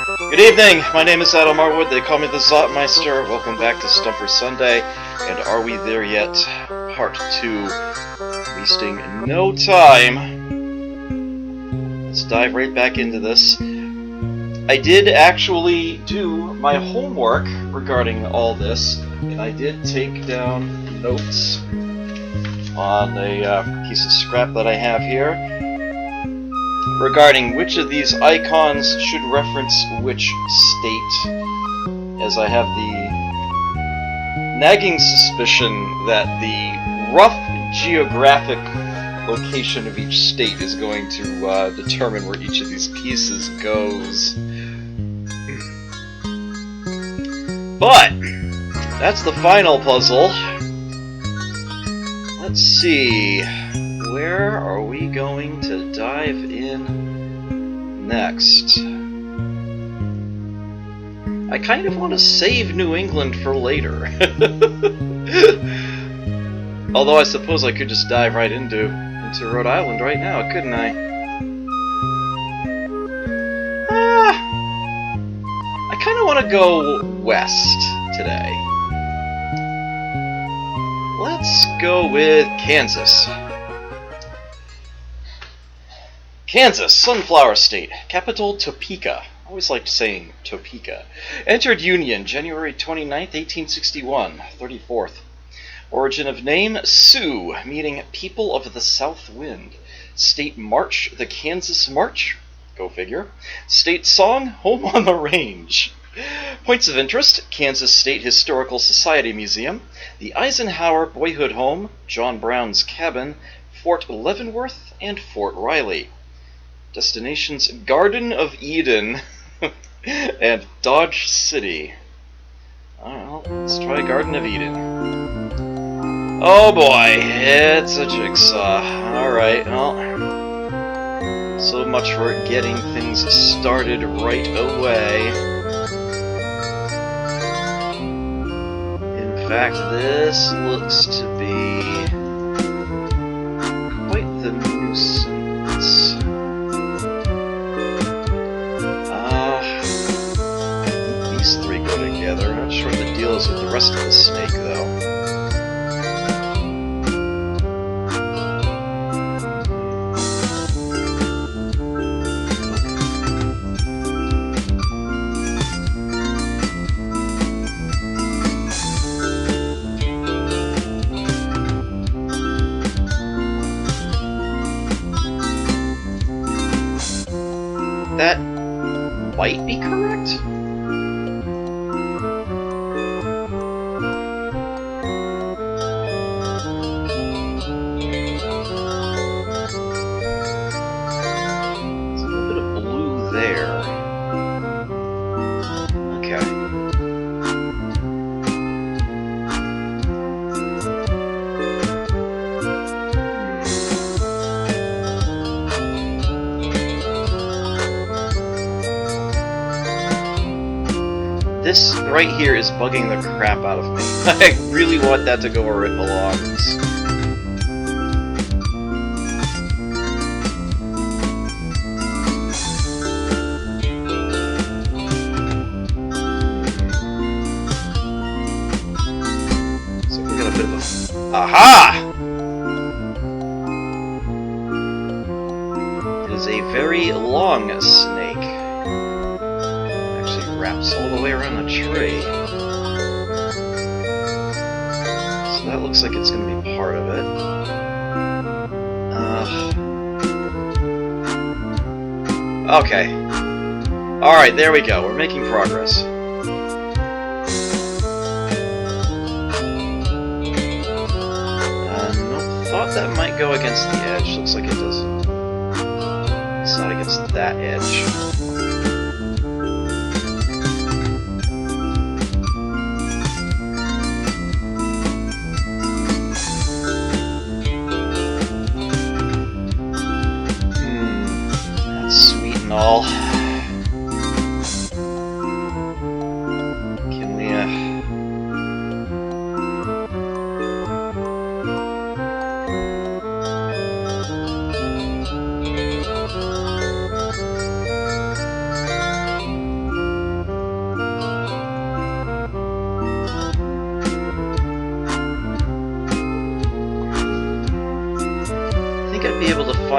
Good evening, my name is Adam Marwood, they call me the Zotmeister. Welcome back to Stumper Sunday, and Are We There Yet? Part 2. Wasting no time. Let's dive right back into this. I did actually do my homework regarding all this, and I did take down notes on a piece of scrap that I have here regarding which of these icons should reference which state, as I have the nagging suspicion that the rough geographic location of each state is going to determine where each of these pieces goes. But that's the final puzzle. Let's see. Where are we going to dive in next? I kind of want to save New England for later. Although I suppose I could just dive right into Rhode Island right now, couldn't I? I kind of want to go west today. Let's go with Kansas. Kansas, Sunflower State, capital Topeka. I always liked saying Topeka. Entered Union January 29th, 1861, 34th. Origin of name, Sioux, meaning people of the south wind. State march, the Kansas March. Go figure. State song, Home on the Range. Points of interest, Kansas State Historical Society Museum, the Eisenhower Boyhood Home, John Brown's Cabin, Fort Leavenworth, and Fort Riley. Destinations, Garden of Eden and Dodge City. Alright, let's try Garden of Eden. Oh boy, it's a jigsaw. Alright, well, so much for getting things started right away. In fact, this looks to be quite the nuisance. These three go together. I'm not sure what the deal is with the rest of the snake, though. That might be correct? There's a little bit of blue there. Okay. This right here is bugging the crap out of me. I really want that to go where it belongs. So we got a bit of a... Aha! It is a very long snake. Wraps all the way around the tree. So that looks like it's going to be part of it. Okay. Alright, there we go. We're making progress. Nope. Thought that might go against the edge. Looks like it doesn't. It's not against that edge. All. Can we,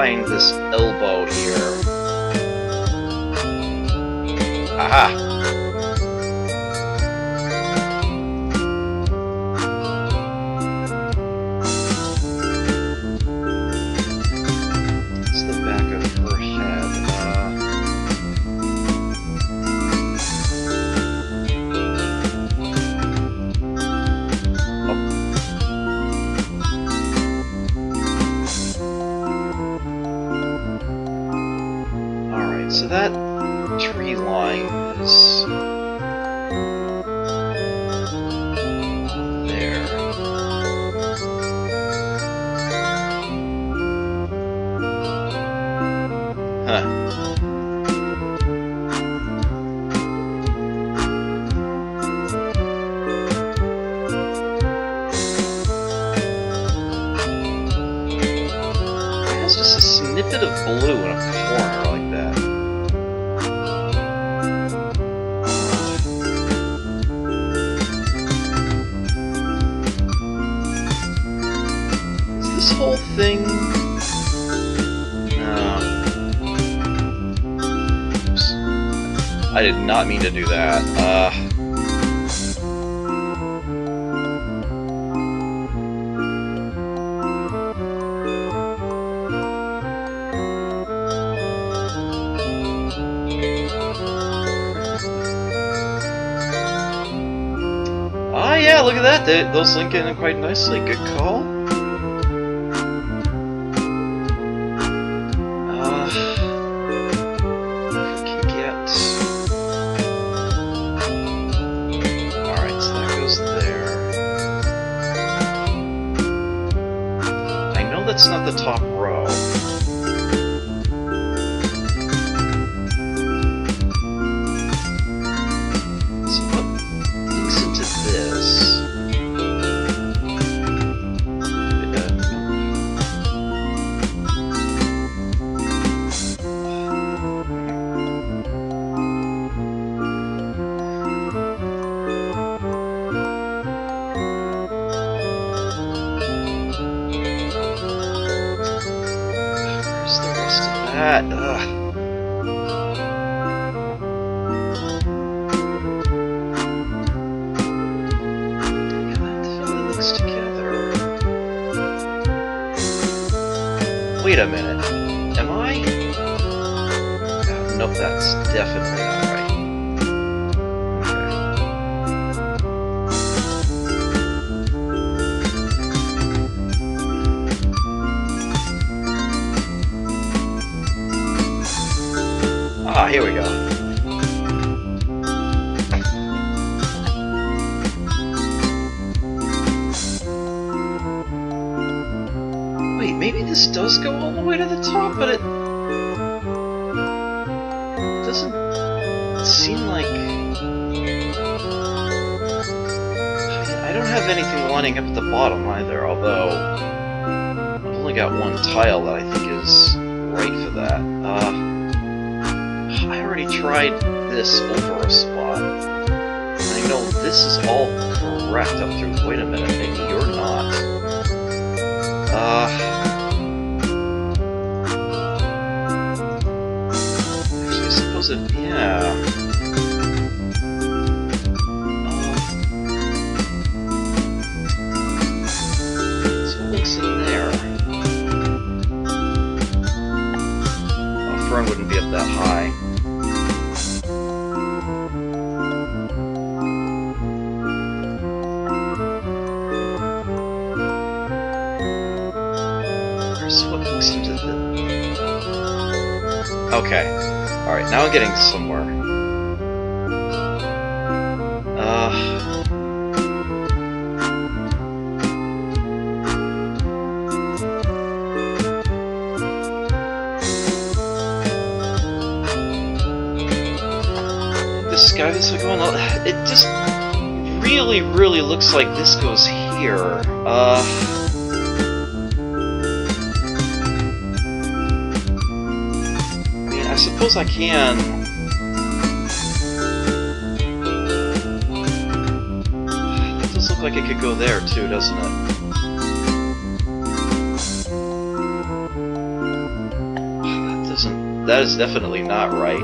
find this elbow here. Aha! It's the back of her head. Alright, so that tree line is there. Huh. It's just a snippet of blue in a corner like that. Is this whole thing... No. Oops. I did not mean to do that. Yeah, look at that. Those link in quite nicely. Good call. Can get... Alright, so that goes there. I know that's not the top row. Wait a minute. Am I? Nope, that's definitely not right. Okay. Ah, here we go. Maybe this does go all the way to the top, but it doesn't seem like... I don't have anything lining up at the bottom either, although I've only got one tile that I think is right for that. I already tried this over a spot. I know this is all correct up through... Wait a minute, maybe you're not. Yeah. So it looks in there. Oh, Fern wouldn't be up that high. There's what looks into the... Okay. Alright, now I'm getting somewhere. This guy is going on. It just really looks like this goes here. I suppose I can. That does look like it could go there too, doesn't it? That is definitely not right.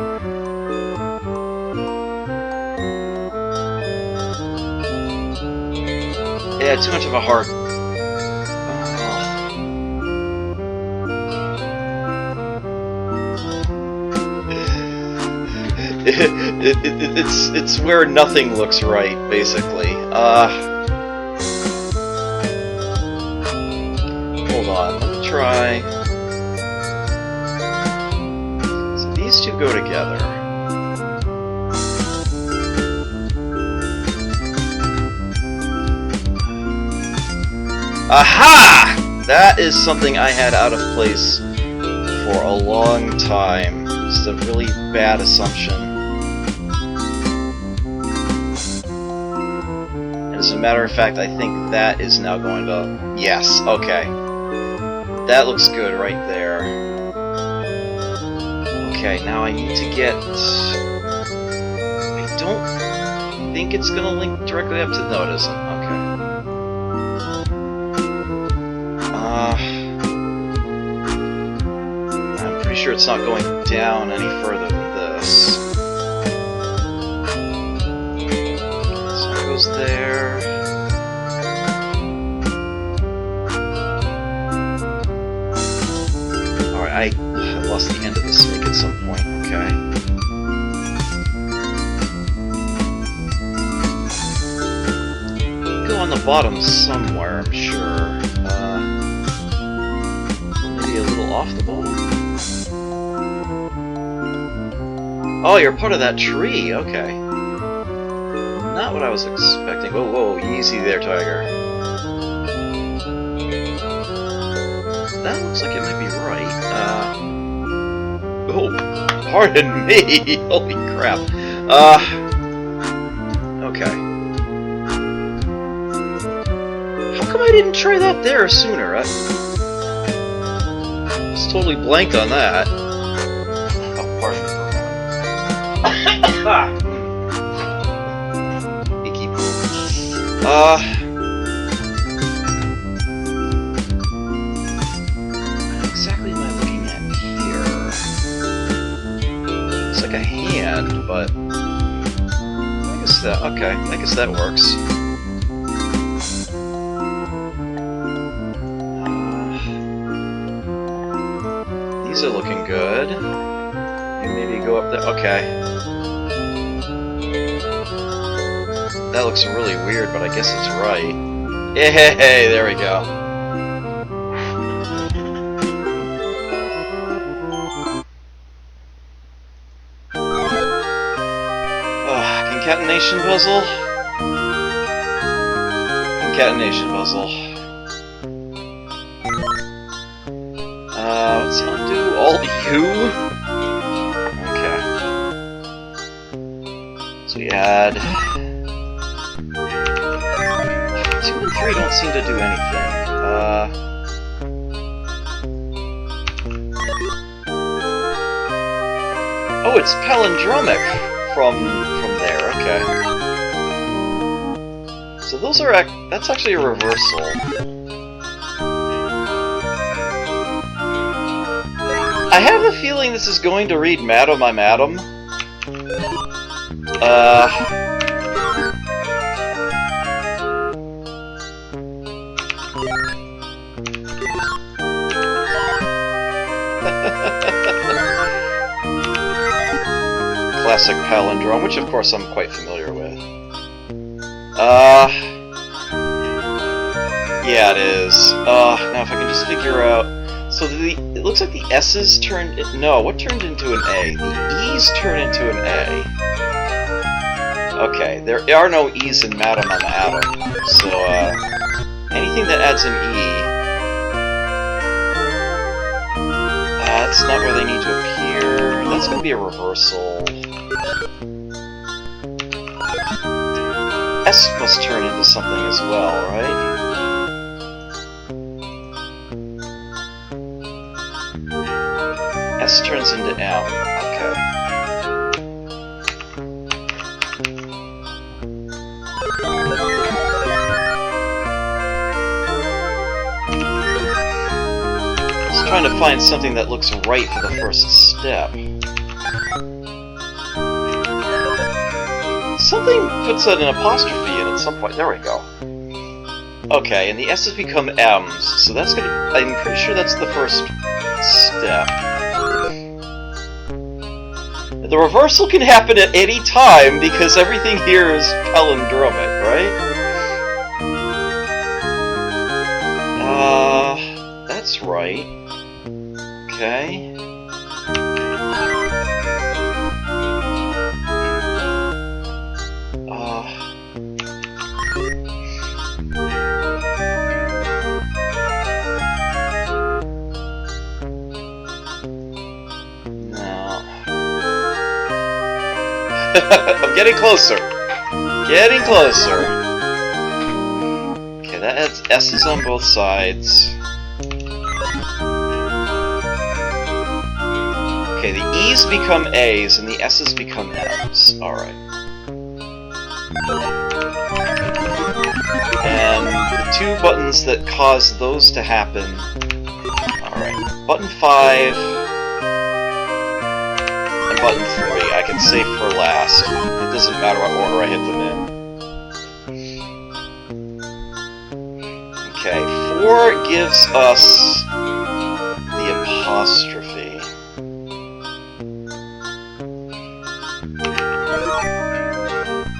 Yeah, too much of a hard... It's where nothing looks right, basically. Hold on, let me try. So these two go together. Aha! That is something I had out of place for a long time. It's a really bad assumption. And as a matter of fact, I think that is now going to... Yes, okay. That looks good right there. Okay, now I need to get... I don't think it's going to link directly up to... No, it isn't. Okay. I'm pretty sure it's not going down any further than this. So it goes there. Alright, I lost the end of the snake at some point, okay. Go on the bottom somewhere, I'm sure. Maybe a little off the bottom? Oh, you're part of that tree, okay. Not what I was expecting. Whoa, whoa, easy there, Tiger. That looks like it might be right. Oh, pardon me! Holy crap. Okay. How come I didn't try that there sooner? I was totally blanked on that. Oh, pardon me. Icky poo. What exactly am I looking at here? It's like a hand, but I guess that, okay, I guess that works. These are looking good. Maybe go up there. Okay. That looks really weird, but I guess it's right. Hey, there we go. Concatenation puzzle. Concatenation puzzle. What's it do? Alt U? Okay. So we add... 2 and 3 don't seem to do anything. Oh, it's palindromic from there, okay. So those are... that's actually a reversal. I have a feeling this is going to read Madam, I'm Adam. Classic palindrome, which of course I'm quite familiar with. Yeah, it is. Now if I can just figure out... So it looks like the S's turned... No, what turned into an A? The E's turn into an A. Okay, there are no E's in Madam on the Atom. So, anything that adds an E... that's not where they need to appear. That's going to be a reversal. S must turn into something as well, right? S turns into M. Okay. Let's trying to find something that looks right for the first step. Something puts an apostrophe in at some point. There we go. Okay, and the S's become M's, so that's gonna... I'm pretty sure that's the first step. The reversal can happen at any time because everything here is palindromic, right? That's right. Okay. I'm getting closer. Getting closer. Okay, that adds S's on both sides. Okay, the E's become A's and the S's become M's. Alright. And the two buttons that cause those to happen... Alright, button 5... Button 3, I can save for last. It doesn't matter what order I hit them in. Okay, 4 gives us the apostrophe.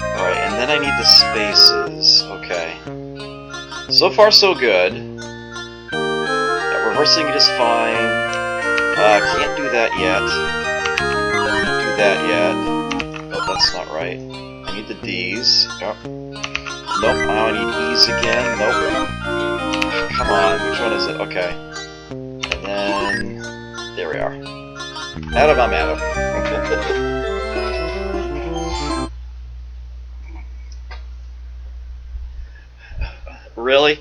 Alright, and then I need the spaces. Okay. So far, so good. Reversing it is fine. Can't do that yet. That yet. Oh, that's not right. I need the D's. Yep. Nope, now I need E's again. Nope. Come on, which one is it? Okay. And then... there we are. Adam, I'm Adam. Really?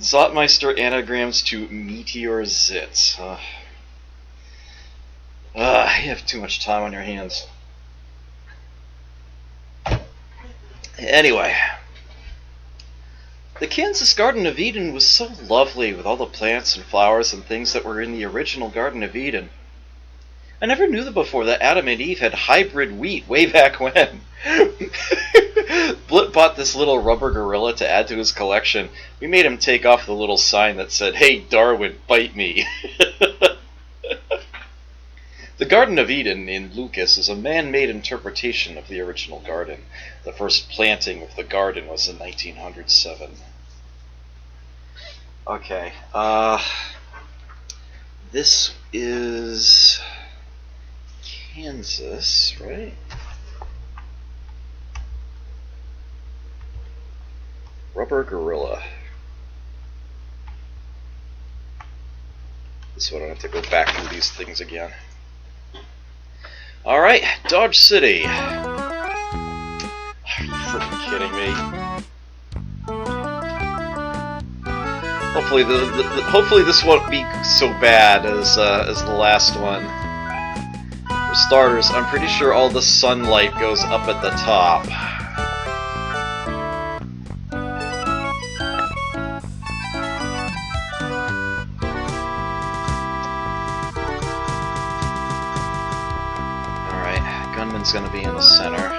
Zotmeister anagrams to Meteor Zits. You have too much time on your hands. Anyway. The Kansas Garden of Eden was so lovely with all the plants and flowers and things that were in the original Garden of Eden. I never knew that before that Adam and Eve had hybrid wheat way back when. Blit bought this little rubber gorilla to add to his collection. We made him take off the little sign that said, "Hey Darwin, bite me." The Garden of Eden in Lucas is a man-made interpretation of the original garden. The first planting of the garden was in 1907. Okay, this is Kansas, right? Rubber gorilla. So I don't have to go back through these things again. Alright, Dodge City. Are you freaking kidding me? Hopefully this won't be so bad as the last one. For starters, I'm pretty sure all the sunlight goes up at the top. Gunman's gonna be in the center.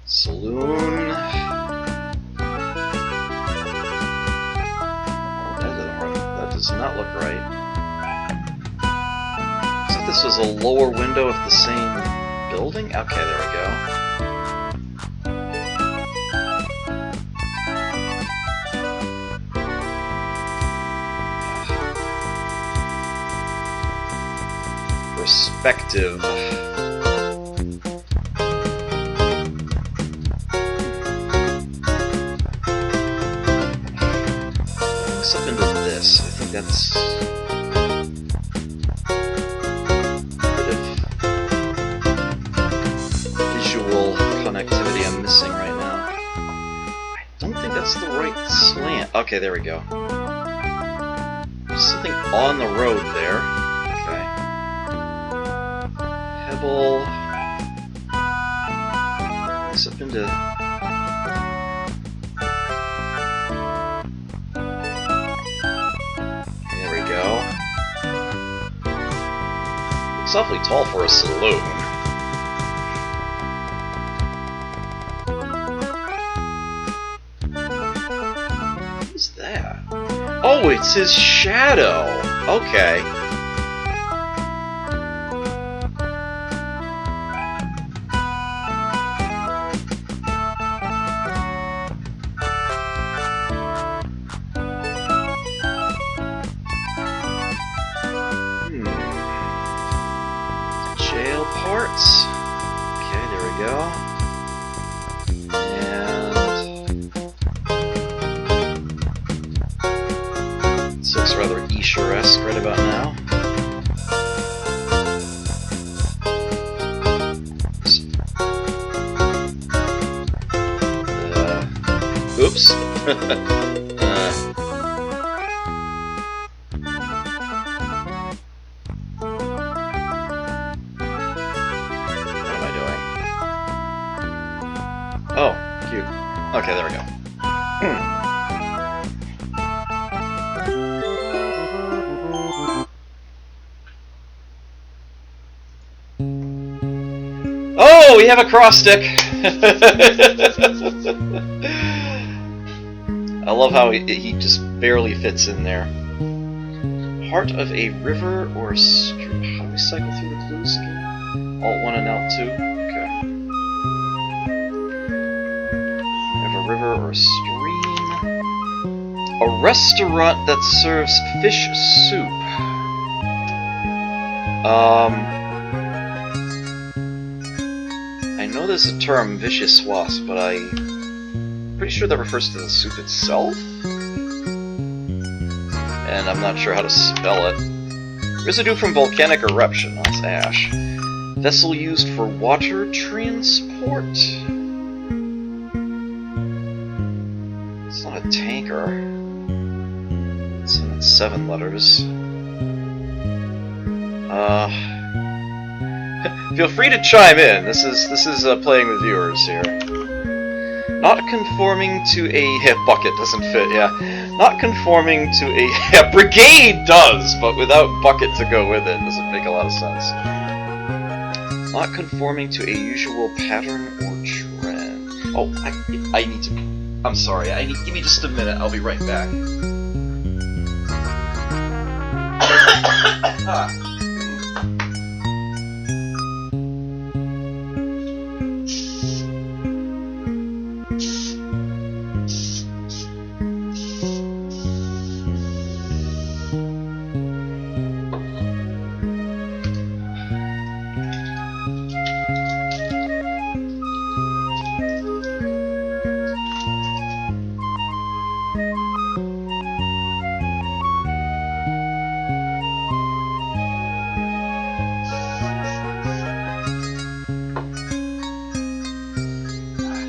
Saloon. That does not look right. Looks like this was a lower window of the same building? Okay, there we go. Perspective. Looks up into this. I think that's a bit of visual connectivity I'm missing right now. I don't think that's the right slant. Okay, there we go. There's something on the road there. Pebble. It's up into It's awfully tall for a saloon. What's that? Oh, it's his shadow! Okay. Jail parts. Okay, there we go. And this looks rather Escher-esque right about now. Oops. Oh, cute. Okay, there we go. Oh, we have a cross stick! I love how he just barely fits in there. Part of a river or a stream. How do we cycle through the clues again? Alt 1 and Alt 2? Okay. River or stream. A restaurant that serves fish soup. I know there's a term, vichyssoise, but I'm pretty sure that refers to the soup itself. And I'm not sure how to spell it. Residue from volcanic eruption. That's ash. Vessel used for water transport. It's not a tanker. It's in 7 letters. Feel free to chime in. This is playing with viewers here. Not conforming to a bucket doesn't fit. Yeah, not conforming to a brigade does, but without bucket to go with it doesn't make a lot of sense. Not conforming to a usual pattern or trend. Oh, I need to. I'm sorry. Give me just a minute. I'll be right back.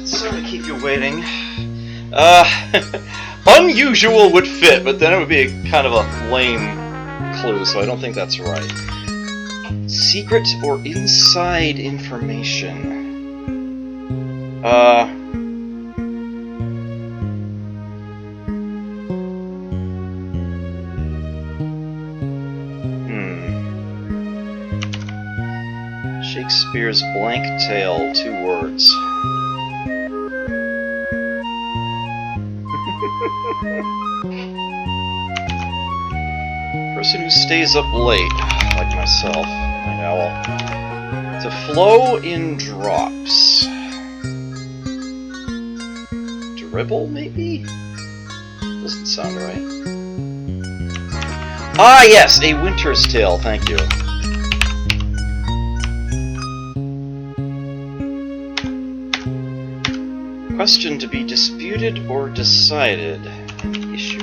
Sorry to keep you waiting. Unusual would fit, but then it would be kind of a lame clue, so I don't think that's right. Secret or inside information? Shakespeare's Blank Tale, 2 words. Person who stays up late, like myself. I know. To flow in drops. Dribble, maybe? Doesn't sound right. Ah, yes, A Winter's Tale, thank you. Question to be disputed or decided. An issue?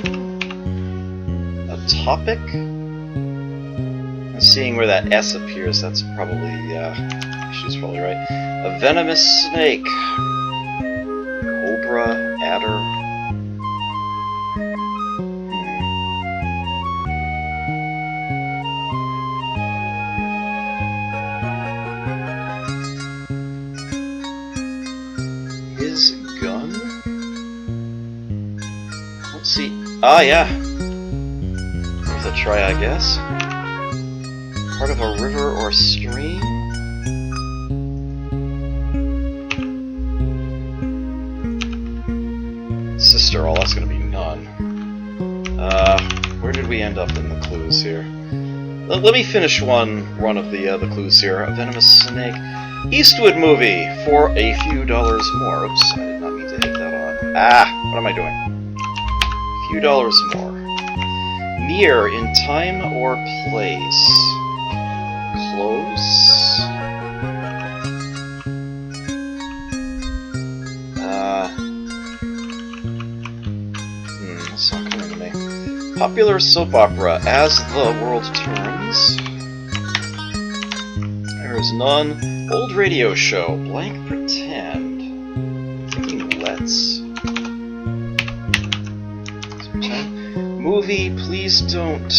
A topic? And seeing where that S appears, that's probably, she's probably right. A venomous snake. Cobra, adder. His gun? Let's see. Ah, yeah. Worth a try, I guess. Part of a river or stream? Sister, oh, that's gonna be none. Where did we end up in the clues here? Let me finish one run of the clues here. A venomous snake. Eastwood movie for a few dollars more. Oops, I did not mean to hit that on. Ah, what am I doing? A few dollars more. Near in time or place. Close. That's not coming to me. Popular soap opera, As the World Turns. There is none. Old radio show, Blank Pretend. I'm thinking Let's. Movie, Please Don't.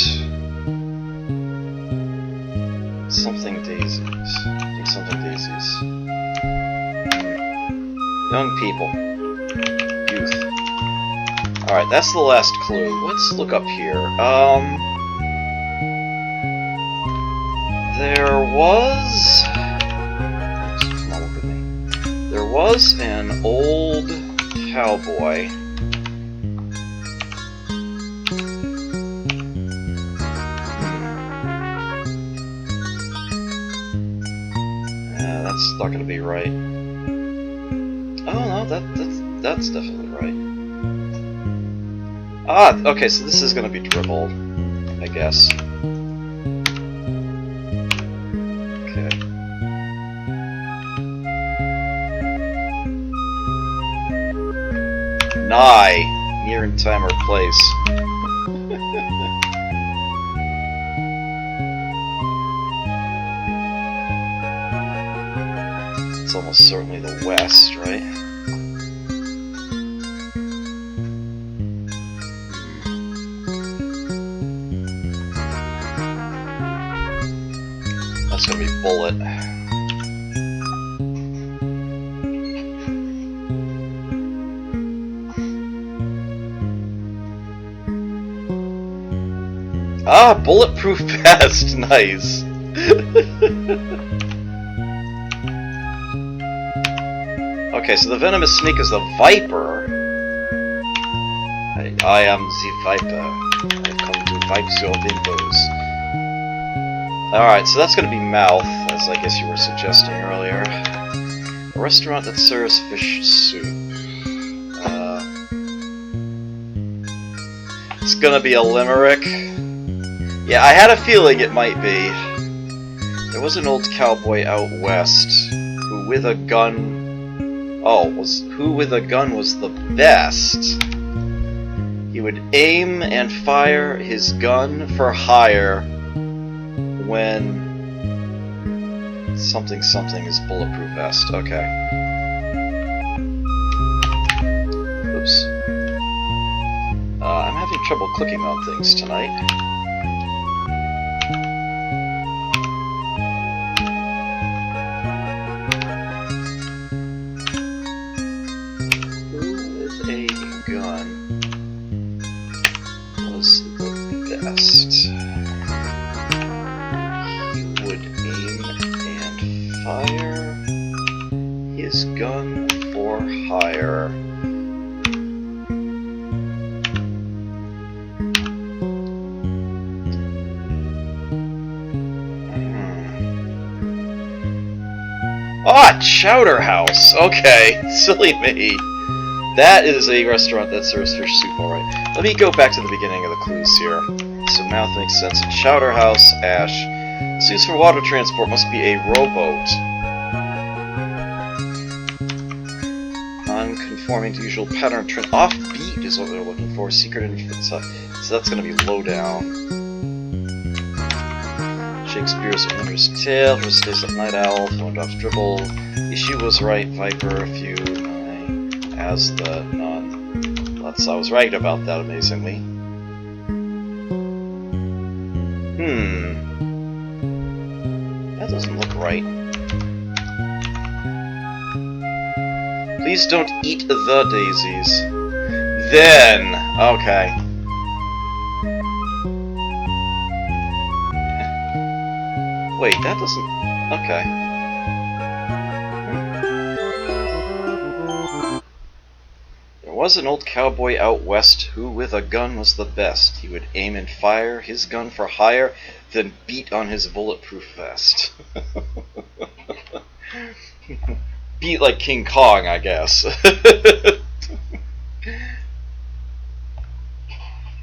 Something Daisies. I think Something Daisies. Young people. Youth. Alright, that's the last clue. Let's look up here. There was... Come on, look at me. There was an old cowboy. That's not gonna be right. Oh no, that's definitely right. Ah, okay, so this is gonna be dribble, I guess. Okay. Nigh, near in time or place. It's almost certainly the west, right? That's gonna be Bullet. Ah, bulletproof vest, nice. Okay, so the venomous snake is the viper. I am the viper. I've come to vipe your windows. Alright, so that's going to be mouth, as I guess you were suggesting earlier. A restaurant that serves fish soup. It's going to be a limerick. Yeah, I had a feeling it might be. There was an old cowboy out west who with a gun... who with a gun was the best. He would aim and fire his gun for hire when something is bulletproof vest. Okay. Oops. I'm having trouble clicking on things tonight. Best. He would aim and fire his gun for hire. Ah, Chowder House. Okay, silly me. That is a restaurant that serves fish soup, alright. Let me go back to the beginning of the clues here. So mouth makes sense. Chowder House, ash. It's used for water transport, must be a rowboat. Non-conforming to usual pattern trend. Offbeat is what they're looking for. Secret infant. So that's going to be low down. Shakespeare's Winter's Tale. Her stays at Night Owl. Phone drops dribble. She was right. Viper, a few. As the nun. I was right about that, amazingly. That doesn't look right. Please don't eat the daisies. Then, okay. Wait, that doesn't... Okay. There was an old cowboy out west who with a gun was the best. He would aim and fire his gun for hire, then beat on his bulletproof vest. Beat like King Kong, I guess.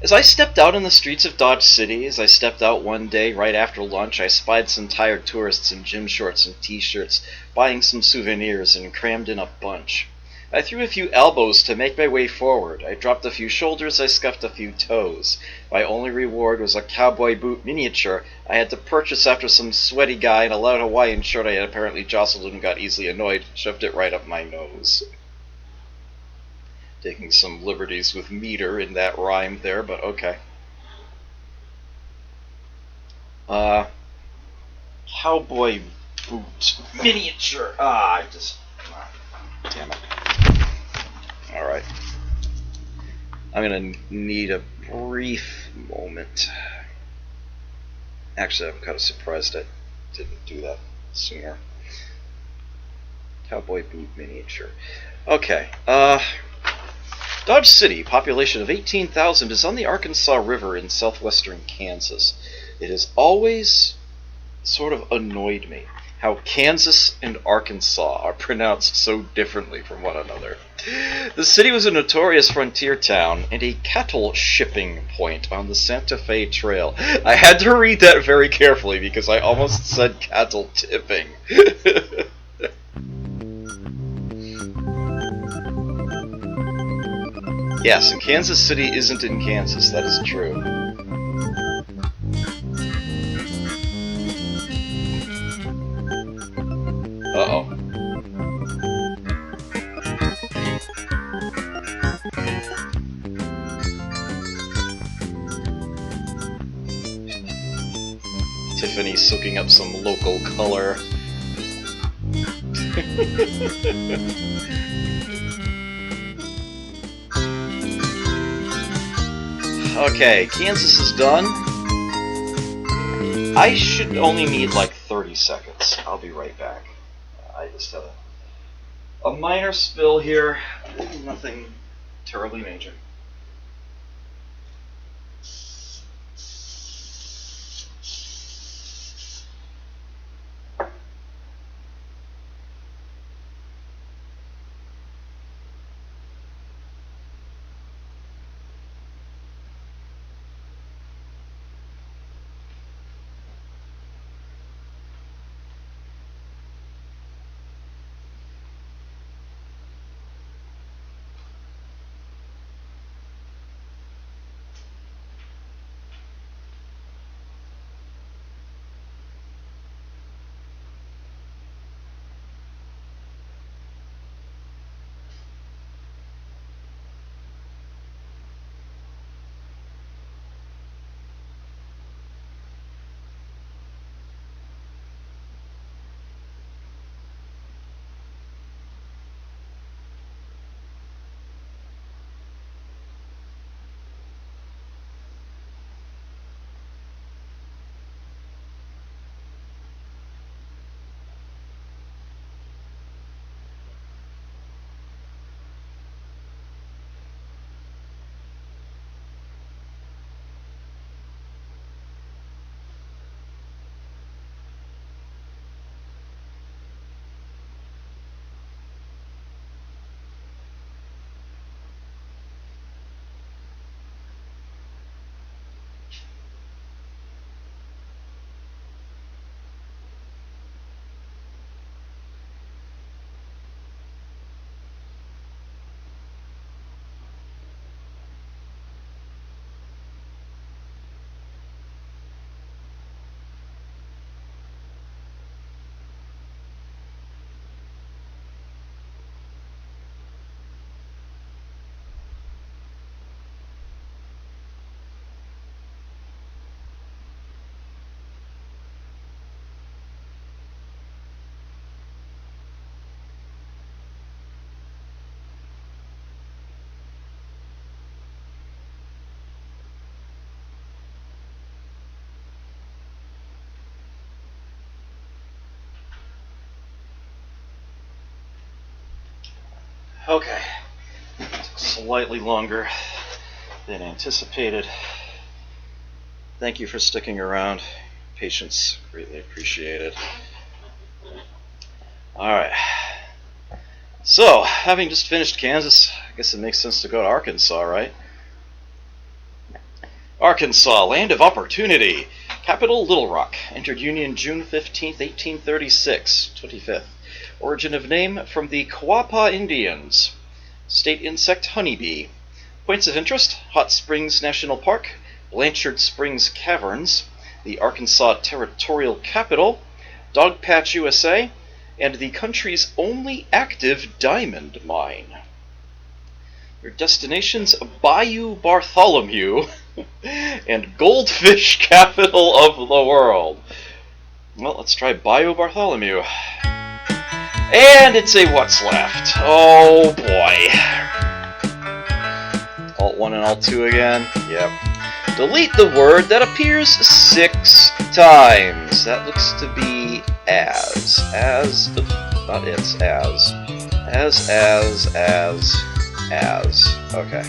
As I stepped out in the streets of Dodge City, as I stepped out one day right after lunch, I spied some tired tourists in gym shorts and t-shirts, buying some souvenirs and crammed in a bunch. I threw a few elbows to make my way forward. I dropped a few shoulders, I scuffed a few toes. My only reward was a cowboy boot miniature I had to purchase after some sweaty guy in a loud Hawaiian shirt I had apparently jostled and got easily annoyed, shoved it right up my nose. Taking some liberties with meter in that rhyme there, but okay. Cowboy boot miniature. Damn it. Alright. I'm gonna need a brief moment. Actually, I'm kind of surprised I didn't do that sooner. Cowboy boot miniature. Okay, Dodge City, population of 18,000, is on the Arkansas River in southwestern Kansas. It has always sort of annoyed me how Kansas and Arkansas are pronounced so differently from one another. The city was a notorious frontier town and a cattle shipping point on the Santa Fe Trail. I had to read that very carefully because I almost said cattle tipping. Yes, and Kansas City isn't in Kansas, that is true. Uh-oh. Tiffany soaking up some local color. Okay, Kansas is done. I should only need like 30 seconds. I'll be right back. I just had a minor spill here. Nothing terribly major. Okay. Took slightly longer than anticipated. Thank you for sticking around. Patience, greatly appreciated. Alright. So, having just finished Kansas, I guess it makes sense to go to Arkansas, right? Arkansas, land of opportunity. Capital, Little Rock. Entered Union June 15th, 1836, 25th. Origin of name, from the Quapaw Indians. State insect, honeybee. Points of interest, Hot Springs National Park, Blanchard Springs Caverns, the Arkansas Territorial Capital, Dogpatch, USA, and the country's only active diamond mine. Your destinations, Bayou Bartholomew, and Goldfish Capital of the World. Well, let's try Bayou Bartholomew. And it's a what's left. Oh boy. Alt 1 and Alt 2 again. Yep. Delete the word that appears 6 times. That looks to be as. As. Not it's, as. As. Okay.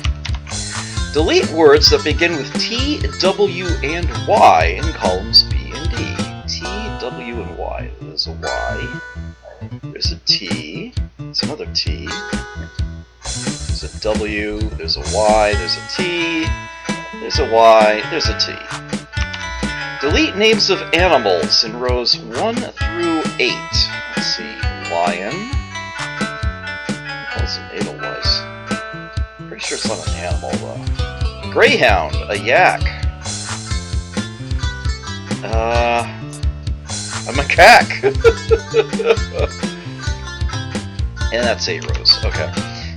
Delete words that begin with T, W, and Y in columns B and D. T, W, and Y. There's a Y. There's a T. There's another T. There's a W. There's a Y. There's a T. There's a Y. There's a T. Delete names of animals in rows 1 through 8. Let's see. Lion. That's an edelweiss. Pretty sure it's not an animal, though. Greyhound. A yak. A macaque. And that's 8 rows. Okay.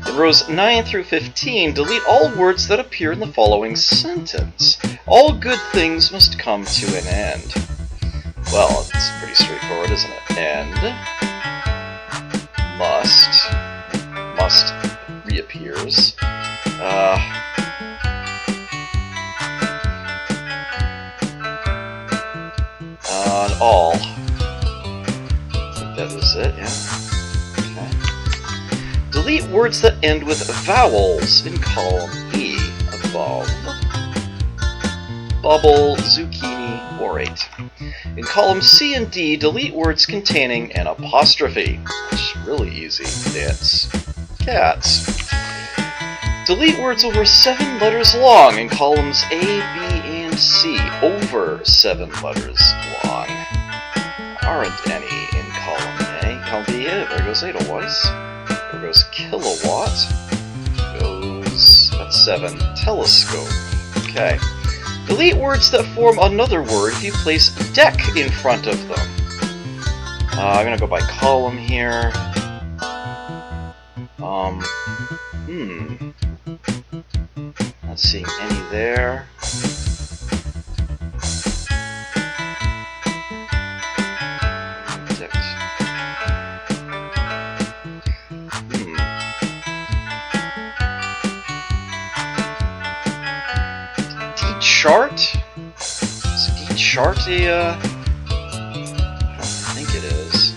In rows 9 through 15, delete all words that appear in the following sentence. All good things must come to an end. Well, it's pretty straightforward, isn't it? End. Must reappears. And all. I think that was it, yeah. Okay. Delete words that end with vowels in column E above. Bubble, zucchini, orate. In column C and D, delete words containing an apostrophe. It's really easy. It's cats. Delete words over 7 letters long in columns A, B, and C. Over 7 letters long. Aren't any in column A. Column B, there goes Edelweiss. There goes kilowatt. Goes, that's 7. Telescope. Okay. Delete words that form another word if you place deck in front of them. I'm gonna go by column here. Not seeing any there. D-chart? Is D-chart a, I don't think it is.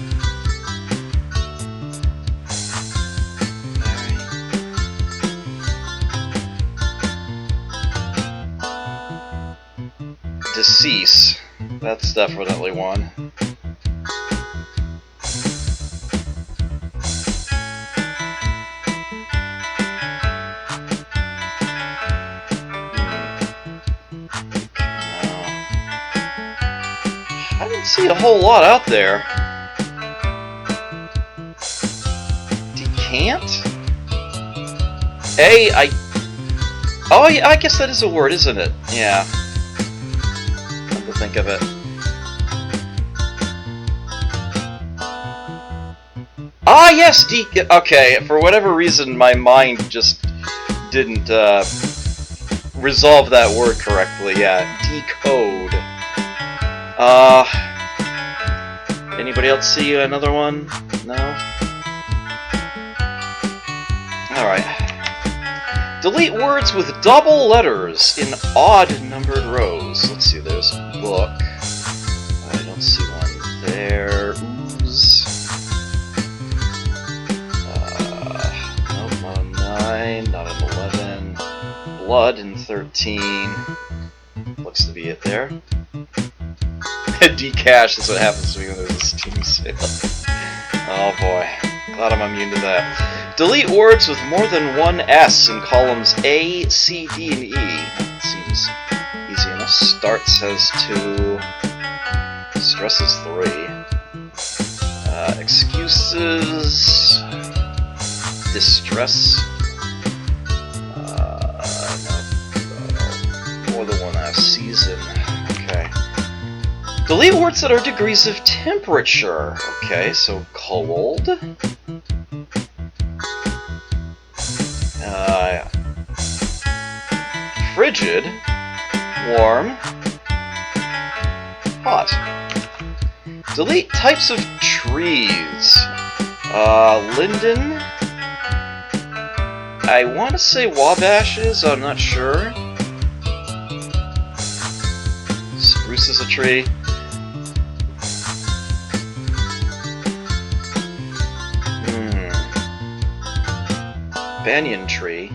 Decease. That's definitely one. I didn't see a whole lot out there. Decant? Oh, yeah, I guess that is a word, isn't it? Yeah. Come to think of it. Ah, yes, okay, for whatever reason, my mind just didn't resolve that word correctly. Yeah, decode. Anybody else see another one? No? Alright. Delete words with double letters in odd-numbered rows. Let's see, there's book. I don't see one there. Ooze. Nope, blood in 13. Looks to be it there. Decash is what happens to me when there's a Steam sale. Oh boy. Glad I'm immune to that. Delete words with more than one S in columns A, C, D, and E. Seems easy enough. Starts has 2. Stress is 3. Excuses. Distress. No. More than one S. Season. Okay. Delete words that are degrees of temperature. Okay, so cold. Frigid. Warm. Hot. Delete types of trees. Linden. I want to say Wabashes, I'm not sure. Spruce is a tree. Banyan tree.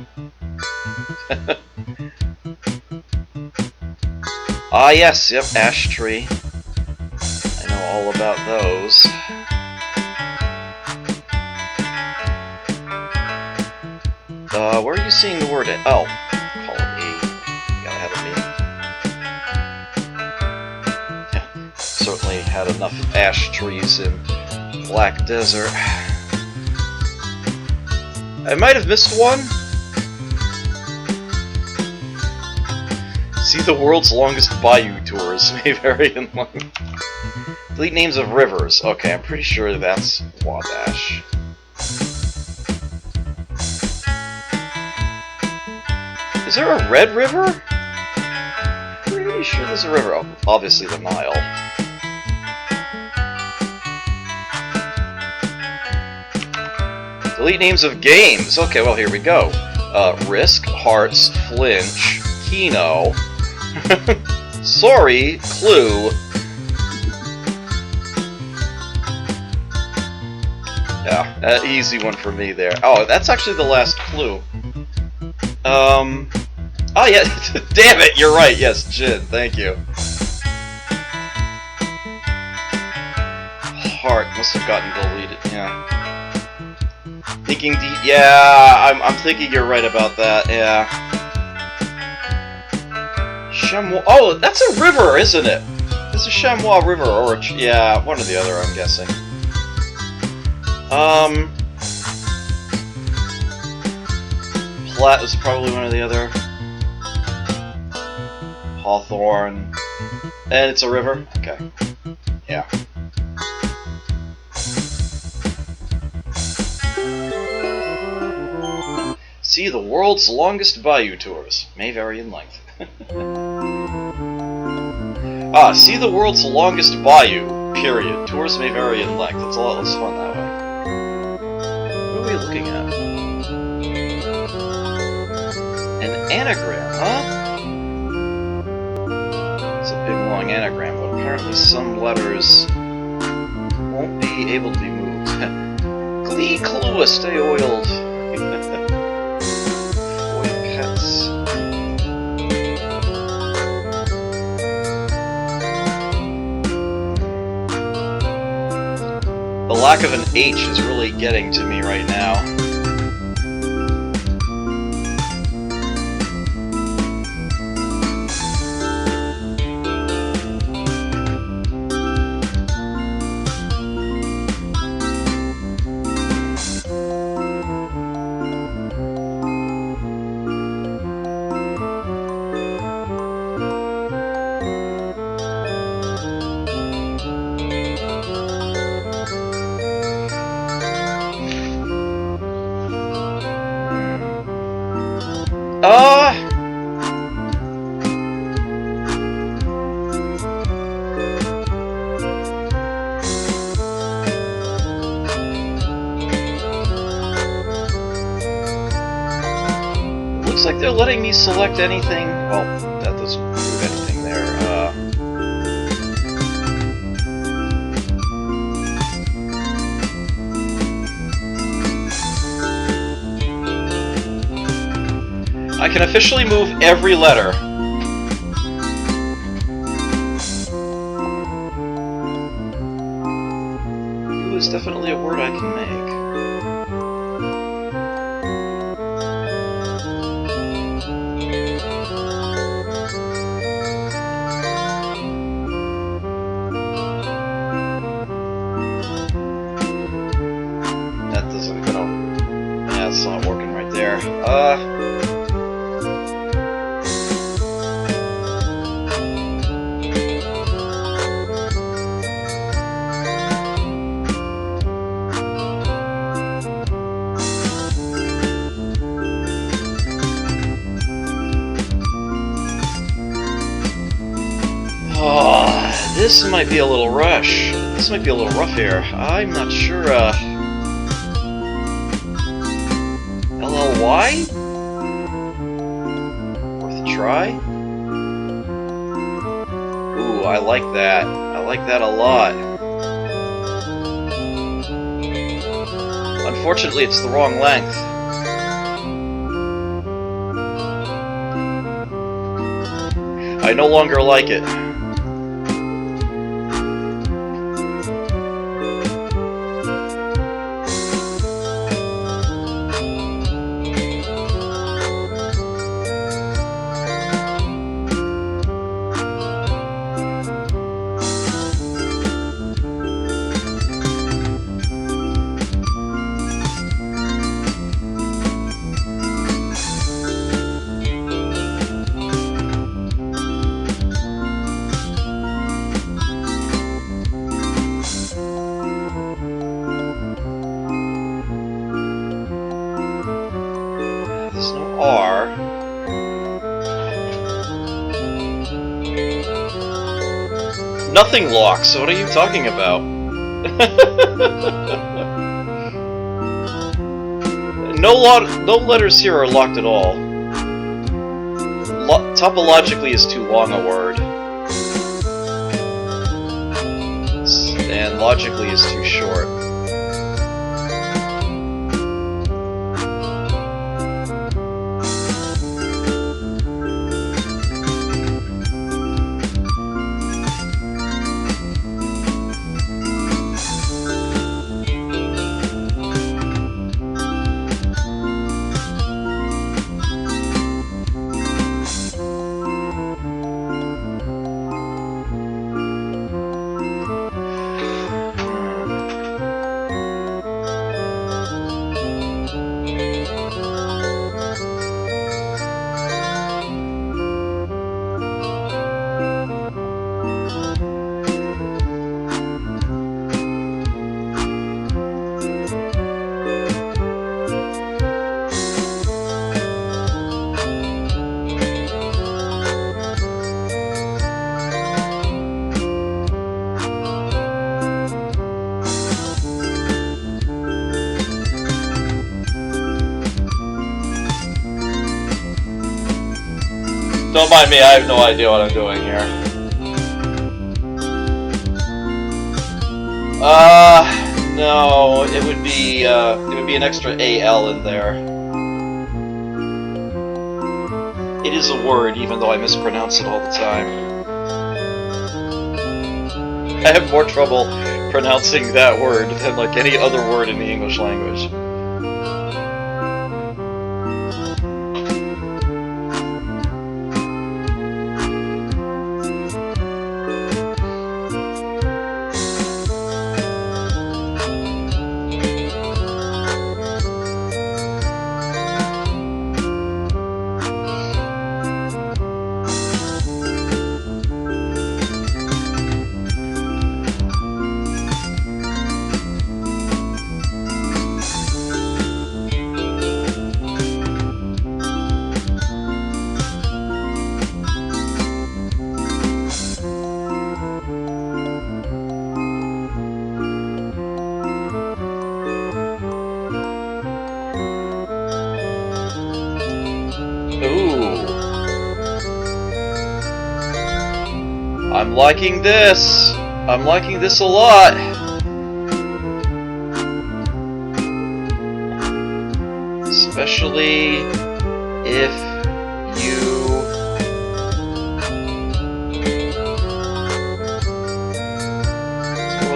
Ah, yes, yep, ash tree. I know all about those. Where are you seeing the word in? Oh, column E. Gotta have a meeting. Yeah, certainly had enough ash trees in Black Desert. I might have missed one. See the world's longest bayou tours may vary in length. Delete names of rivers. Okay, I'm pretty sure that's Wabash. Is there a red river? Pretty sure there's a river. Oh, obviously the Nile. Delete names of games. Okay, well, here we go. Risk, Hearts, Flinch, Keno. Sorry, Clue. Yeah, easy one for me there. Oh, that's actually the last clue. Oh yeah, damn it, you're right, yes, Jin, thank you. Heart must have gotten deleted, yeah. Thinking deep, yeah, I'm thinking you're right about that, yeah. Chamois, oh, that's a river, isn't it? It's a Chamois River, or a, yeah, one or the other, I'm guessing. Platte is probably one or the other. Hawthorne. And it's a river? Okay. Yeah. See the world's longest bayou tours. May vary in length. See the world's longest bayou, period. Tours may vary in length. It's a lot less fun that way. What are we looking at? An anagram, huh? It's a big long anagram, but apparently some letters won't be able to be moved. Clee Clua, stay oiled. Boy pets. The lack of an H is really getting to me right now. Looks like they're letting me select anything. Well, that doesn't prove anything there. I can officially move every letter. U is definitely a word I can make. That doesn't go. Yeah, it's not working right there. This might be a little rush. This might be a little rough here. I'm not sure, LLY? Worth a try? Ooh, I like that. I like that a lot. Unfortunately, it's the wrong length. I no longer like it. There's no R. Nothing locks, so what are you talking about? No letters here are locked at all. Topologically is too long a word. And logically is too short. Don't mind me, I have no idea what I'm doing here. No, it would be an extra AL in there. It is a word, even though I mispronounce it all the time. I have more trouble pronouncing that word than like any other word in the English language. I'm liking this. I'm liking this a lot. Especially if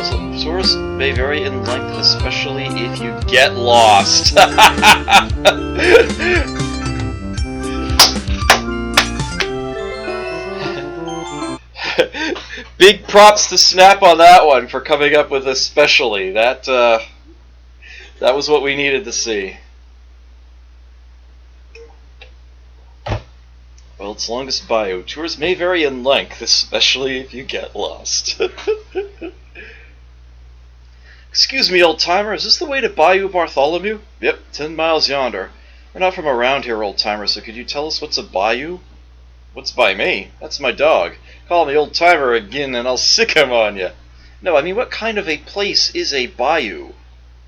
tours may vary in length, especially if you get lost. Big props to Snap on that one for coming up with especially. That was what we needed to see. World's longest bayou. Tours may vary in length, especially if you get lost. Excuse me, old-timer, is this the way to Bayou Bartholomew? Yep, 10 miles yonder. We're not from around here, old-timer, so could you tell us what's a bayou? What's by me? That's my dog. Call me old-timer again and I'll sick him on you. No, I mean, what kind of a place is a bayou?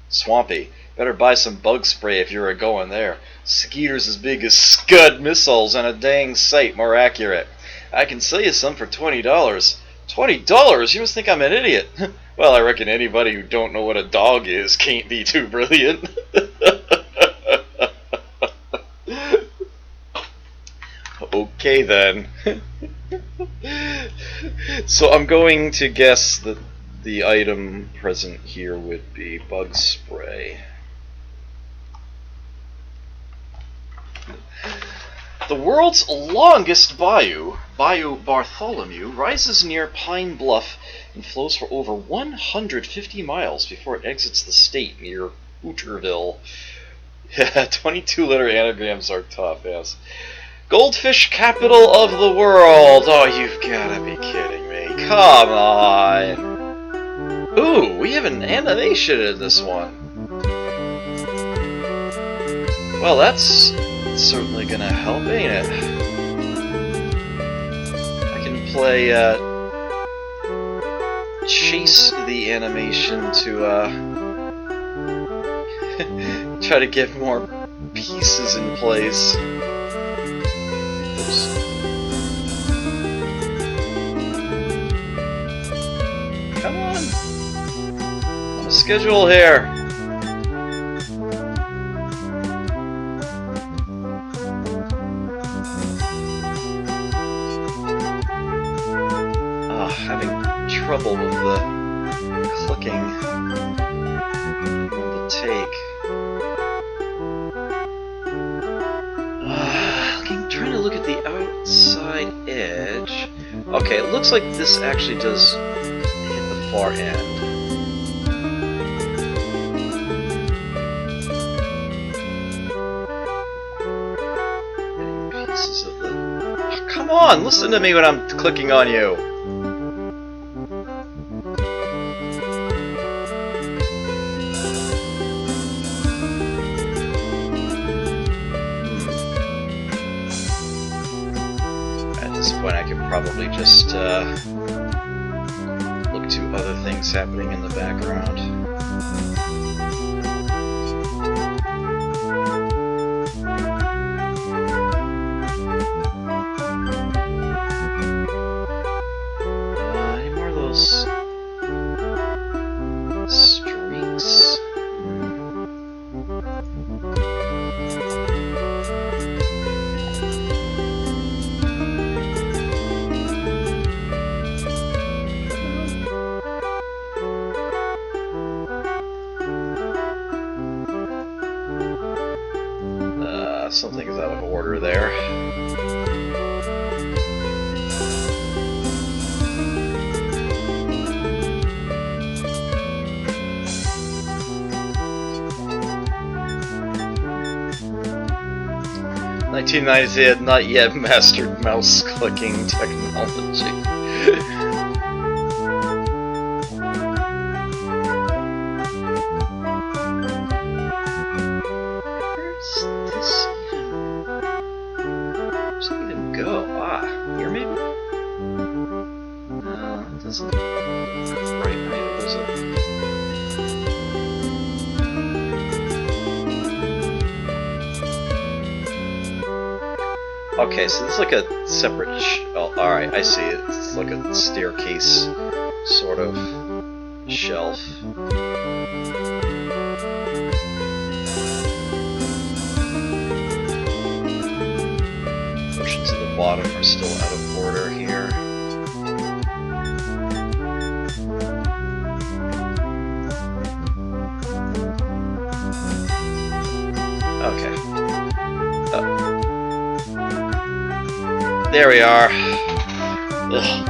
Swampy. Better buy some bug spray if you're a-going there. Skeeters as big as Scud missiles and a dang sight more accurate. I can sell you some for $20. $20? You must think I'm an idiot. Well, I reckon anybody who don't know what a dog is can't be too brilliant. Okay then. So I'm going to guess that the item present here would be bug spray. The world's longest bayou, Bayou Bartholomew, rises near Pine Bluff and flows for over 150 miles before it exits the state near Hooterville. Yeah, 22-letter anagrams are tough, yes. Goldfish capital of the world! Oh, you've gotta be kidding me. Come on! Ooh, we have an animation in this one. Well, that's certainly gonna help, ain't it? I can play, chase the animation to, try to get more pieces in place. Oops. Come on! On a schedule here! Having trouble with the clicking on the take. Trying to look at the outside edge. Okay, it looks like this actually does hit the far end. Pieces of the... Oh, come on, listen to me when I'm clicking on you. I could probably just look to other things happening in the background. Any more of those streaks? Something is out of order there. '90s had not yet mastered mouse clicking technology. Here maybe? No, it doesn't look right either, does it? Okay, so this is like a separate oh, alright, I see it. It's like a staircase sort of shelf. Portions of the bottom are still out of order here. okay. There we are. Ugh.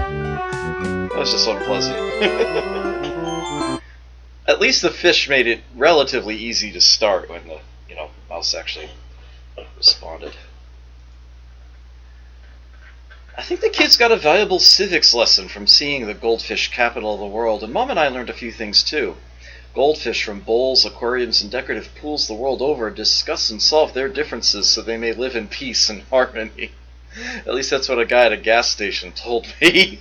That was just unpleasant. At least the fish made it relatively easy to start when the, mouse actually responded. I think the kids got a valuable civics lesson from seeing the goldfish capital of the world, and Mom and I learned a few things too. Goldfish from bowls, aquariums, and decorative pools the world over discuss and solve their differences so they may live in peace and harmony. At least that's what a guy at a gas station told me.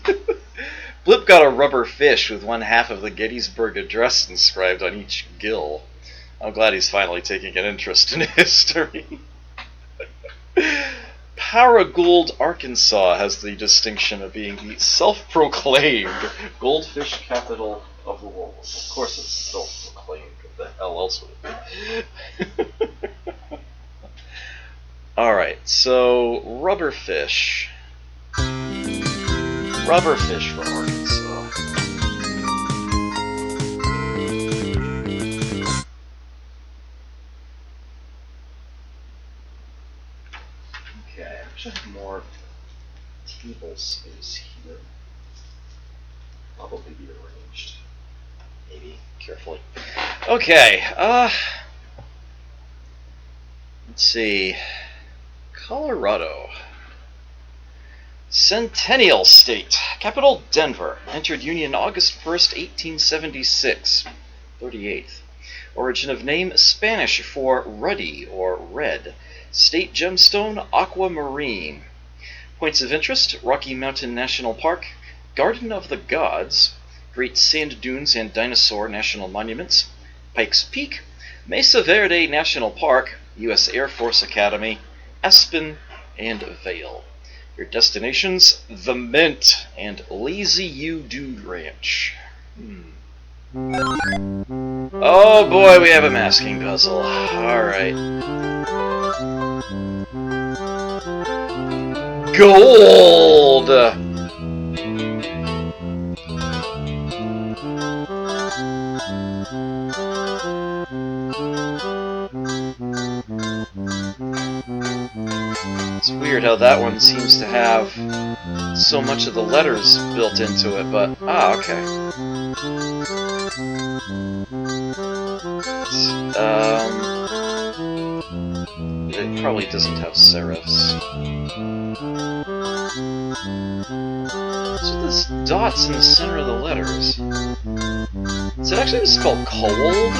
Blip got a rubber fish with one half of the Gettysburg Address inscribed on each gill. I'm glad he's finally taking an interest in history. Paragould, Arkansas has the distinction of being the self-proclaimed goldfish capital of the world. Of course it's self-proclaimed. What the hell else would it be? Alright, so rubberfish. Rubberfish for Arkansas. Okay, I should have more table space here. Probably be arranged. Maybe carefully. Okay, let's see. Colorado. Centennial State. Capital Denver. Entered Union August 1st, 1876. 38th. Origin of name Spanish for ruddy or red. State gemstone aquamarine. Points of interest: Rocky Mountain National Park, Garden of the Gods, Great Sand Dunes and Dinosaur National Monuments, Pikes Peak, Mesa Verde National Park, U.S. Air Force Academy, Aspen, and Vail. Your destinations: The Mint and Lazy You Dude Ranch. Oh boy, we have a masking puzzle. Alright. Gold! It's weird how that one seems to have so much of the letters built into it, but okay. It probably doesn't have serifs. So this dot's in the center of the letters. Is it actually spelled cold?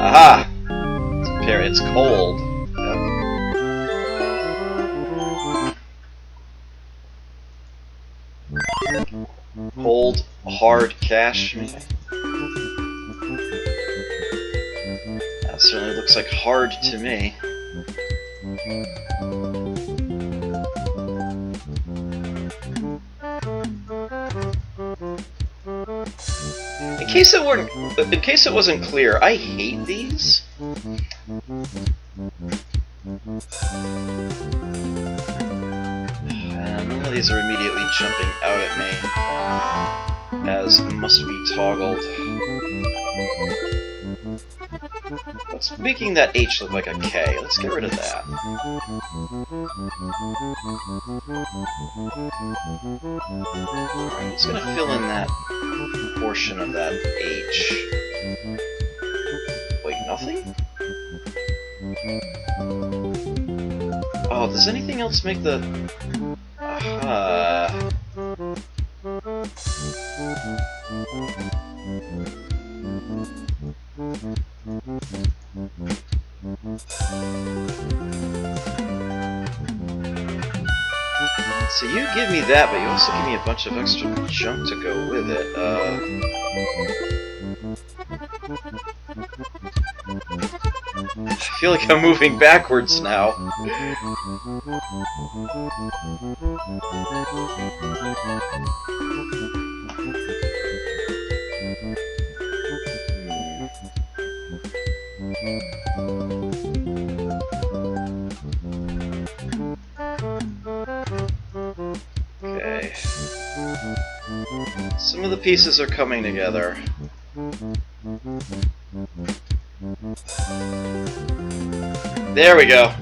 Aha! It's cold. Yep. Cold, hard cash. That certainly looks like hard to me. In case it wasn't clear, I hate these. And none of these are immediately jumping out at me, as must be toggled. What's making that H look like a K? Let's get rid of that. Alright, I'm just gonna fill in that portion of that H. Wait, nothing? Oh, does anything else make the... Aha. So you give me that, but you also give me a bunch of extra junk to go with it. I feel like I'm moving backwards now. Some of the pieces are coming together. There we go.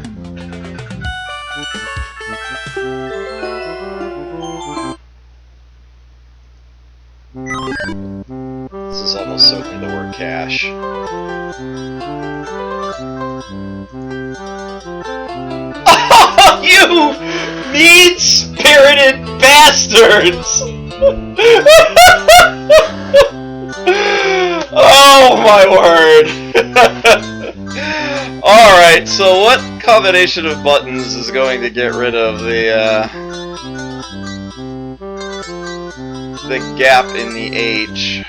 This is almost certainly the word cash. You mean-spirited bastards! Oh my word! Alright, so what combination of buttons is going to get rid of the gap in the H?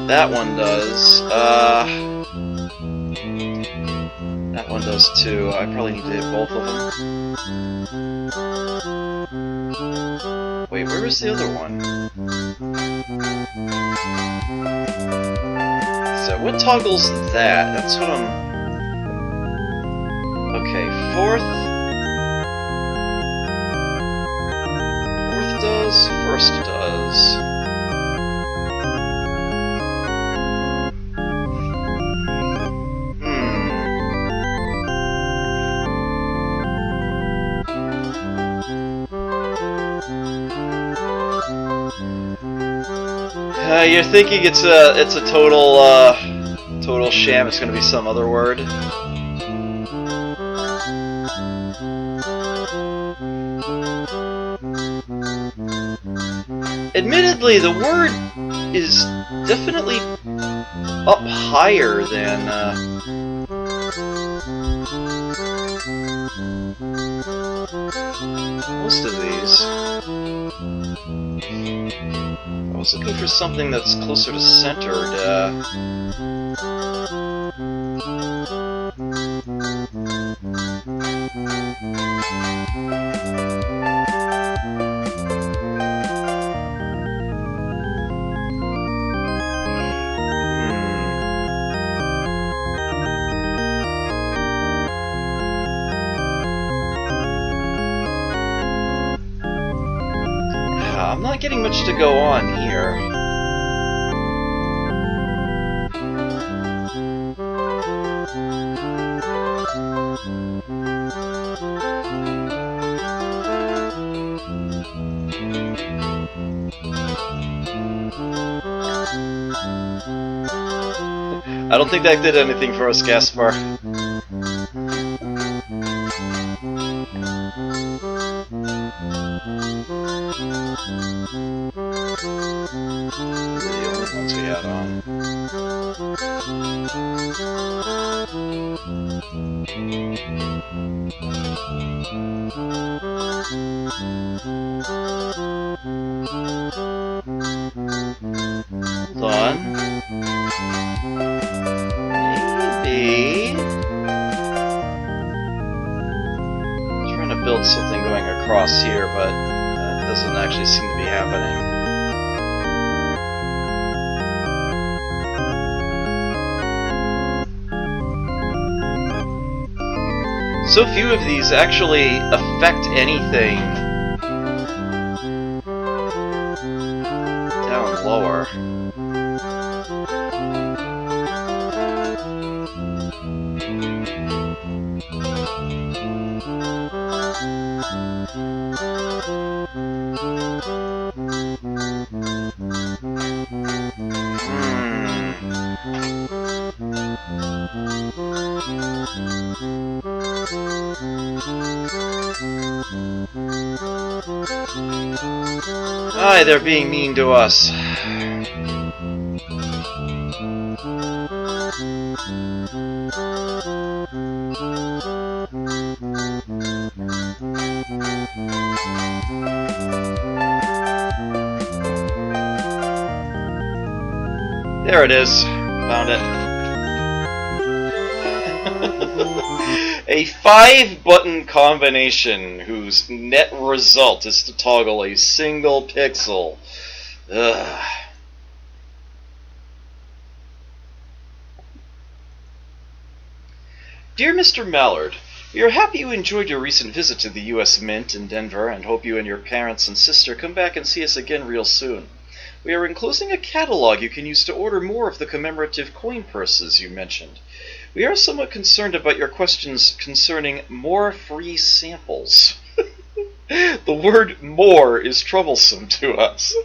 That one does. That one does too. I probably need to hit both of them. Wait, where was the other one? So what toggles that? That's what I'm... Okay, fourth does, first does. You're thinking it's a total sham. It's going to be some other word. Admittedly, the word is definitely up higher than most of these. I was looking for something that's closer to centered. I'm not getting much to go on here. I don't think that did anything for us, Gaspar. These are the only ones we had on. Hold on. Maybe. I'm trying to build something going across here, but that doesn't actually seem to be happening. So few of these actually affect anything down lower. Aye, they're being mean to us. There it is. Found it. A 5-button combination whose net result is to toggle a single pixel. Ugh. Dear Mr. Mallard, We are happy you enjoyed your recent visit to the U.S. Mint in Denver and hope you and your parents and sister come back and see us again real soon. We are enclosing a catalog you can use to order more of the commemorative coin purses you mentioned. We are somewhat concerned about your questions concerning more free samples. The word "more" is troublesome to us.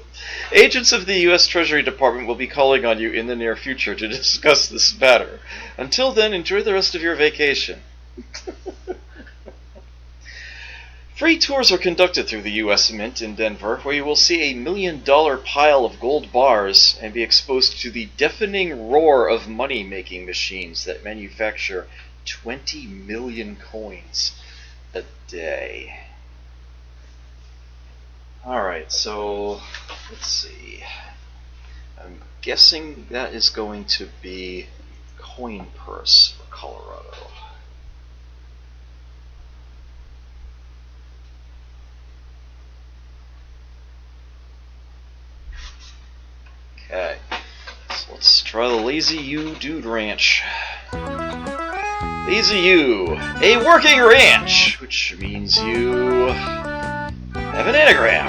Agents of the U.S. Treasury Department will be calling on you in the near future to discuss this matter. Until then, enjoy the rest of your vacation. Free tours are conducted through the U.S. Mint in Denver, where you will see a $1 million pile of gold bars and be exposed to the deafening roar of money-making machines that manufacture 20 million coins a day. Alright, so let's see. I'm guessing that is going to be coin purse for Colorado. Okay, so let's try the Lazy U Dude Ranch. Lazy U, a working ranch, which means you have an anagram.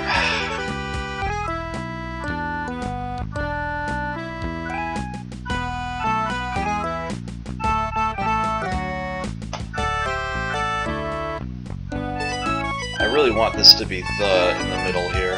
I really want this to be the in the middle here.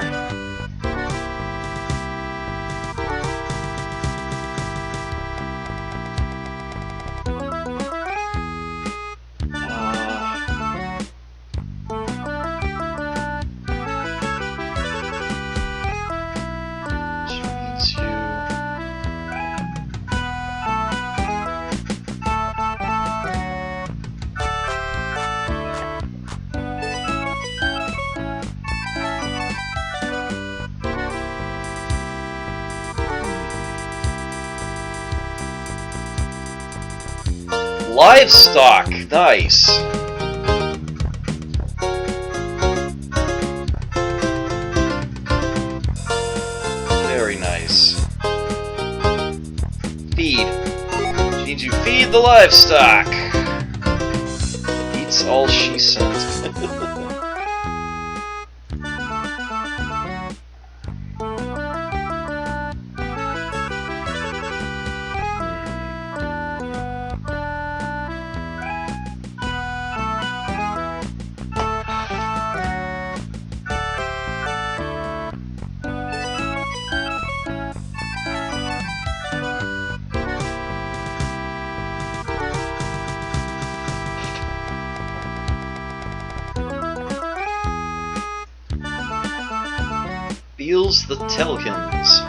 Livestock, nice. Very nice. Feed. She needs you feed the livestock. Eats all she sent. Feels the Telkins.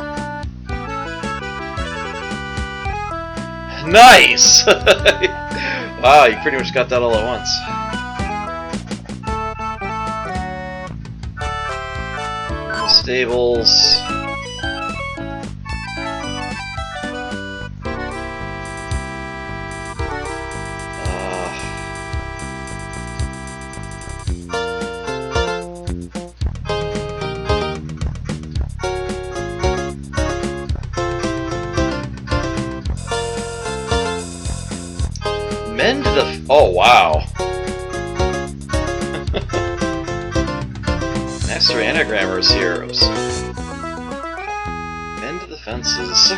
Nice! Wow, you pretty much got that all at once. Stables. Mend the... Oh, wow. Master Anagrammer's heroes. Mend the fences.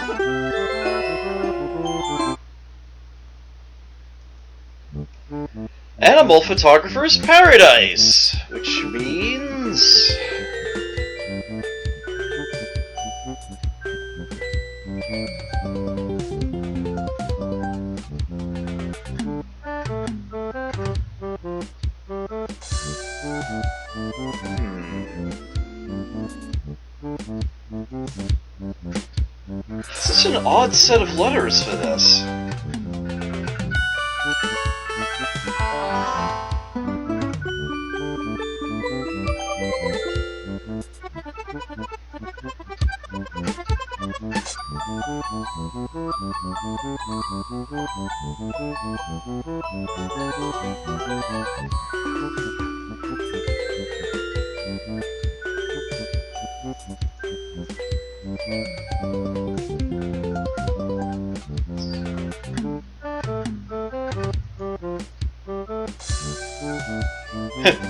Animal Photographer's Paradise! Which means... Such an odd set of letters for this.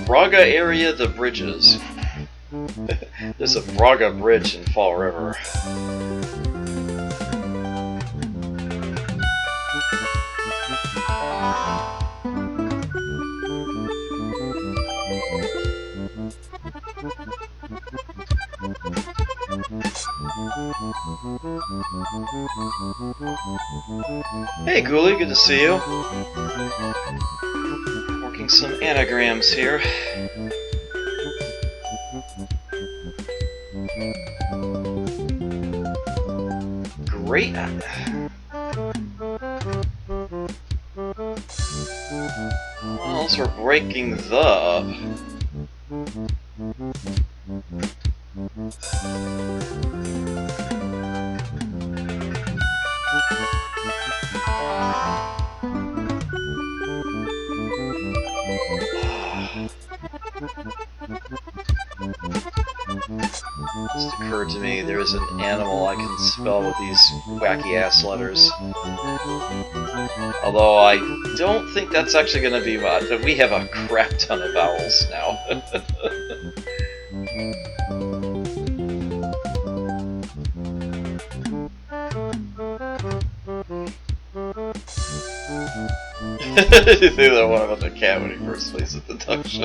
Braga area, the bridges. There's a Braga bridge in Fall River. Hey Ghoulie, good to see you. Working some anagrams here. Great. Well, else we're breaking the up. Just occurred to me there is an animal I can spell with these wacky ass letters. Although I don't think that's actually going to be much, but we have a crap ton of vowels now. You think that one about the cat when he first plays at the duck show.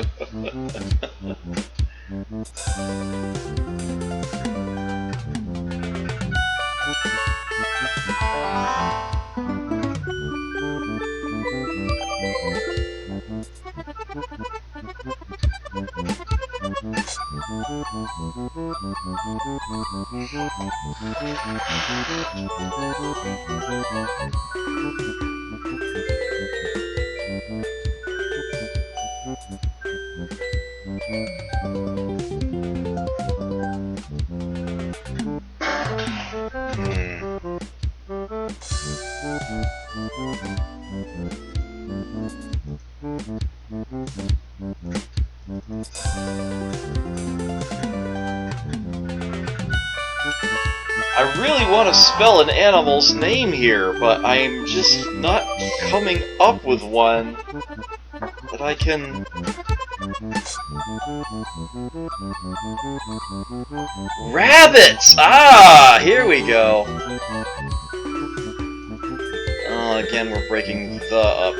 I really want to spell an animal's name here, but I'm just not coming up with one that I can... Rabbits! Ah, here we go. Oh, again, we're breaking the up.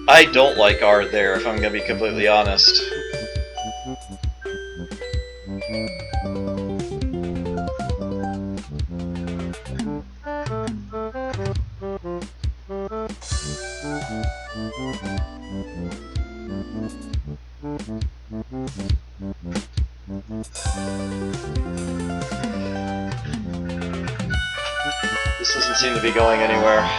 I don't like R there, if I'm gonna be completely honest. This doesn't seem to be going anywhere.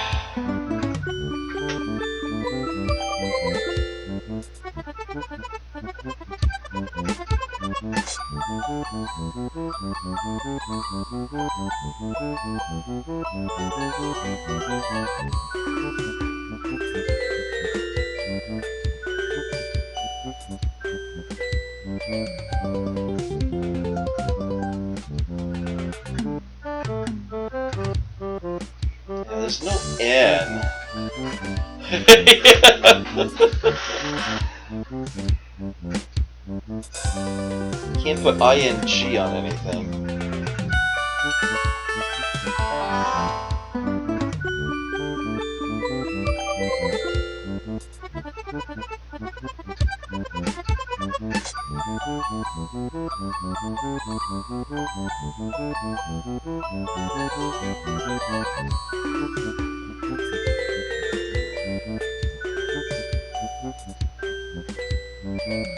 Yeah, there's no N. Can't put ing on anything. Yeah,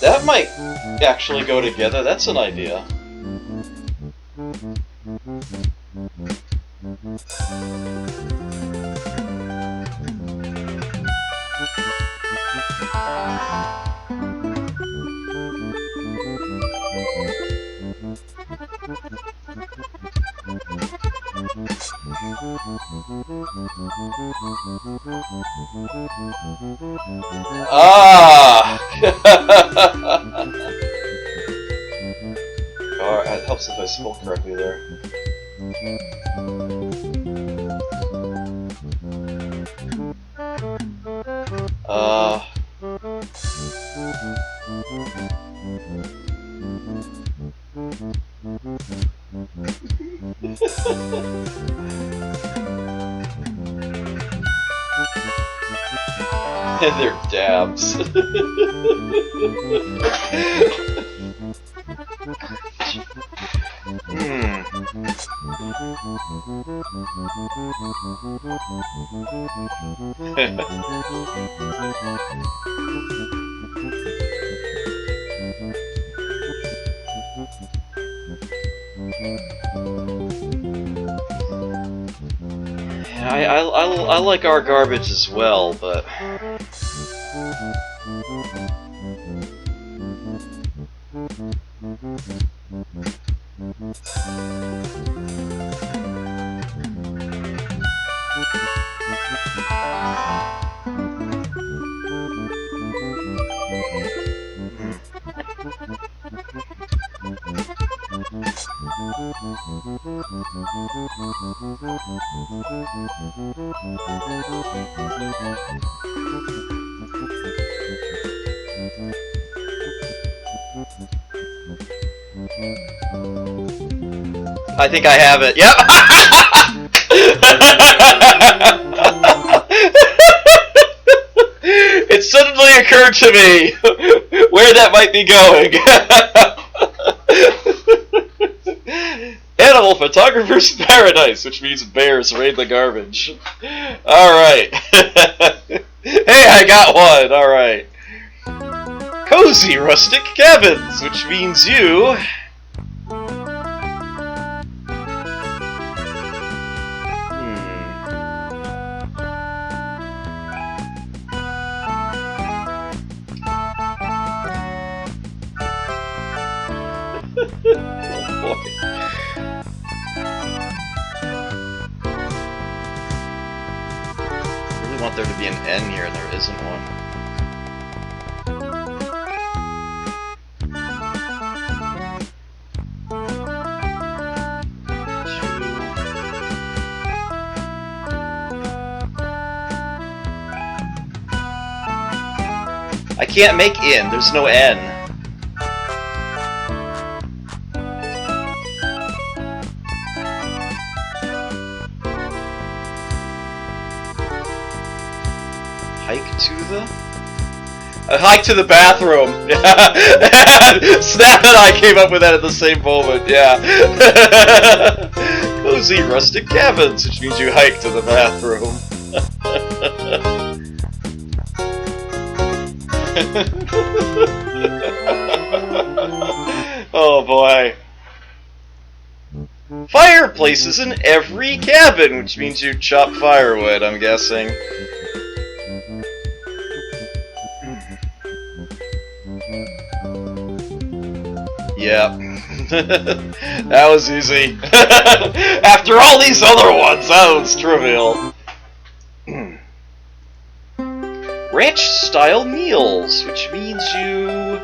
That might actually go together. That's an idea. Ah! Oh, it helps if I spell correctly there. They're dabs. I like our garbage as well, but I think I have it. Yep. It suddenly occurred to me where that might be going. Animal Photographer's Paradise, which means bears raid the garbage. Alright. Hey, I got one. Alright. Cozy Rustic Cabins, which means you... Oh boy. I really want there to be an N here, and there isn't one. I can't make in, there's no N. Hike to the? A hike to the bathroom. Snap and I came up with that at the same moment, yeah. Cozy Rustic Cabins, which means you hike to the bathroom. Oh boy. Fireplaces in every cabin, which means you chop firewood, I'm guessing. Yep. That was easy. After all these other ones, that was trivial. Ranch-style meals, which means you...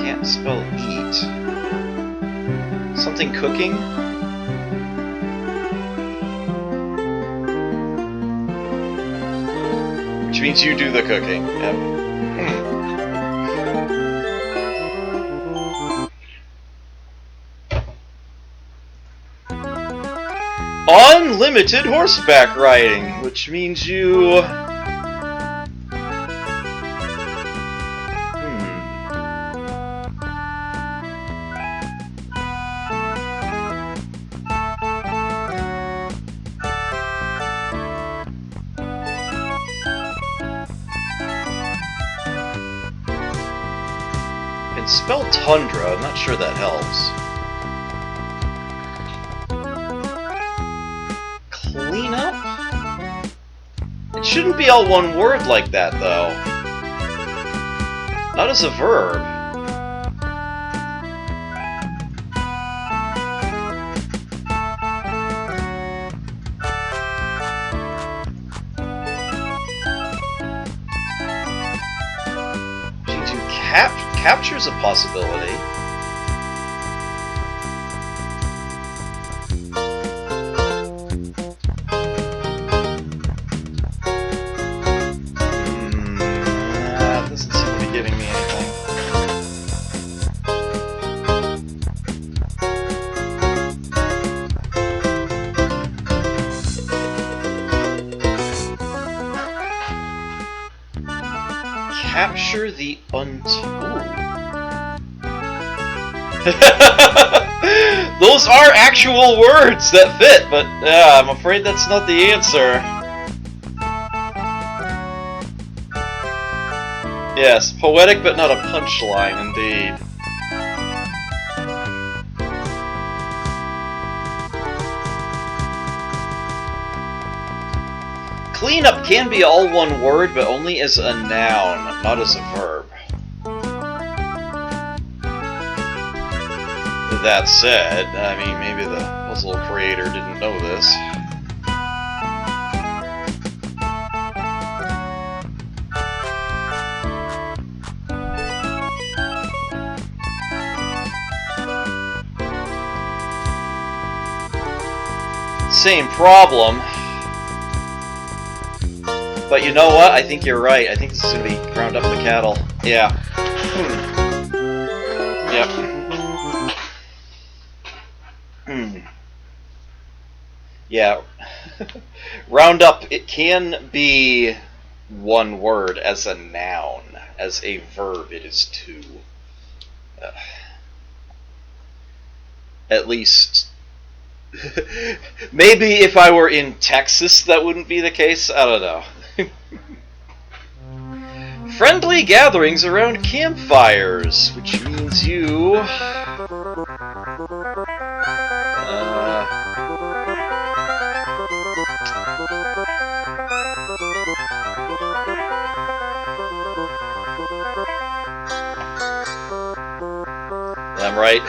Can't Spell eat. Something cooking? Which means you do the cooking. Yep. Unlimited horseback riding, which means you... can spell tundra, I'm not sure that helps. Clean up? It shouldn't be all one word like that, though. Not as a verb. Capture's a possibility. That doesn't seem to be giving me anything. Capture the Those are actual words that fit, but I'm afraid that's not the answer. Yes, poetic but not a punchline, indeed. Cleanup can be all one word, but only as a noun, not as a verb. That said, I mean, maybe the puzzle creator didn't know this. Same problem. But you know what? I think you're right. I think this is going to be ground up the cattle. Yeah. Yep. Yeah. Round up, it can be one word as a noun. As a verb, it is two. At least... maybe if I were in Texas, that wouldn't be the case. I don't know. Friendly gatherings around campfires, which means you... I'm right.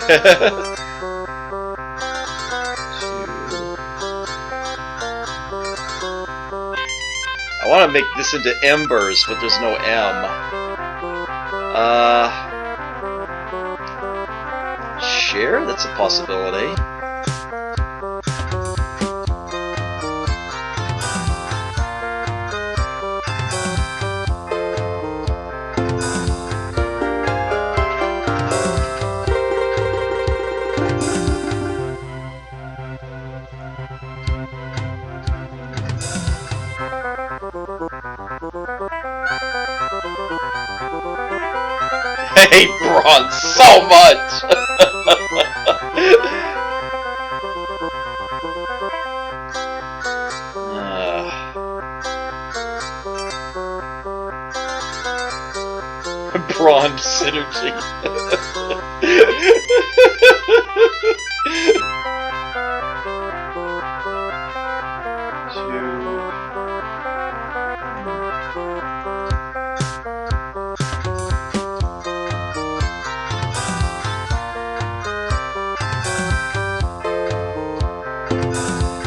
I want to make this into embers, but there's no M. Share? That's a possibility. I hate Braun so much! Braun synergy.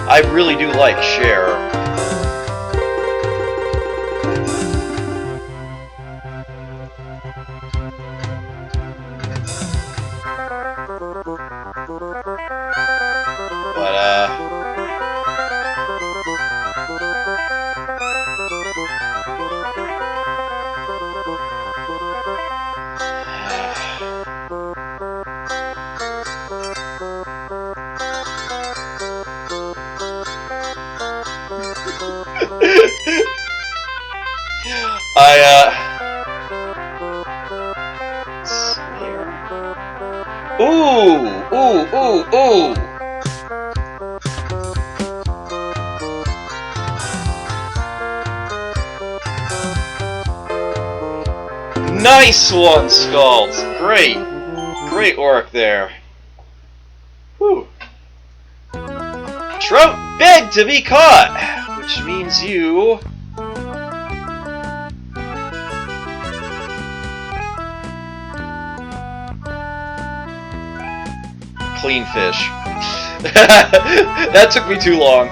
I really do like share. Ooh, ooh, ooh, ooh. Nice one, Scalds. Great. Great work there. Whew. Trout begged to be caught, which means you... clean fish. That took me too long.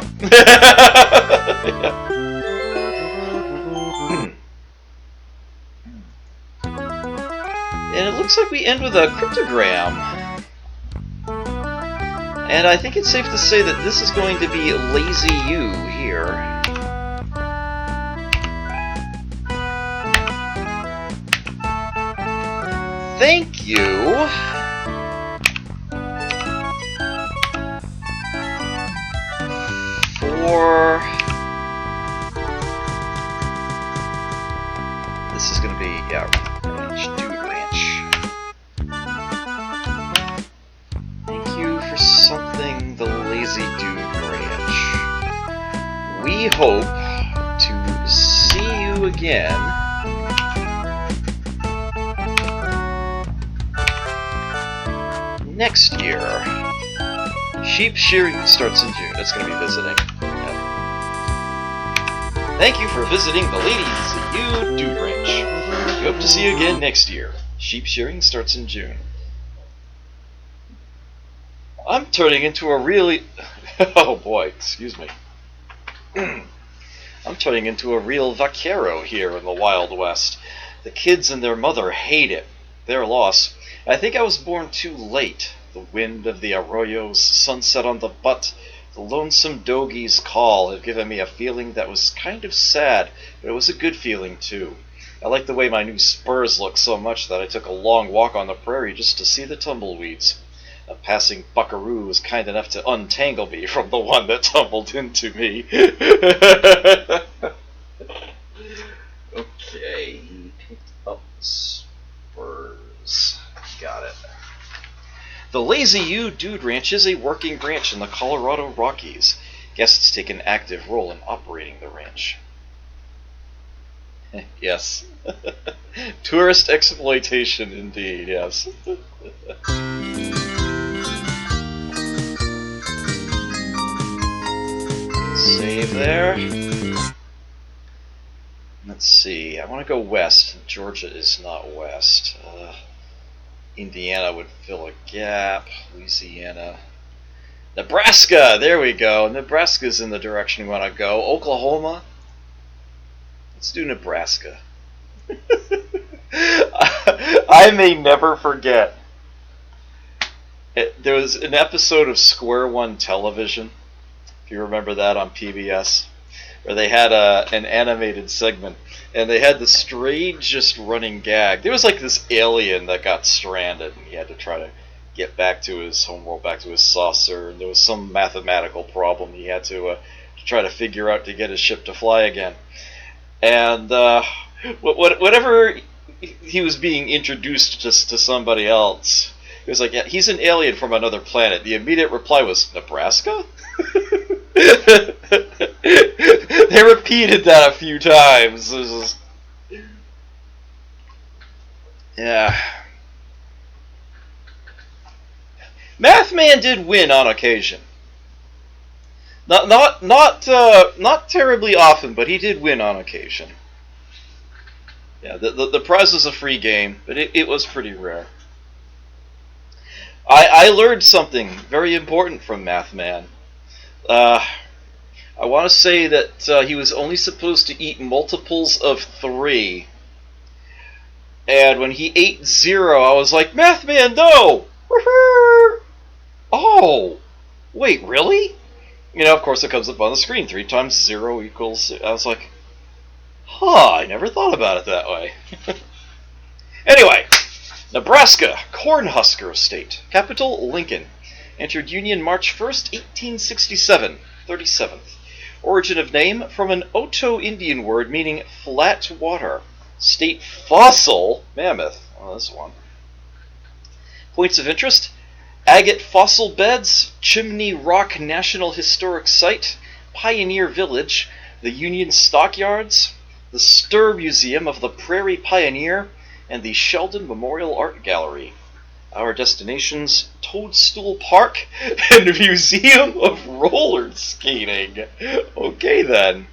And it looks like we end with a cryptogram. And I think it's safe to say that this is going to be Lazy You here. Thank you. For... this is going to be, yeah, Dude Ranch. Thank you for something, the Lazy Dude Ranch. We hope to see you again next year. Sheep shearing starts in June. It's going to be visiting. Yep. Thank you for visiting the Lazy Dude Ranch. We hope to see you again next year. Sheep shearing starts in June. I'm turning into a really... oh boy, excuse me. I'm turning into a real vaquero here in the Wild West. The kids and their mother hate it. Their loss. I think I was born too late. The wind of the arroyos, sunset on the butt, the lonesome dogie's call have given me a feeling that was kind of sad, but it was a good feeling too. I like the way my new spurs look so much that I took a long walk on the prairie just to see the tumbleweeds. A passing buckaroo was kind enough to untangle me from the one that tumbled into me. Okay, he picked up spurs. Got it. The Lazy You Dude Ranch is a working ranch in the Colorado Rockies. Guests take an active role in operating the ranch. Yes. Tourist exploitation indeed, yes. Save there. Let's see, I want to go west. Georgia is not west. Indiana would fill a gap. Louisiana. Nebraska! There we go. Nebraska's in the direction we want to go. Oklahoma. Let's do Nebraska. I may never forget. There was an episode of Square One Television, if you remember that on PBS, where they had an animated segment, and they had the strangest running gag. There was like this alien that got stranded, and he had to try to get back to his homeworld, back to his saucer, and there was some mathematical problem he had to try to figure out to get his ship to fly again. And whatever he was being introduced to somebody else, he was like, yeah, he's an alien from another planet. The immediate reply was, Nebraska? They repeated that a few times. Yeah. Mathman did win on occasion. Not terribly often, but he did win on occasion. Yeah, the prize was a free game, but it was pretty rare. I learned something very important from Mathman. I want to say that he was only supposed to eat multiples of 3. And when he ate 0, I was like, Mathman, no! Oh! Wait, really? You know, of course it comes up on the screen. 3 times 0 equals... I was like, huh, I never thought about it that way. Anyway, Nebraska, Cornhusker State. Capital, Lincoln. Entered Union March 1st, 1867. 37th. Origin of name, from an Oto Indian word meaning flat water. State fossil, mammoth. Oh, this one. Points of interest: Agate Fossil Beds, Chimney Rock National Historic Site, Pioneer Village, the Union Stockyards, the Stir Museum of the Prairie Pioneer, and the Sheldon Memorial Art Gallery. Our destinations: Toadstool Park and Museum of Roller Skating. Okay then.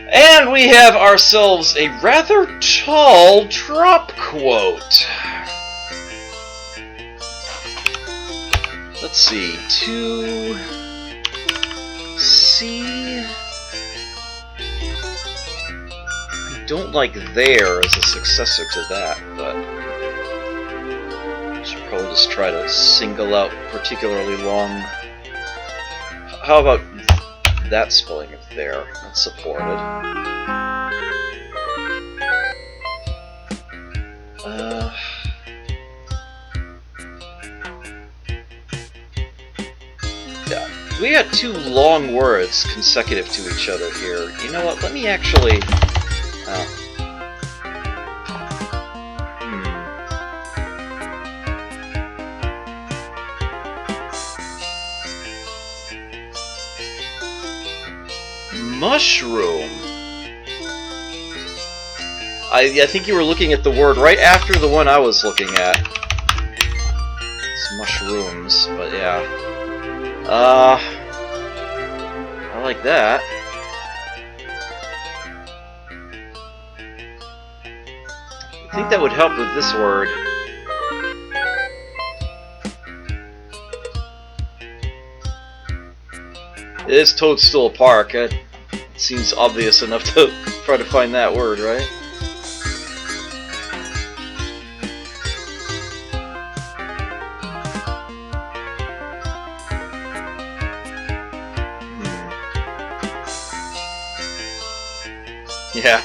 And we have ourselves a rather tall drop quote. Let's see, 2C. I don't like there as a successor to that, but I should probably just try to single out particularly long. How about that spelling of there? That's supported. Yeah, we got two long words consecutive to each other here. You know what? Let me actually. Mushroom. I think you were looking at the word right after the one I was looking at. It's mushrooms, but yeah. I like that. I think that would help with this word. It is Toadstool Park. It seems obvious enough to try to find that word, right? Yeah.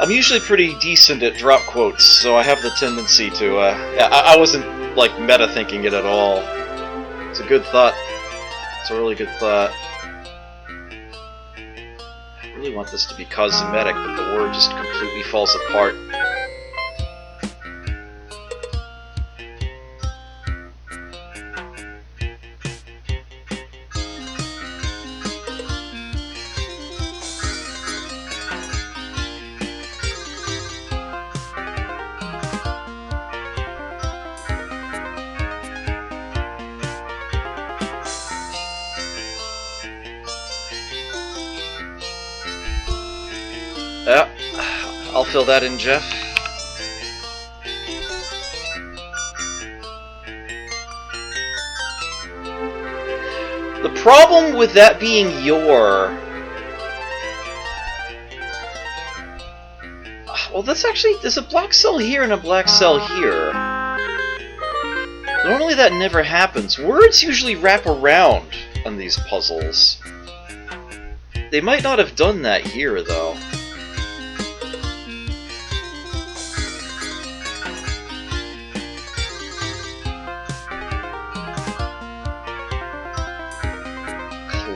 I'm usually pretty decent at drop quotes, so I have the tendency to, I wasn't, like, meta-thinking it at all. It's a good thought. It's a really good thought. I really want this to be cosmetic, but the word just completely falls apart. Yeah, I'll fill that in, Jeff. The problem with that being your... Well, that's actually... There's a black cell here and a black cell here. Normally that never happens. Words usually wrap around on these puzzles. They might not have done that here, though.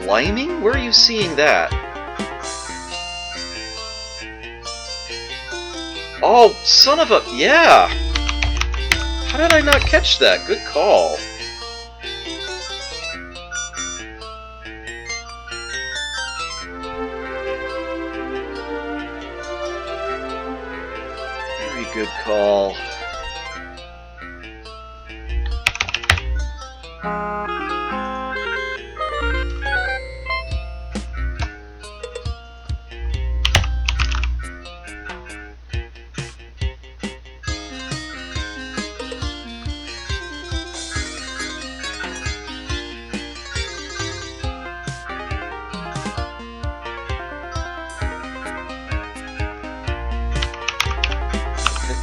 Climbing? Where are you seeing that? Oh, son of a... Yeah! How did I not catch that? Good call. Very good call.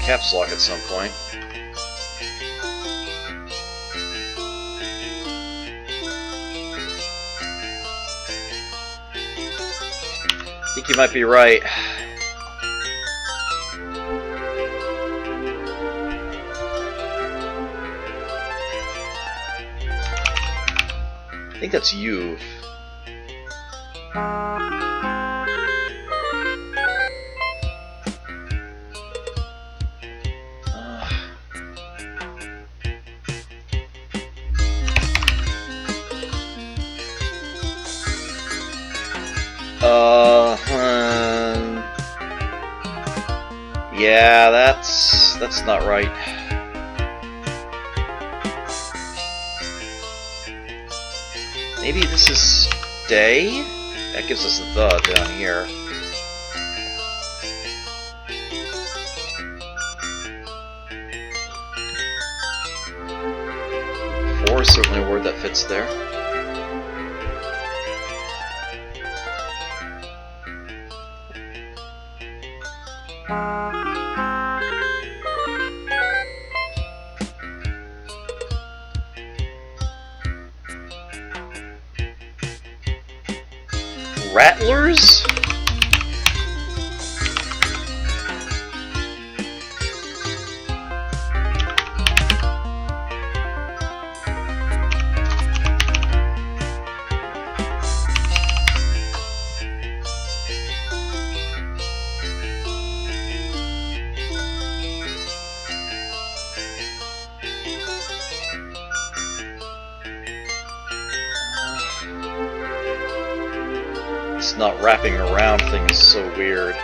Caps lock at some point. I think you might be right. I think that's you. Yeah, that's not right. Maybe this is stay? That gives us the down here. Four is certainly a word that fits there. Rattlers? This not wrapping around thing is so weird.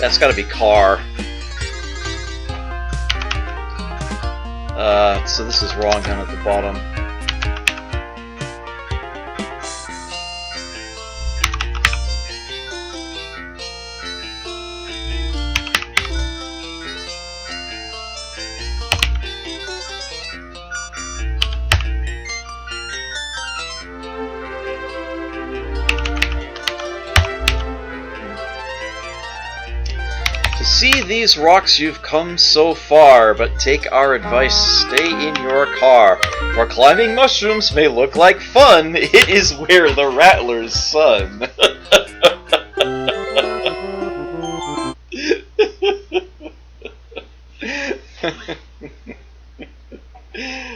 That's gotta be car. So this is wrong down at the bottom. See these rocks, you've come so far, but take our advice, stay in your car. For climbing mushrooms may look like fun, it is where the Rattler's son.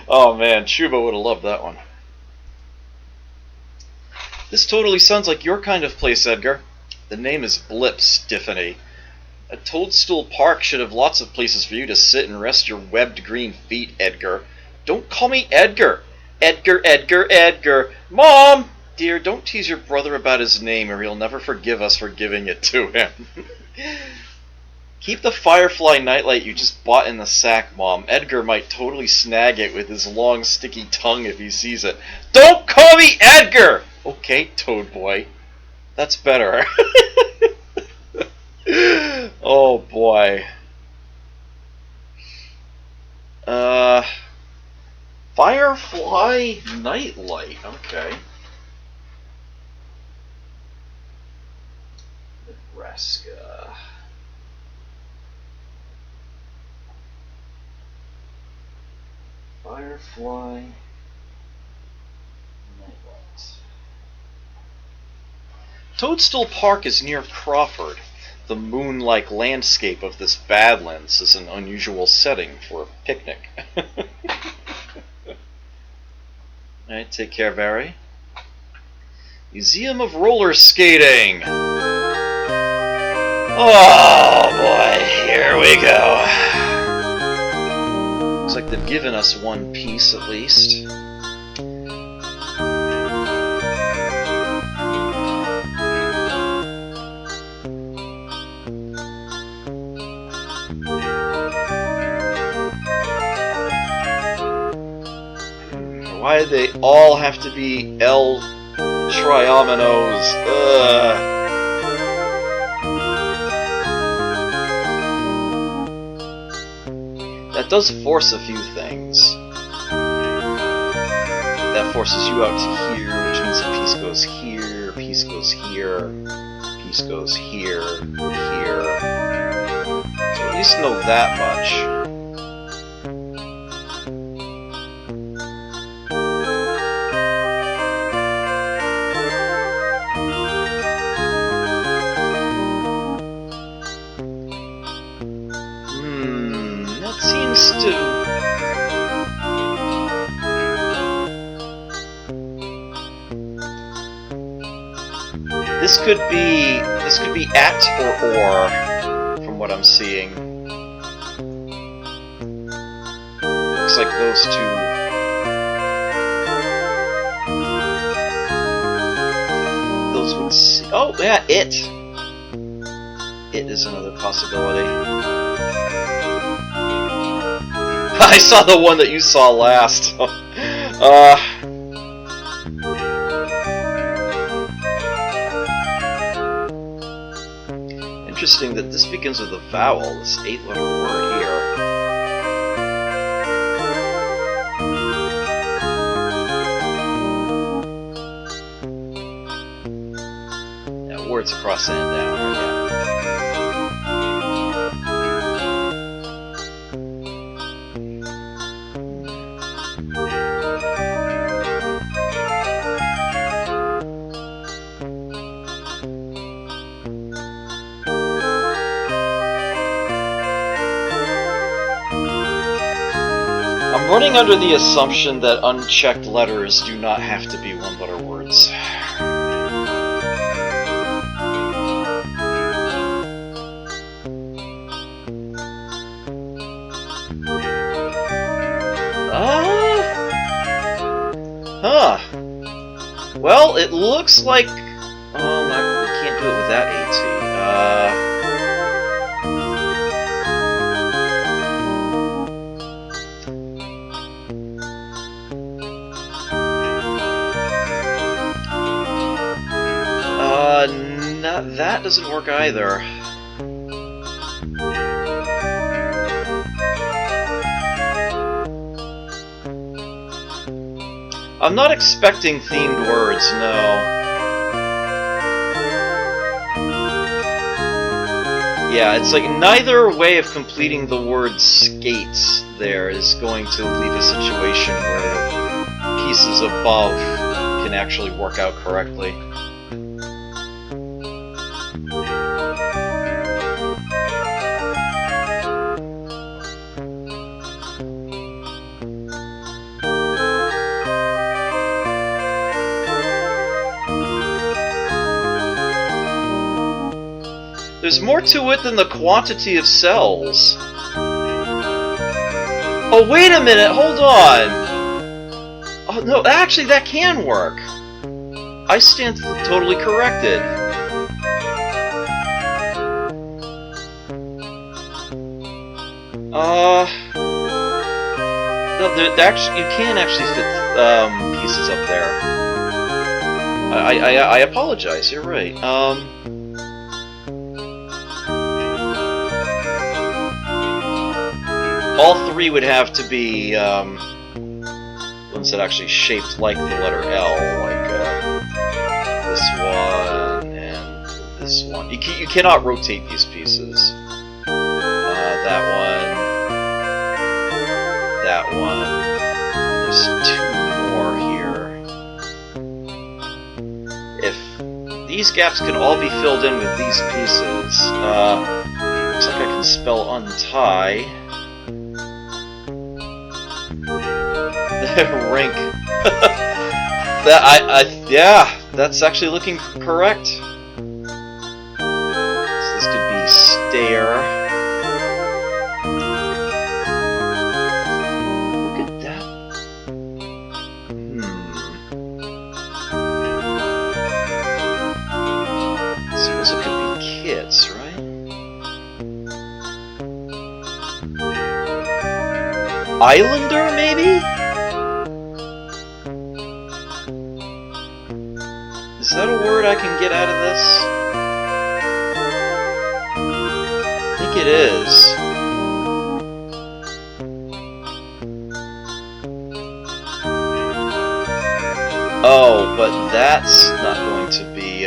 Oh man, Chuba would have loved that one. This totally sounds like your kind of place, Edgar. The name is Blip, Stiffany. A Toadstool Park should have lots of places for you to sit and rest your webbed green feet, Edgar. Don't call me Edgar. Edgar, Edgar, Edgar. Mom! Dear, don't tease your brother about his name or he'll never forgive us for giving it to him. Keep the Firefly nightlight you just bought in the sack, Mom. Edgar might totally snag it with his long, sticky tongue if he sees it. Don't call me Edgar! Okay, Toad Boy. That's better. Oh boy. Firefly nightlight. Okay. Nebraska. Firefly nightlight. Toadstool Park is near Crawford. The moon-like landscape of this Badlands is an unusual setting for a picnic. Alright, take care, Barry. Museum of Roller Skating! Oh boy, here we go. Looks like they've given us one piece at least. Why do they all have to be L Triominoes? That does force a few things. That forces you out to here, which means a piece goes here, a piece goes here, a piece goes here, here. So at least know that much. This could be at or, from what I'm seeing. Looks like those two. Those would see. Oh yeah, it. It is another possibility. I saw the one that you saw last. Interesting that this begins with a vowel, this 8-letter word here. Yeah, words across and down, right? Yeah. I'm running under the assumption that unchecked letters do not have to be 1-letter words. Huh. Well, it looks like... Oh, we can't do it with that AT. That doesn't work either. I'm not expecting themed words, no. Yeah, it's like neither way of completing the word skates there is going to leave a situation where the pieces above can actually work out correctly. There's more to it than the quantity of cells. Oh, wait a minute, hold on! Oh, no, actually, that can work. I stand totally corrected. No, actually, you can actually fit pieces up there. I apologize, you're right. All three would have to be ones that actually shaped like the letter L, like this one and this one. You cannot rotate these pieces. That one. There's two more here. If these gaps can all be filled in with these pieces, looks like I can spell untie. Rink. Yeah, that's actually looking correct. So this could be stare. Look at that. I suppose it could be kids, right? Islander, maybe? Is that a word I can get out of this? I think it is. Oh, but that's not going to be,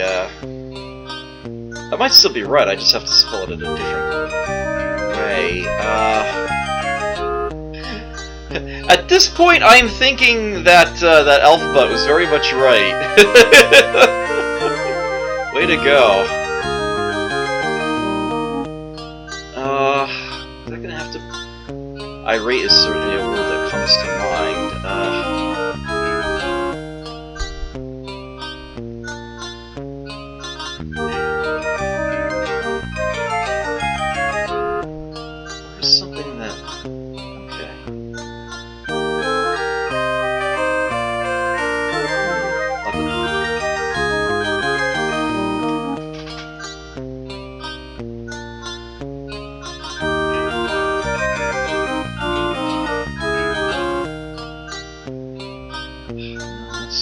that might still be right, I just have to spell it in a different way. At this point, I'm thinking that that alphabet was very much right. Way to go. They're gonna have to... Irate is certainly a word that comes to mind.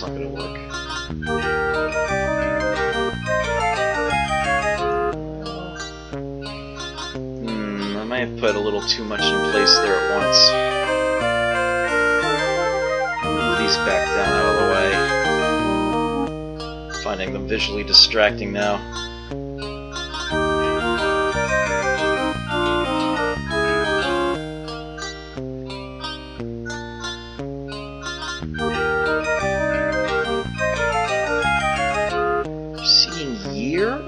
that's not gonna work. I might have put a little too much in place there at once. Move these back down out of the way. Finding them visually distracting now. Seeing year?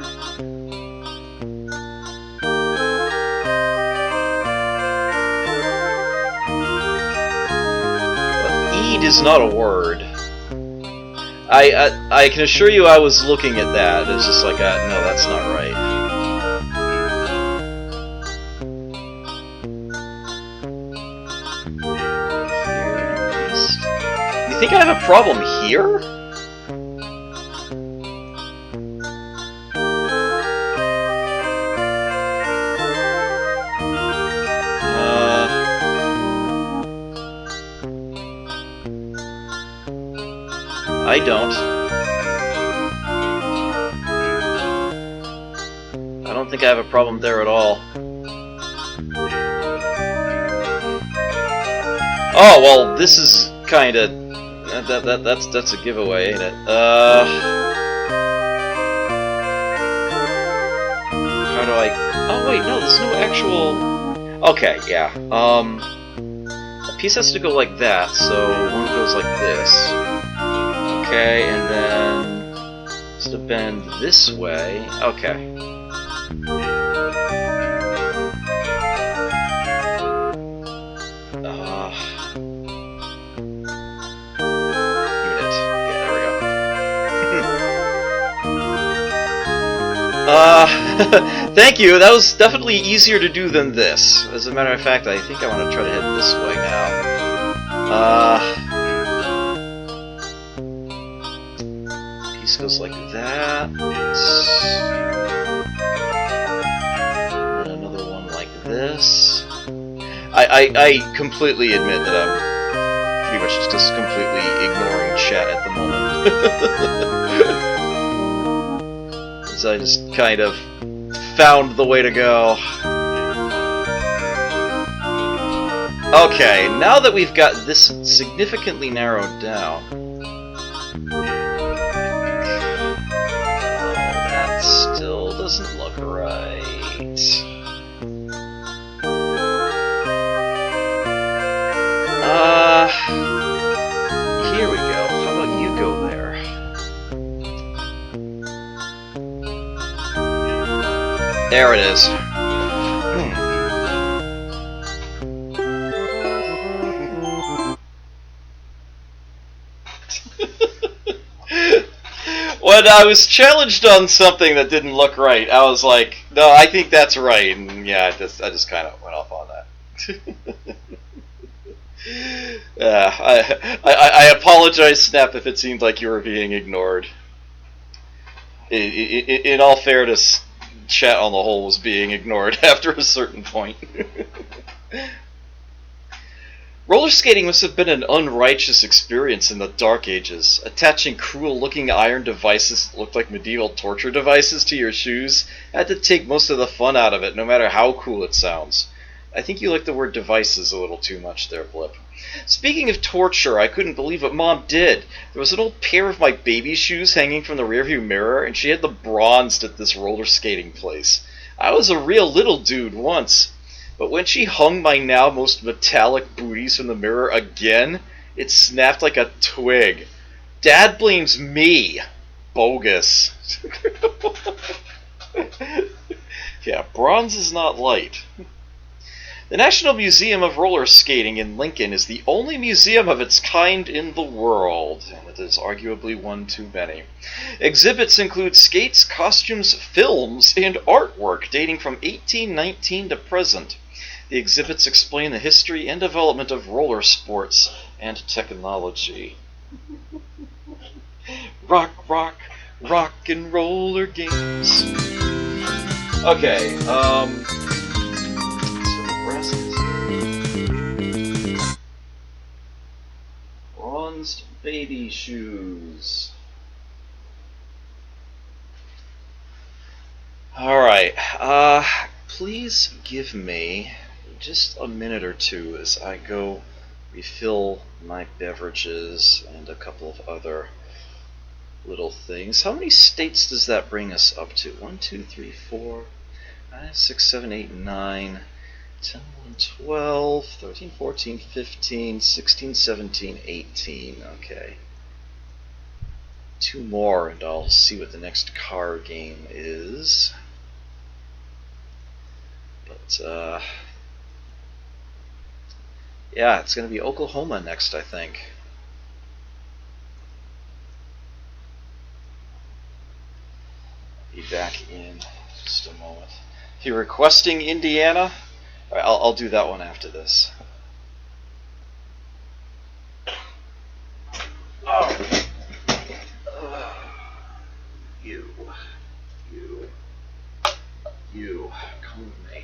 Eid is not a word. I can assure you I was looking at that. It's just like, no, that's not right. You think I have a problem here? I don't. I don't think I have a problem there at all. Oh, well, this is kinda... That's a giveaway, ain't it? How do I... Oh, wait, no, there's no actual... Okay, yeah. A piece has to go like that, so one goes like this. Okay, and then it's to bend this way. Okay. Unit. Yeah, there we go. Thank you. That was definitely easier to do than this. As a matter of fact, I think I want to try to head this way now. Piece goes like that. And another one like this. I completely admit that I'm pretty much just completely ignoring chat at the moment. As I just kind of found the way to go. Okay, now that we've got this significantly narrowed down. That still doesn't look right. Here we go. How about you go there? There it is. When I was challenged on something that didn't look right, I was like, no, I think that's right. And yeah, I just kind of went off on that. I apologize, Snap, if it seemed like you were being ignored. In all fairness, chat on the whole was being ignored after a certain point. Roller skating must have been an unrighteous experience in the Dark Ages. Attaching cruel-looking iron devices that looked like medieval torture devices to your shoes had to take most of the fun out of it, no matter how cool it sounds. I think you like the word devices a little too much there, Blip. Speaking of torture, I couldn't believe what Mom did. There was an old pair of my baby shoes hanging from the rearview mirror, and she had them bronzed at this roller skating place. I was a real little dude once. But when she hung my now most metallic booties from the mirror again, it snapped like a twig. Dad blames me. Bogus. Yeah, bronze is not light. The National Museum of Roller Skating in Lincoln is the only museum of its kind in the world, and it is arguably one too many. Exhibits include skates, costumes, films, and artwork dating from 1819 to present. The exhibits explain the history and development of roller sports and technology. Rock, rock, rock and roller games. Okay, so bronzed Baby shoes. Alright, please give me just a minute or two as I go refill my beverages and a couple of other little things. How many states does that bring us up to? 1, 2, 3, 4, 5, 6, 7, 8, 9, 10, 11, 12, 13, 14, 15, 16, 17, 18. Okay. 2 more and I'll see what the next car game is. But, yeah, it's going to be Oklahoma next, I think. Be back in just a moment. If you're requesting Indiana, all right, I'll do that one after this. Oh. You. Come with me.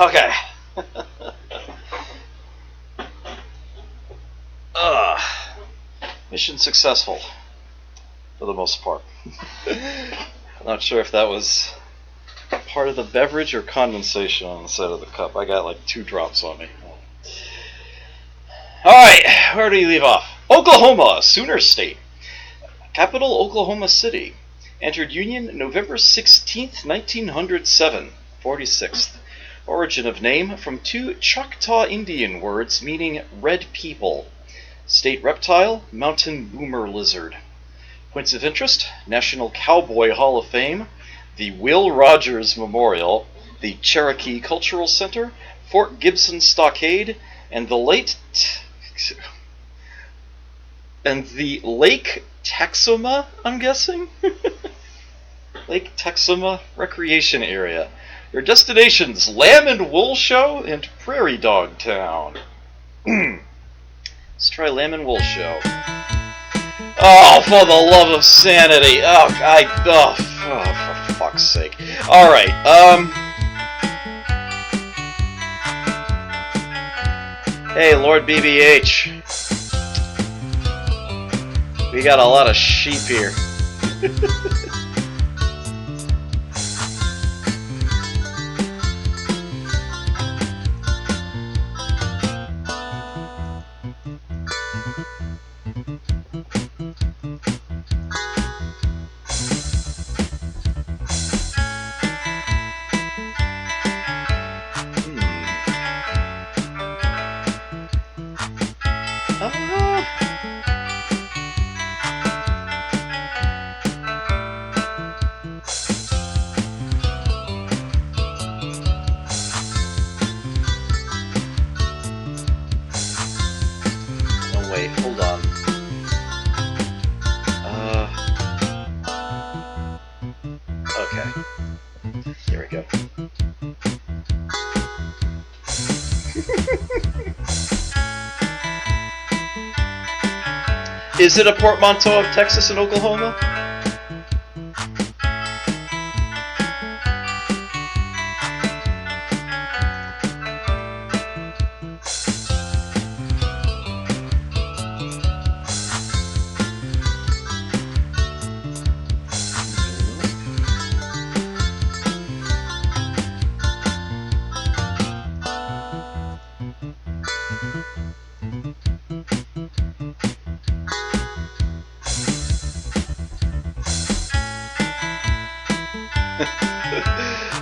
Okay. Mission successful, for the most part. I'm not sure if that was part of the beverage or condensation on the side of the cup. I got like 2 drops on me. Alright, where do you leave off? Oklahoma, Sooner State. Capital, Oklahoma City. Entered Union November 16th, 1907, 46th. Origin of name from two Choctaw Indian words meaning red people. State reptile, mountain boomer lizard. Points of interest, National Cowboy Hall of Fame, the Will Rogers Memorial, the Cherokee Cultural Center, Fort Gibson Stockade, and the Lake Texoma, I'm guessing? Lake Texoma Recreation Area. Your destinations, Lamb and Wool Show and Prairie Dog Town. Let's try Lamb and Wool Show. Oh, for the love of sanity. Oh, for fuck's sake. Alright, hey, Lord BBH. We got a lot of sheep here. Wait, hold on. Okay. Here we go. Is it a portmanteau of Texas and Oklahoma?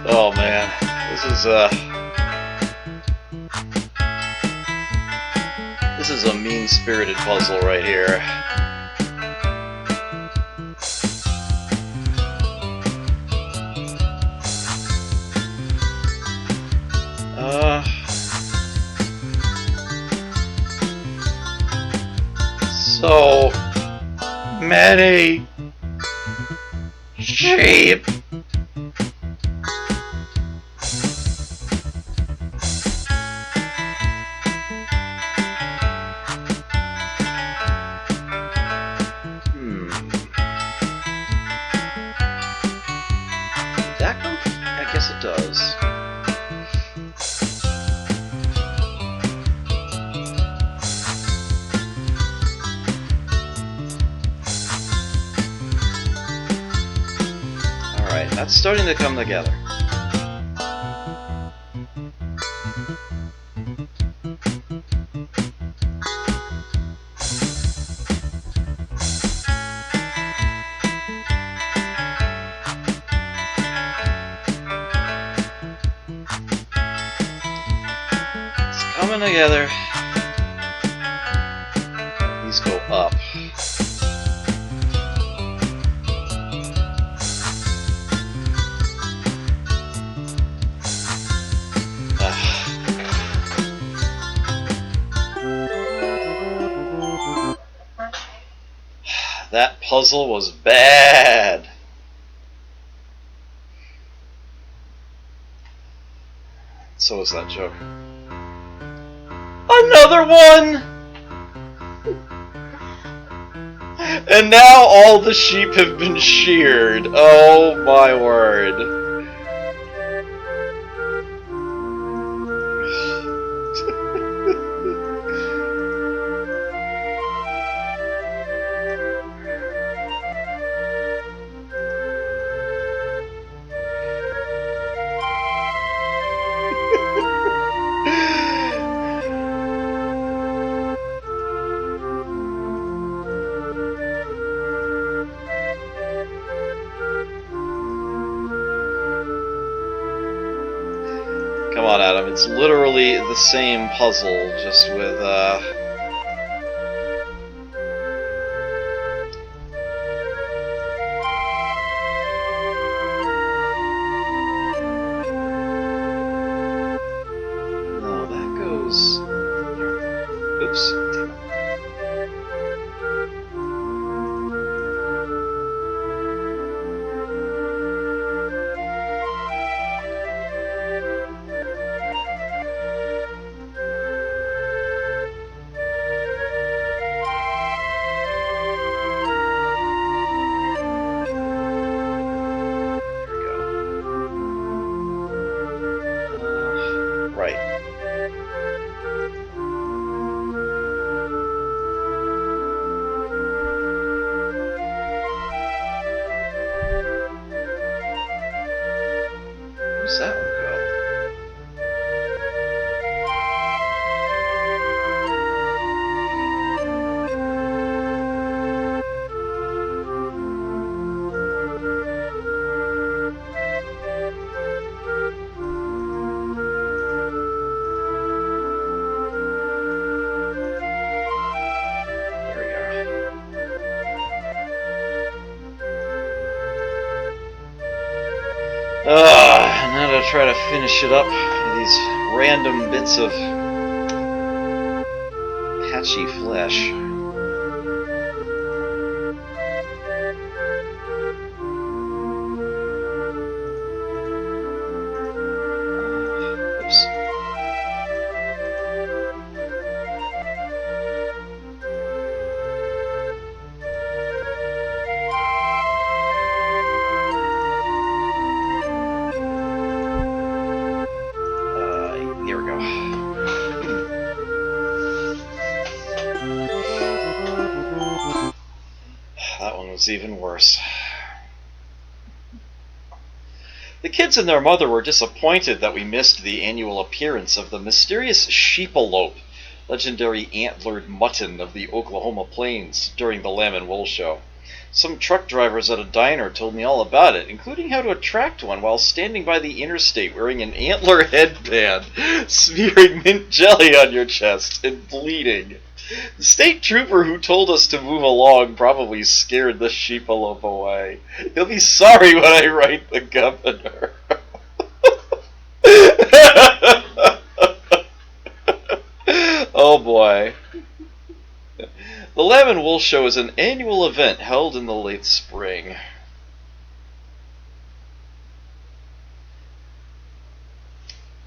Oh man, this is a mean-spirited puzzle right here. So many sheep. I guess it does. Alright, that's starting to come together. Coming together. These go up. That puzzle was bad. So was that joke. Another one! And now all the sheep have been sheared. Oh my word. It's literally the same puzzle, just with, no, that goes... Oops. Where's that one go? There we go. Now to try to finish it up with these random bits of patchy flesh. Oops. Here we go. That one was even worse. The kids and their mother were disappointed that we missed the annual appearance of the mysterious sheepalope, legendary antlered mutton of the Oklahoma plains, during the Lamb and Wool show. Some truck drivers at a diner told me all about it, including how to attract one while standing by the interstate wearing an antler headband, smearing mint jelly on your chest, and bleeding. The state trooper who told us to move along probably scared the sheepalope away. He'll be sorry when I write the governor. Oh boy. The Lamb and Wool Show is an annual event held in the late spring.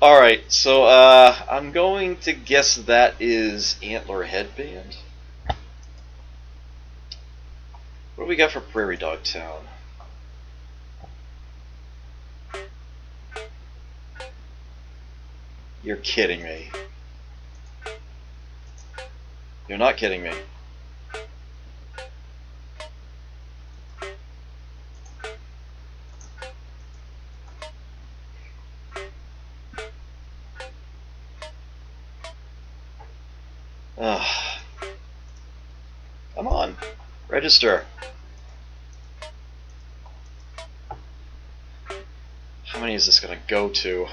Alright, so I'm going to guess that is Antler Headband. What do we got for Prairie Dog Town? You're kidding me. You're not kidding me. Come on, register. How many is this gonna go to?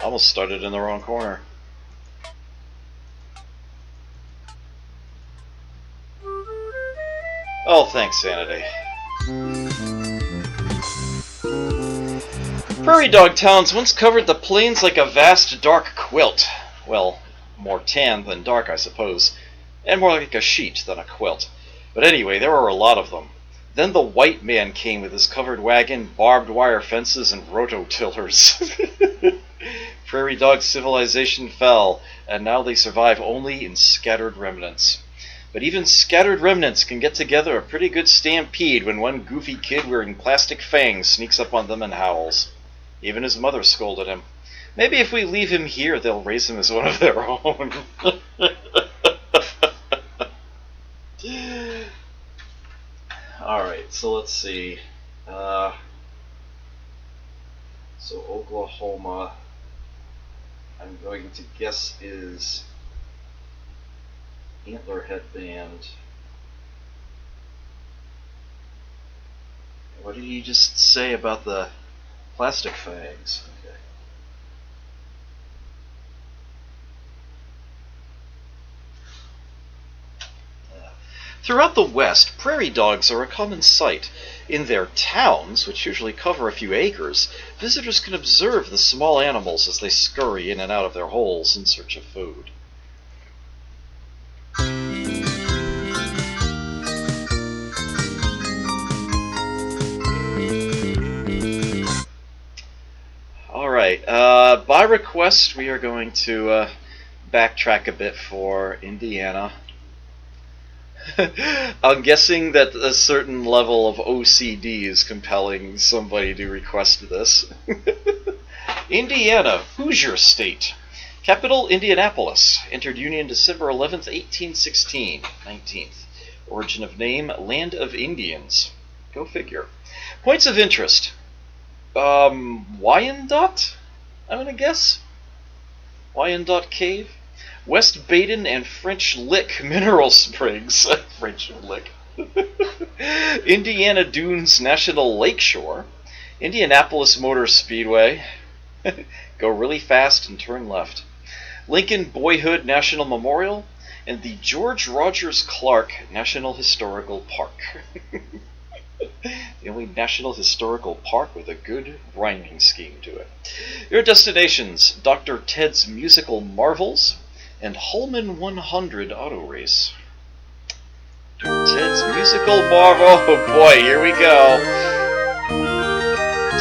Almost started in the wrong corner. Oh, thanks, Sanity. Prairie Dog Towns once covered the plains like a vast dark quilt. Well, more tan than dark, I suppose, and more like a sheet than a quilt. But anyway, there were a lot of them. Then the white man came with his covered wagon, barbed wire fences, and rototillers. Prairie dog civilization fell, and now they survive only in scattered remnants. But even scattered remnants can get together a pretty good stampede when one goofy kid wearing plastic fangs sneaks up on them and howls. Even his mother scolded him. Maybe if we leave him here, they'll raise him as one of their own. Alright, so let's see. So Oklahoma, I'm going to guess, is Antler Headband. What did he just say about the plastic fangs? Okay. Throughout the West, prairie dogs are a common sight. In their towns, which usually cover a few acres, visitors can observe the small animals as they scurry in and out of their holes in search of food. Alright, by request, we are going to backtrack a bit for Indiana. I'm guessing that a certain level of OCD is compelling somebody to request this. Indiana, Hoosier State. Capital, Indianapolis. Entered Union December 11th, 1816. 19th. Origin of name, Land of Indians. Go figure. Points of interest. Wyandotte? I'm gonna guess. Wyandotte Cave. West Baden and French Lick Mineral Springs. French Lick. Indiana Dunes National Lakeshore. Indianapolis Motor Speedway. Go really fast and turn left. Lincoln Boyhood National Memorial. And the George Rogers Clark National Historical Park. The only National Historical Park with a good rhyming scheme to it. Your destinations: Dr. Ted's Musical Marvels and Holman 100 Auto Race. Ted's Musical Marvel. Oh boy, here we go.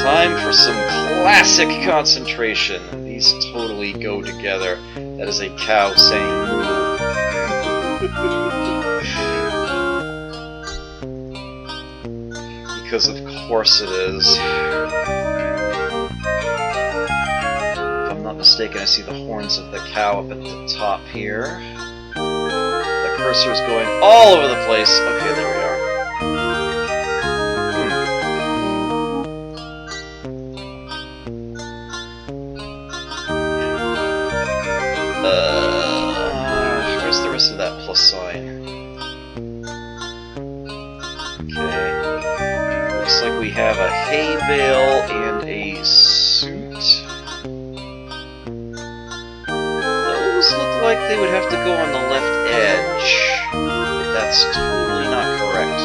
Time for some classic concentration. These totally go together. That is a cow saying moo. Because of course it is. If I'm not mistaken, I see the horns of the cow up at the top here. The cursor's going all over the place. Okay, there we are. Where's the rest of that plus sign? Okay. Looks like we have a hay bale and a suit. Those look like they would have to go on the left edge, but that's totally not correct.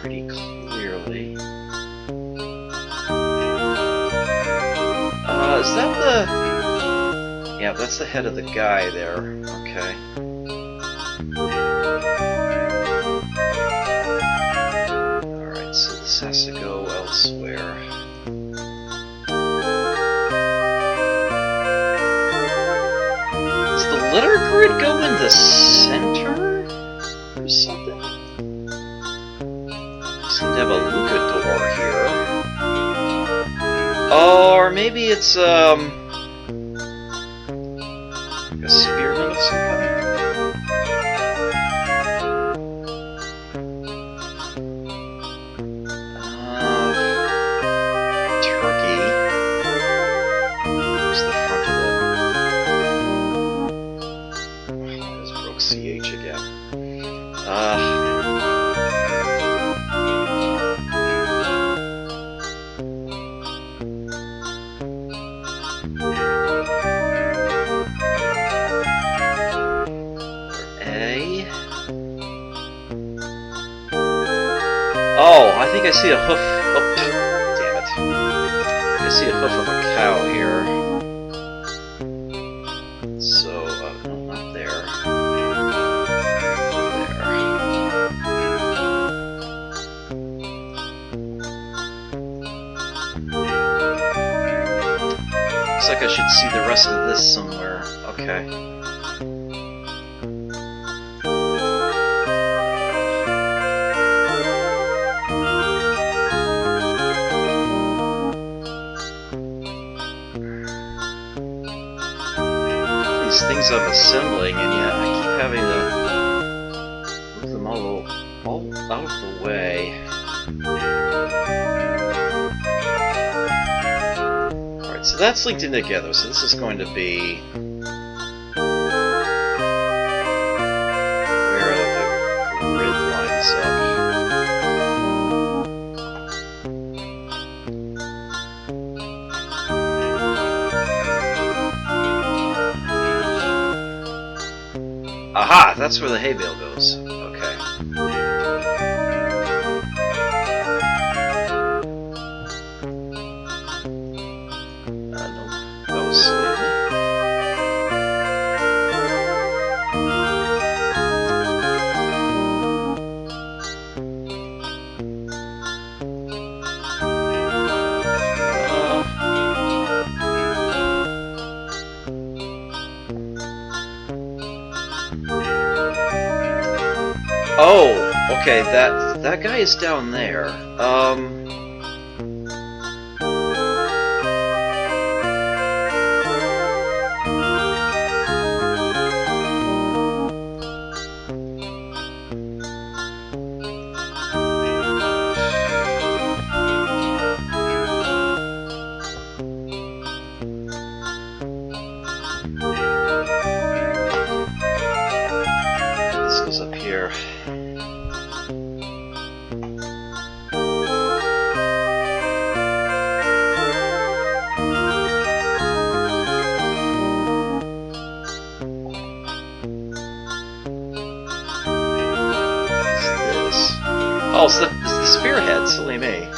Pretty clearly. Is that the... Yeah, that's the head of the guy there. Okay. Alright, so this has to go elsewhere. Does the letter grid go in the center? Or something? We seem to have a Lucador here. Or maybe it's, a spearman of some kind? Turkey. Where's the front of it? Oh, I just broke CH again. Oh, I think I see a hoof. Oh, damn it. I see a hoof of a cow here. So, no, not there. There. Looks like I should see the rest of this somewhere. Okay. things I'm assembling, and yet I keep having to move them all out of the way. Alright, so that's linked in together, so this is going to be where the grid lines up. Aha! That's where the hay bale goes. Okay. Nope. That was slavery. Oh, okay, that guy is down there. This goes up here. Oh, it's the spearhead, silly me.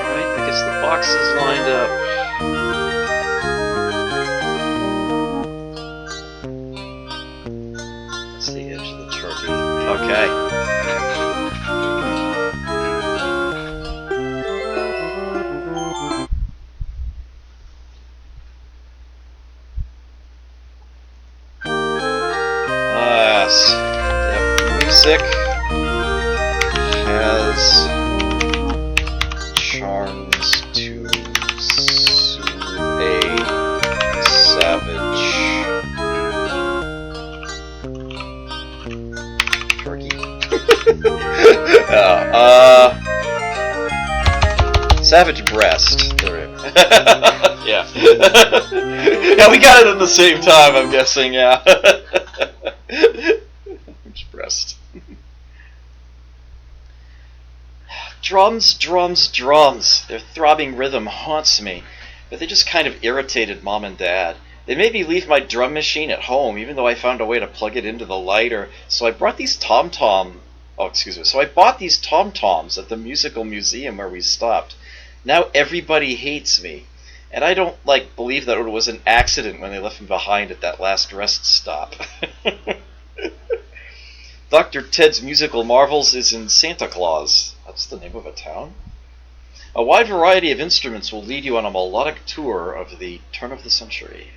Alright, that gets the boxes lined up. That's the edge of the turkey. Okay. Music has charms to soothe a savage turkey. Savage breast. Yeah. Yeah, we got it at the same time, I'm guessing, yeah. Breast. Drums, drums, drums. Their throbbing rhythm haunts me, but they just kind of irritated Mom and Dad. They made me leave my drum machine at home, even though I found a way to plug it into the lighter. So I brought these So I bought these tom-toms at the musical museum where we stopped. Now everybody hates me, and I don't believe that it was an accident when they left me behind at that last rest stop. Dr. Ted's Musical Marvels is in Santa Claus. That's the name of a town. A wide variety of instruments will lead you on a melodic tour of the turn of the century.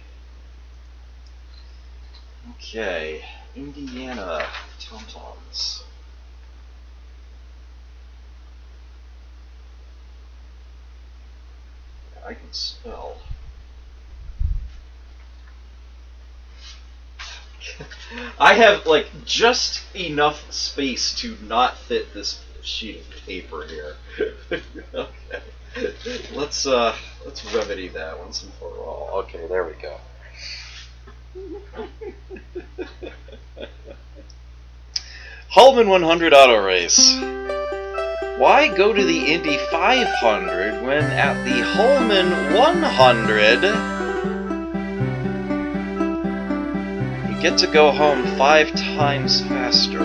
Okay, Indiana tom-toms. I can spell. I have just enough space to not fit this sheet of paper here. Okay. Let's remedy that once and for all. Okay, there we go. Holman 100 Auto Race. Why go to the Indy 500 when at the Holman 100 you get to go home 5 times faster?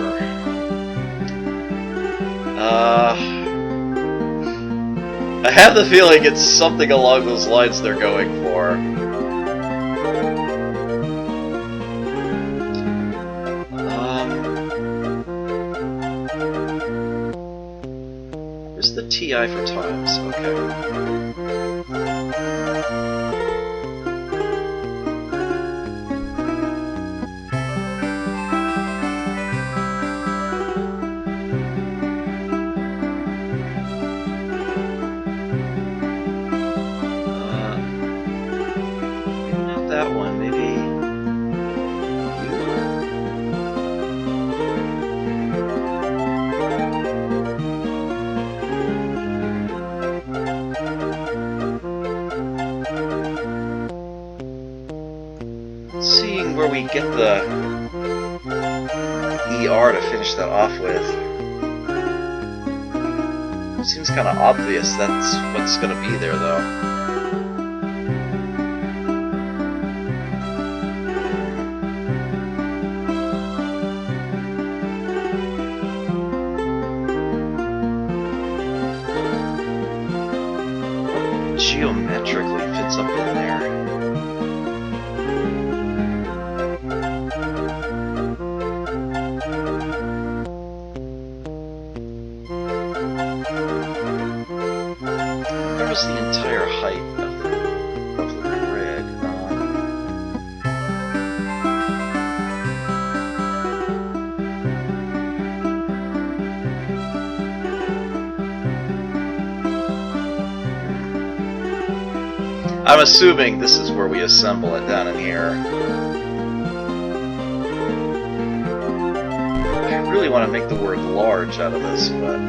I have the feeling it's something along those lines they're going for. Where's the TI for times? Okay. get the ER to finish that off with. Seems kind of obvious that's what's going to be there, though. What geometrically fits up in there? The entire height of the grid. I'm assuming this is where we assemble it down in here. I really want to make the word large out of this, but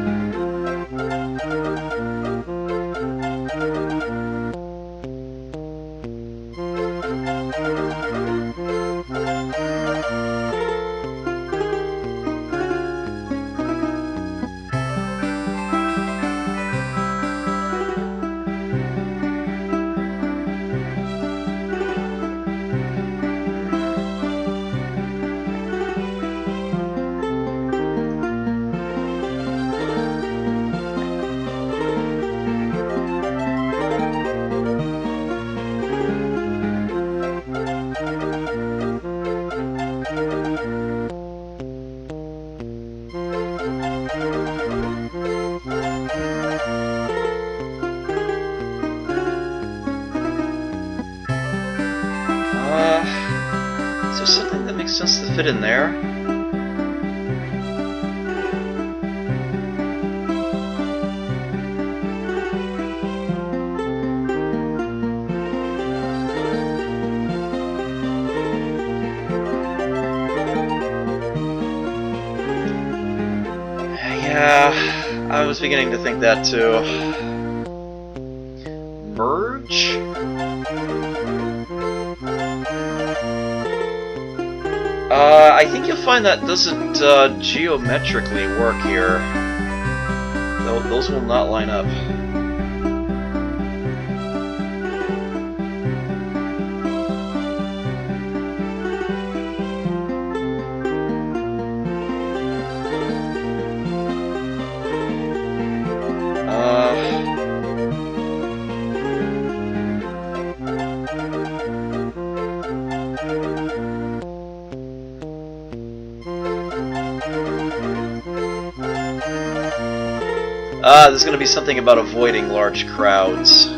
is there something that makes sense to fit in there? Yeah, I was beginning to think that too. Merge? I think you'll find that doesn't geometrically work here. Those will not line up. There's going to be something about avoiding large crowds. I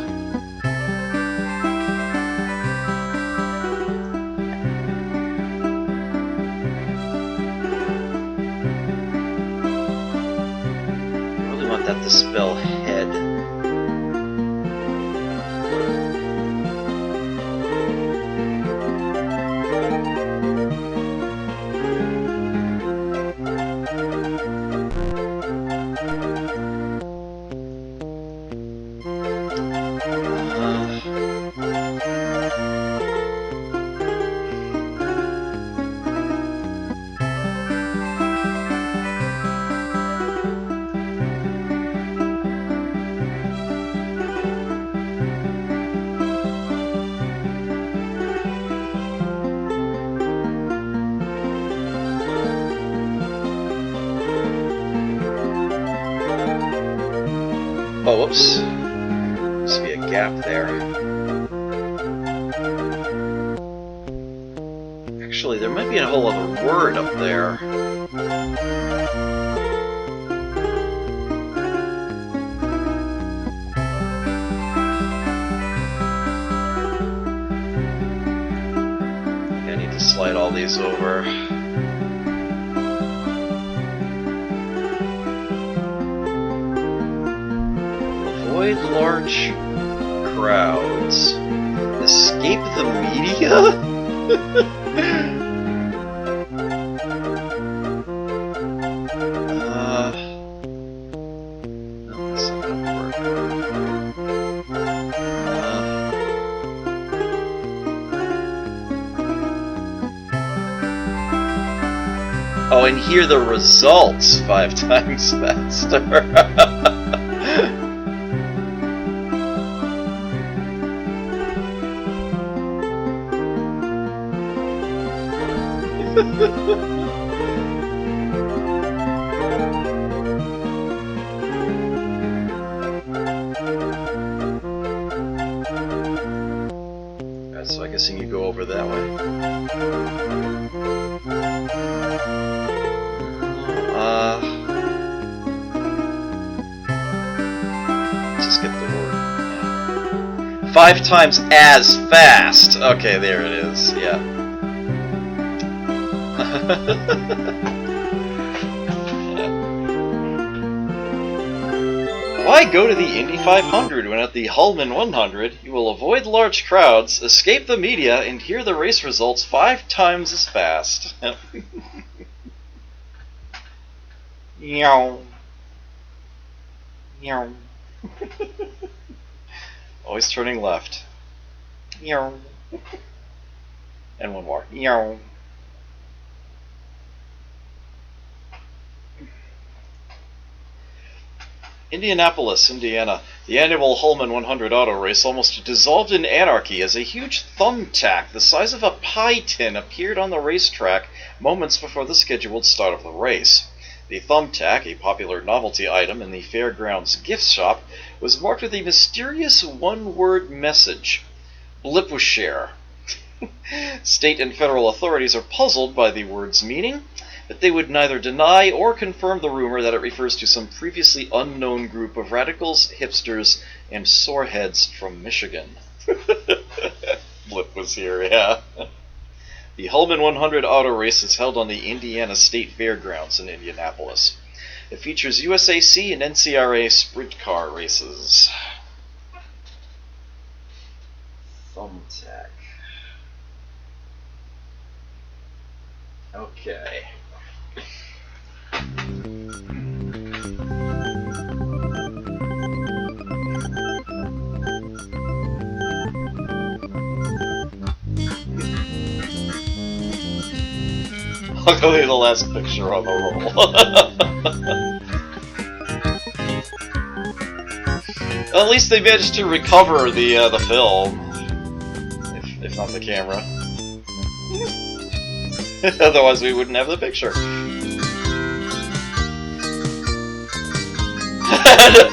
really want that to spell head. Oh, whoops. Must be a gap there. Actually, there might be a whole other word up there. I think I need to slide all these over. Avoid large crowds. Escape the media? No, that's not gonna work. and hear the results 5 times faster. So I guess you can go over that way. Let's just get the word. Yeah. 5 times as fast. Okay, there it is. Yeah. Why go to the Indy 500 when at the Hulman 100 you will avoid large crowds, escape the media, and hear the race results 5 times as fast? Meow. Meow. Always turning left. Meow. And one more. Meow. Indianapolis, Indiana. The annual Hulman 100 auto race almost dissolved in anarchy as a huge thumbtack the size of a pie tin appeared on the racetrack moments before the scheduled start of the race. The thumbtack, a popular novelty item in the fairgrounds gift shop, was marked with a mysterious one-word message: Blipwshare. State and federal authorities are puzzled by the word's meaning, but they would neither deny or confirm the rumor that it refers to some previously unknown group of radicals, hipsters, and soreheads from Michigan. Blip was here, yeah. The Hulman 100 auto race is held on the Indiana State Fairgrounds in Indianapolis. It features USAC and NCRA sprint car races. Thumbtack. Okay. I'll go to the last picture on the roll. Well, at least they managed to recover the film, if not the camera. Otherwise, we wouldn't have the picture.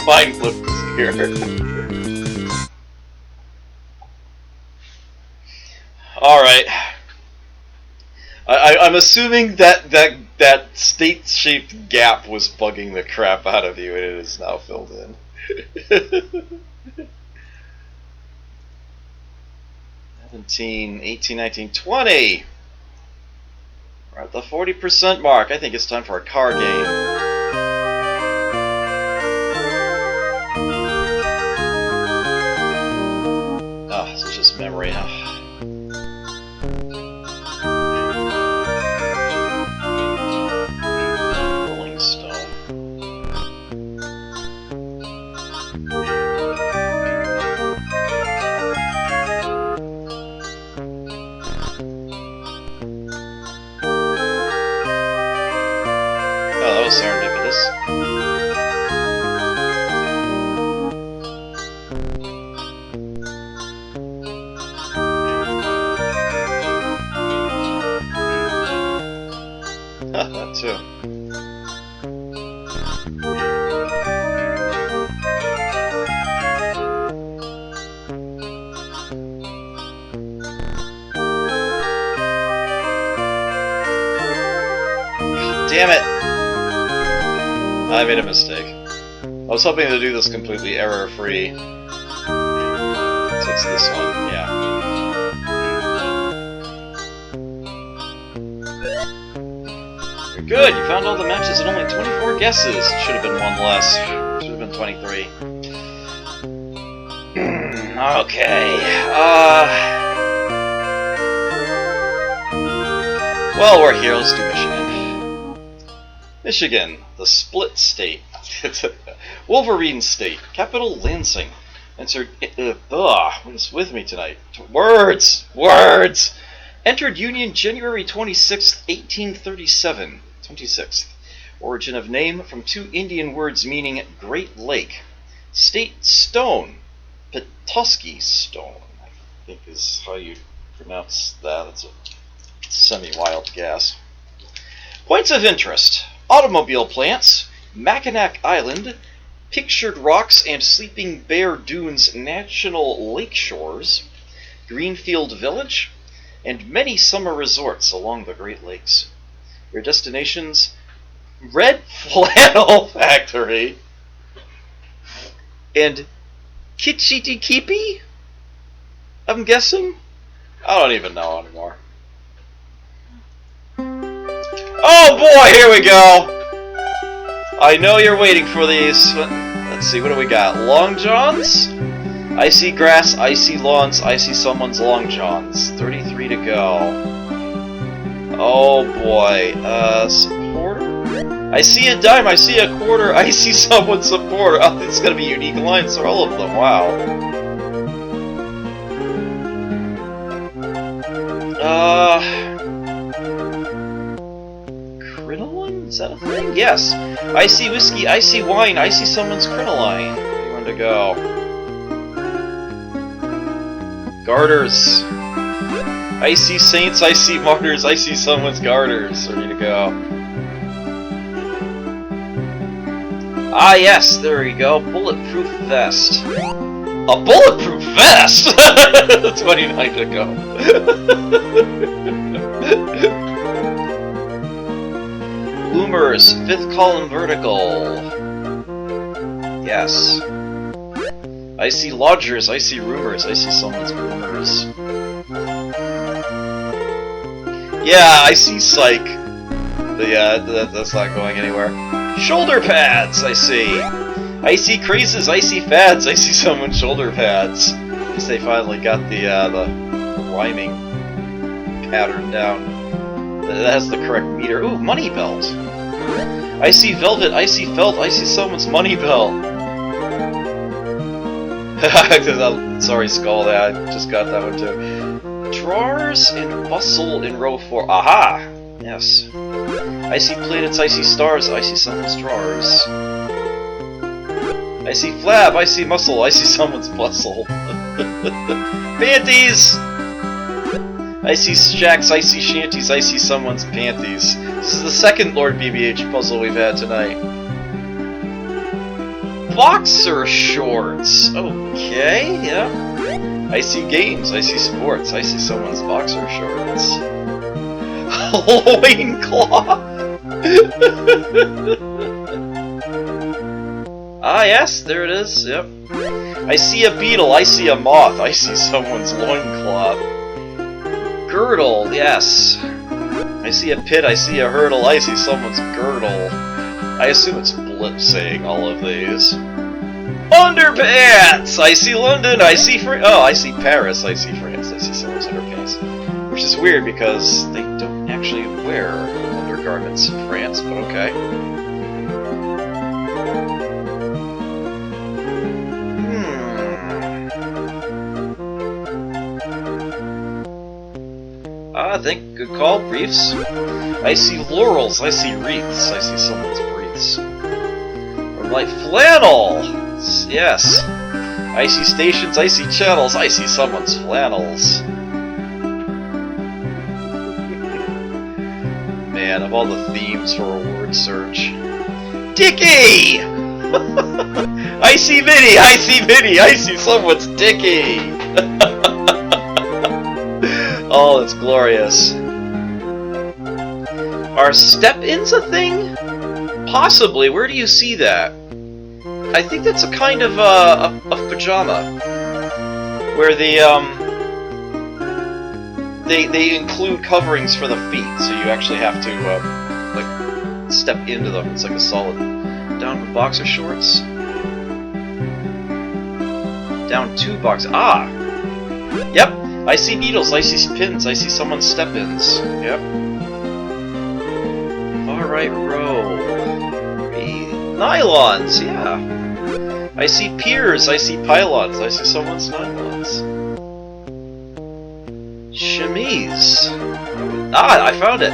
Fine flip here. All right. I'm assuming that state-shaped gap was bugging the crap out of you, and it is now filled in. 17, 18, 19, 20. We're at the 40% mark. I think it's time for a car game. Oh, it's just memory, huh? Rolling Stone. Oh, that was serendipitous. That too. Damn it! I made a mistake. I was hoping to do this completely error-free. So it's this one, yeah. You're good! You found all the matches and only 24 guesses. Should have been one less. Should have been 23. Okay. Well, we're here. Let's do Michigan. Michigan, the split state. Wolverine State, capital Lansing. Answered, what is with me tonight? Words! Words! Entered Union January 26, 1837. 26th. Origin of name from two Indian words meaning Great Lake. State stone. Petoskey stone, I think is how you pronounce that. It's a semi-wild guess. Points of interest. Automobile plants. Mackinac Island. Pictured Rocks and Sleeping Bear Dunes National Lake Shores. Greenfield Village. And many summer resorts along the Great Lakes. Your destinations: Red Flannel Factory and Kitchitikipi, I'm guessing? I don't even know anymore. Oh boy, here we go! I know you're waiting for these. Let's see, what do we got? Long Johns? I see grass, I see lawns, I see someone's long johns. 33 to go. Oh boy. Supporter? I see a dime, I see a quarter, I see someone's supporter. Oh, it's gonna be unique lines for all of them, wow. Crinoline? Is that a thing? Yes. I see whiskey, I see wine, I see someone's crinoline. Anyone to go? Garters. I see saints, I see martyrs, I see someone's garters. Ready to go. Ah yes, there we go. Bulletproof vest. A bulletproof vest? 29 to go. Bloomers, 5th column vertical. Yes. I see lodgers, I see rumors, I see someone's rumors. Yeah, I see psych. But yeah, that's not going anywhere. Shoulder pads, I see. I see crazes, I see fads, I see someone's shoulder pads. At least they finally got the rhyming pattern down. That has the correct meter. Ooh, money belt. I see velvet, I see felt, I see someone's money belt. Sorry, Skull, I just got that one too. Drawers and bustle in row 4. Aha! Yes. I see planets, I see stars, I see someone's drawers. I see flab, I see muscle, I see someone's bustle. Panties! I see shacks, I see shanties, I see someone's panties. This is the second Lord BBH puzzle we've had tonight. Boxer shorts! Okay, yeah. I see games, I see sports, I see someone's boxer shorts. Loincloth! Ah yes, there it is, yep. I see a beetle, I see a moth, I see someone's loincloth. Girdle, yes. I see a pit, I see a hurdle, I see someone's girdle. I assume it's Blip saying all of these. Underpants! I see London, I see I see Paris, I see France, I see someone's underpants. Which is weird because they don't actually wear undergarments in France, but okay. I think, good call, briefs. I see laurels, I see wreaths, I see someone's wreaths. Or like flannel! Yes. I see stations, I see channels, I see someone's flannels. Man, of all the themes for a word search. Dicky! I see Vinny, I see Vinny, I see someone's Dicky! Oh, it's glorious. Are step-ins a thing? Possibly. Where do you see that? I think that's a kind of a pajama, where they include coverings for the feet, so you actually have to like step into them. It's like a solid. Down with boxer shorts. Down 2 boxers. Ah. Yep. I see needles, I see pins, I see someone's step-ins. Yep. Far right row. Nylons, yeah. I see piers, I see pylons, I see someone's nylons. Chemise. Ah, I found it.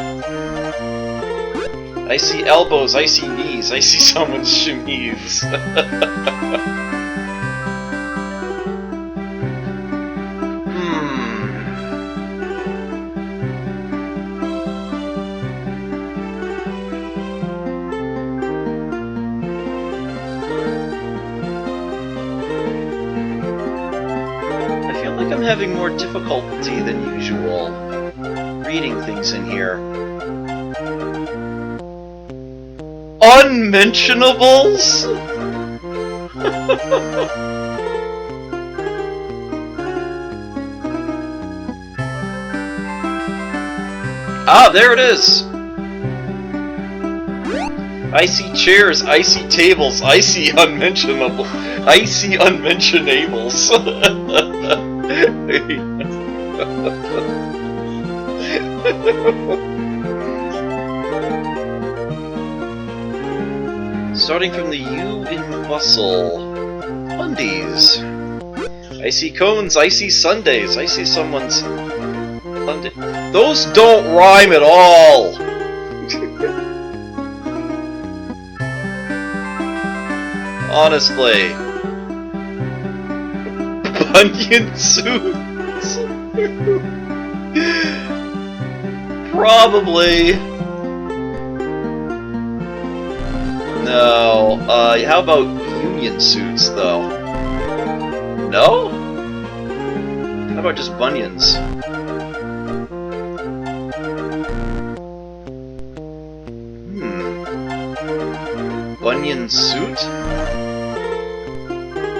I see elbows, I see knees, I see someone's chemise. I feel like I'm having more difficulty than usual reading things in here. Unmentionables? Ah, there it is! I see chairs, I see tables, I see unmentionable. I see unmentionables. Starting from the U in bustle. Undies. I see cones, I see Sundays, I see someone's... Those don't rhyme at all! Honestly. Bunion suits? Probably. No. How about union suits, though? No? How about just bunions? Bunion suit?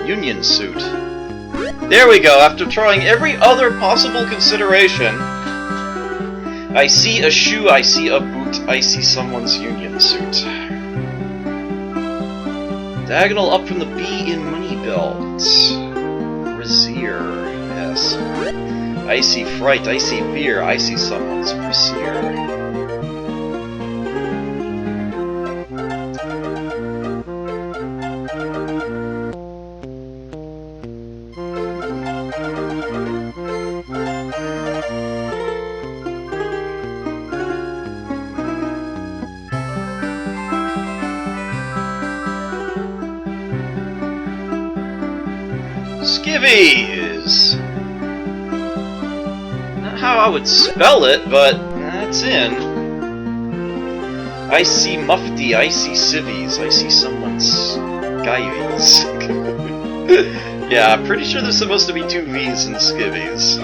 Union suit. There we go, after trying every other possible consideration. I see a shoe, I see a boot, I see someone's union suit. Diagonal up from the B in money belt. Brassiere, yes. I see fright, I see fear, I see someone's brassiere. Skivvies! Not how I would spell it, but that's in. I see mufti, I see civvies, I see someone's skivvies. Yeah, I'm pretty sure there's supposed to be 2 V's in skivvies.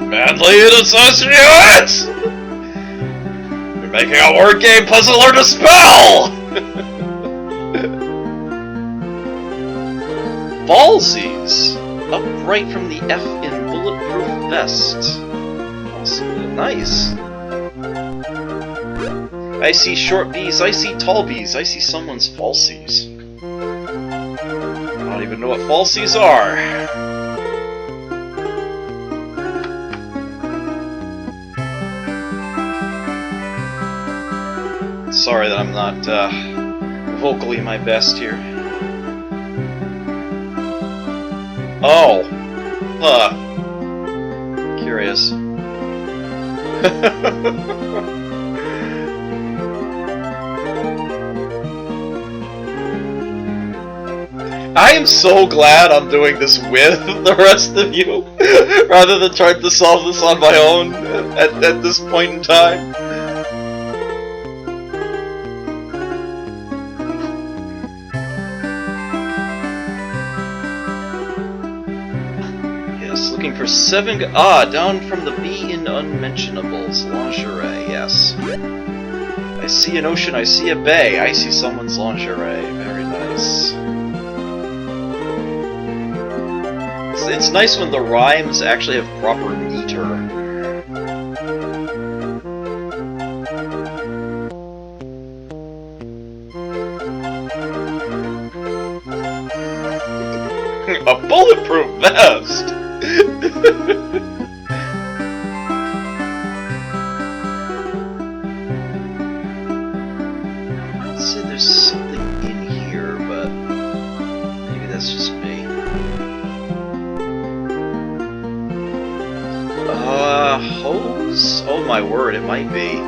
Manly and associates! You're making a word game puzzle or to spell! Ballsies! Upright from the F in bulletproof vest. Awesome. Nice. I see short B's, I see tall B's, I see someone's falsies. I don't even know what falsies are. Sorry that I'm not vocally my best here. Oh! Curious. I am so glad I'm doing this with the rest of you, rather than trying to solve this on my own at this point in time. Looking for 7... down from the B in unmentionables. Lingerie, yes. I see an ocean, I see a bay, I see someone's lingerie. Very nice. It's nice when the rhymes actually have proper meter. A bulletproof vest! I'd say there's something in here, but maybe that's just me. Hose? Oh my word, it might be.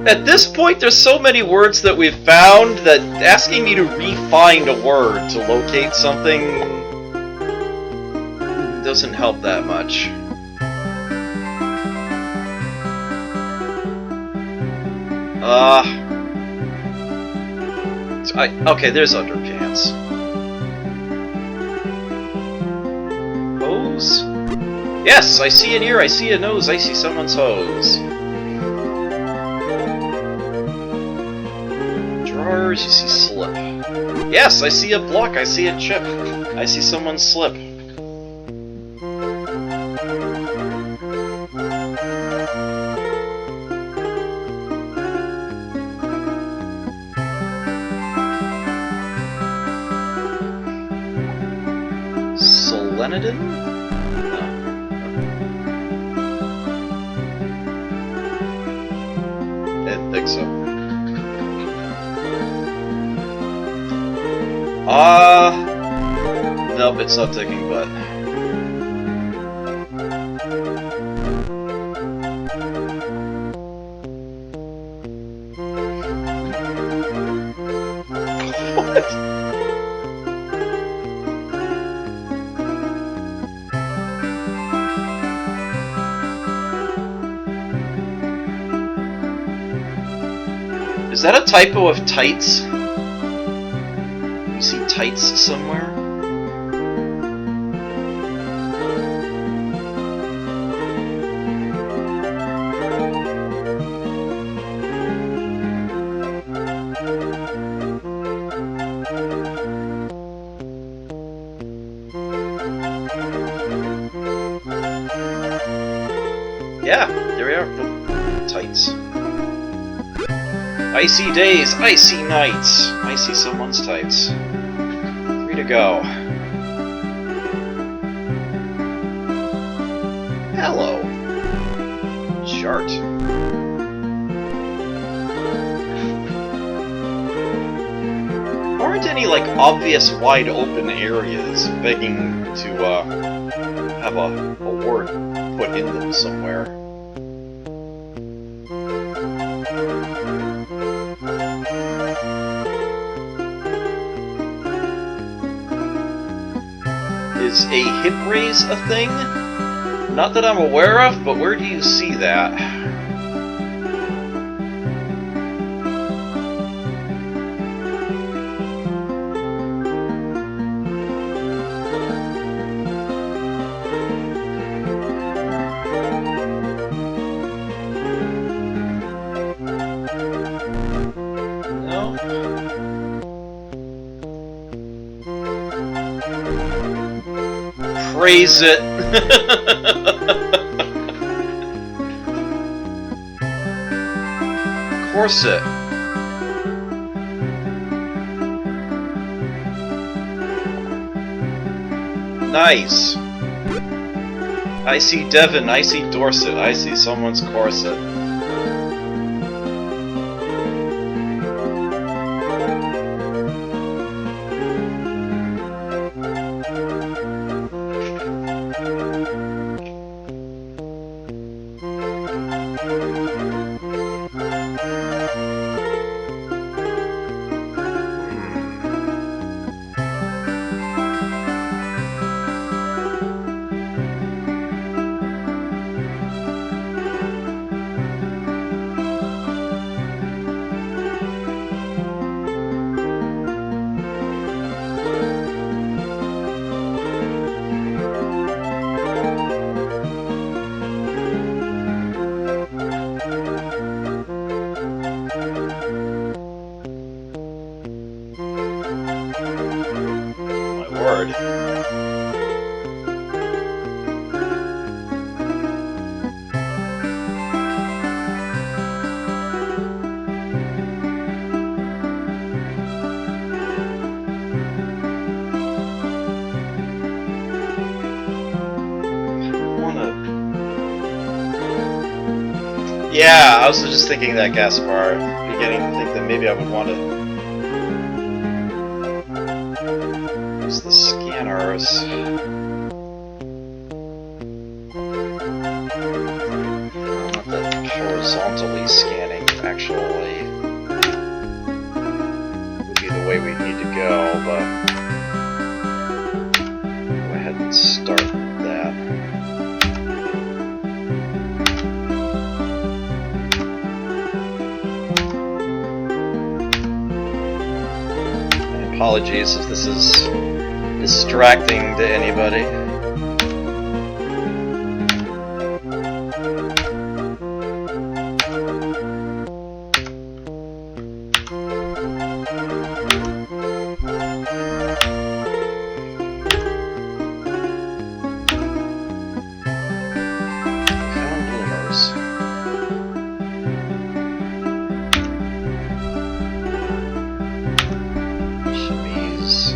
At this point, there's so many words that we've found that asking me to re-find a word to locate something doesn't help that much. Okay, there's underpants. Hose? Yes, I see an ear, I see a nose, I see someone's hose. Drawers, you see slip. Yes, I see a block, I see a chip. I see someone's slip. Solenodon? No. I didn't think so. Nope, it's not taking butt. What? Is that a typo of tights? You see tights somewhere? Yeah, there we are. Oh, tights. Icy days, icy nights. I see someone's tights. 3 to go. Hello. Chart. Aren't any, like, obvious wide open areas begging to, have a word put in them somewhere? Is a hip raise a thing? Not that I'm aware of, but where do you see that? No? Praise it! Corset. Nice. I see Devon, I see Dorset, I see someone's corset. Yeah, I was just thinking that, Gaspar. Beginning to think that maybe I would want to use the scanners. Not that horizontally scanning actually would be the way we need to go, but go ahead and start that. Apologies if this is distracting to anybody. Found bloomers. Chemise.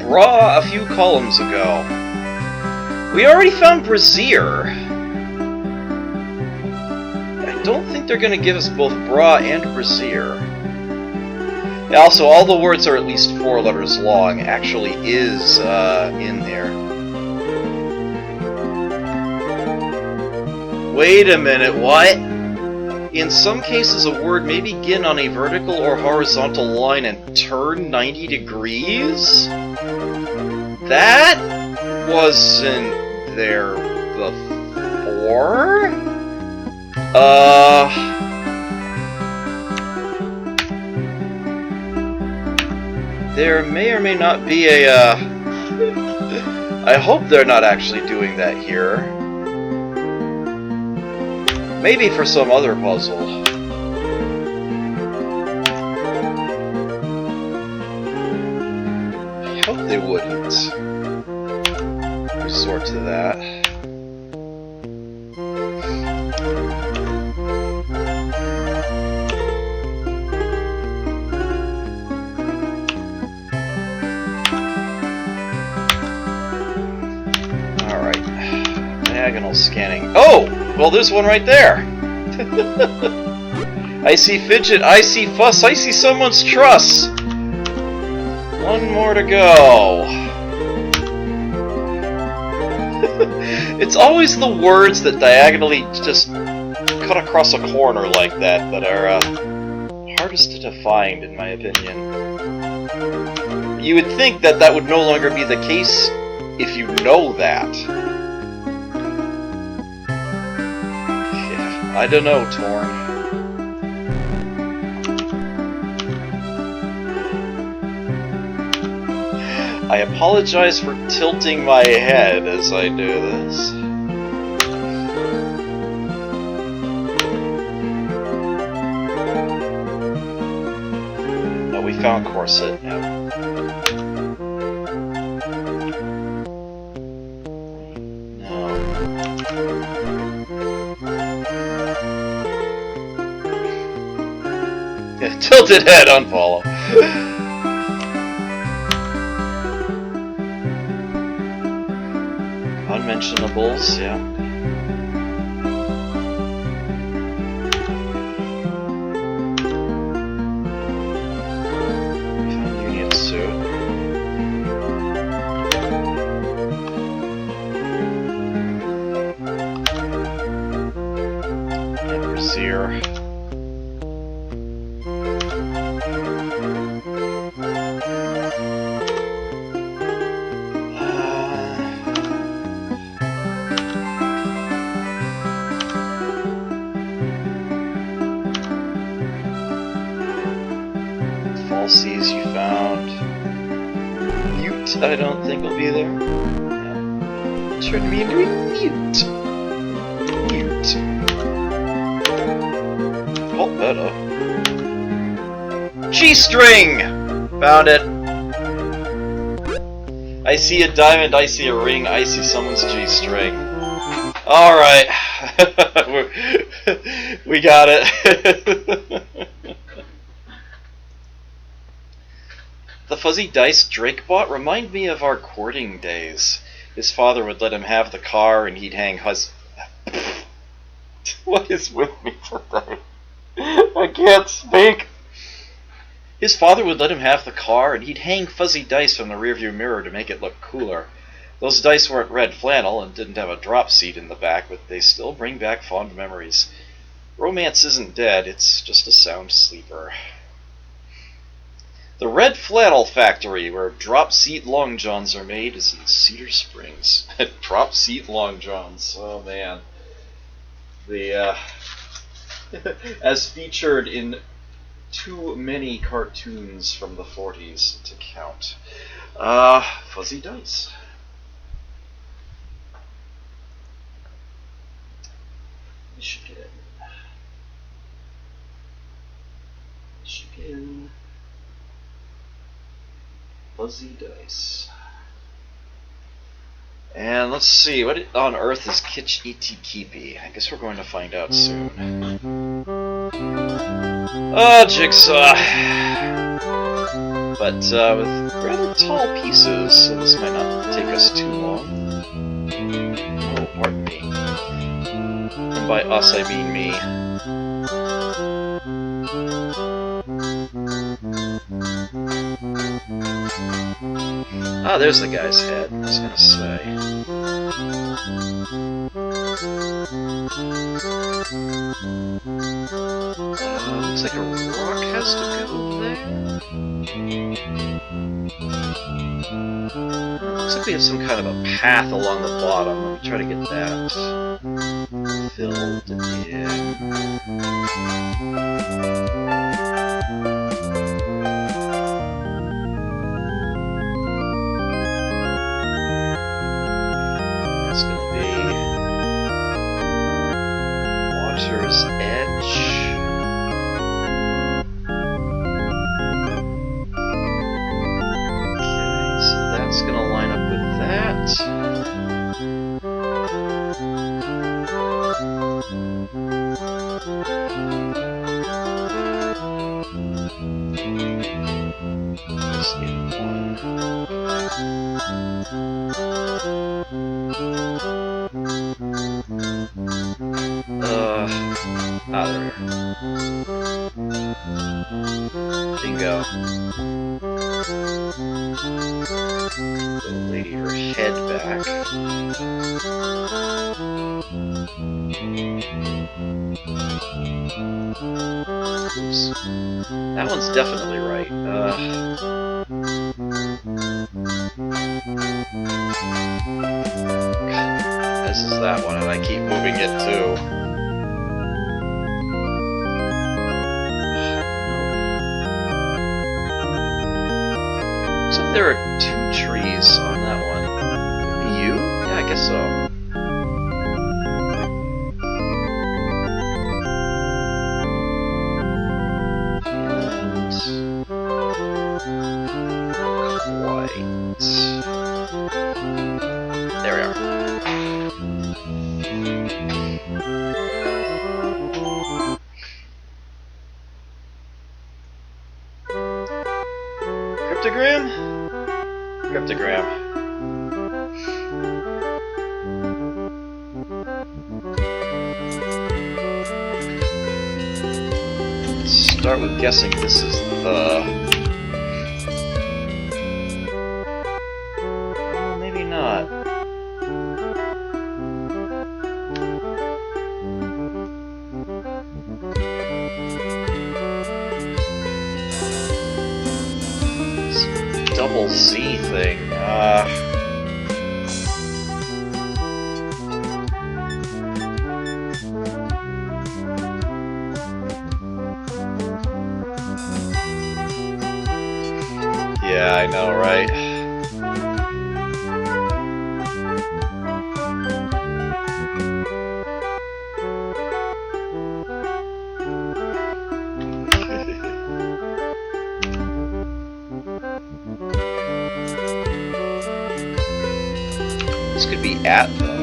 Bra a few columns ago. We already found brassiere. I don't think they're going to give us both bra and brassiere. Also, all the words are at least 4 letters long, actually is in there. Wait a minute, what? In some cases, a word may begin on a vertical or horizontal line and turn 90 degrees? That wasn't there before? There may or may not be a, I hope they're not actually doing that here. Maybe for some other puzzle. I hope they wouldn't resort to that. Alright. Diagonal scanning. Oh! Well, there's one right there! I see fidget, I see fuss, I see someone's truss! One more to go. It's always the words that diagonally just cut across a corner like that that are hardest to define, in my opinion. You would think that that would no longer be the case if you know that. Yeah, I don't know, Torn. I apologize for tilting my head as I do this. Oh, we found corset. Yep. No. Yeah, tilted head, unfollow. Unmentionables, yeah. Found Union suit. And brassiere. Falsies you found. Mute, I don't think will be there. Yeah. Turn me into a mute. Mute. Oh, hello. G-string! Found it. I see a diamond, I see a ring, I see someone's G-string. Alright. We got it. The fuzzy dice Drake bought remind me of our courting days. His father would let him have the car and he'd hang What is with me today? I can't speak. His father would let him have the car, and he'd hang fuzzy dice from the rearview mirror to make it look cooler. Those dice weren't red flannel and didn't have a drop seat in the back, but they still bring back fond memories. Romance isn't dead, it's just a sound sleeper. The Red Flannel Factory, where drop seat long johns are made, is in Cedar Springs. Drop seat long johns, oh man. As featured in too many cartoons from the 40s to count. Fuzzy dice. Michigan. Fuzzy dice. And let's see, what on earth is Kitch Itikipi? I guess we're going to find out soon. Jigsaw! But with rather tall pieces, so this might not take us too long. Oh, pardon me. And by us, I mean me. Ah, there's the guy's head, I was gonna say. Looks like a rock has to go there. Looks like we have some kind of a path along the bottom. Let me try to get that filled in. It's gonna be Water's Edge. That's going to line up with that. Just need one. There we are. Bingo. Little lady, her head back. Oops. That one's definitely right. This is that one, and I keep moving it too. Looks like there are 2 trees on that one. Could be you? Yeah, I guess so. And not quite. There we are. Cryptogram? Cryptogram. Start with guessing this is the... Oh, maybe not. Double Z thing. Yeah, I know, right? This could be at, though.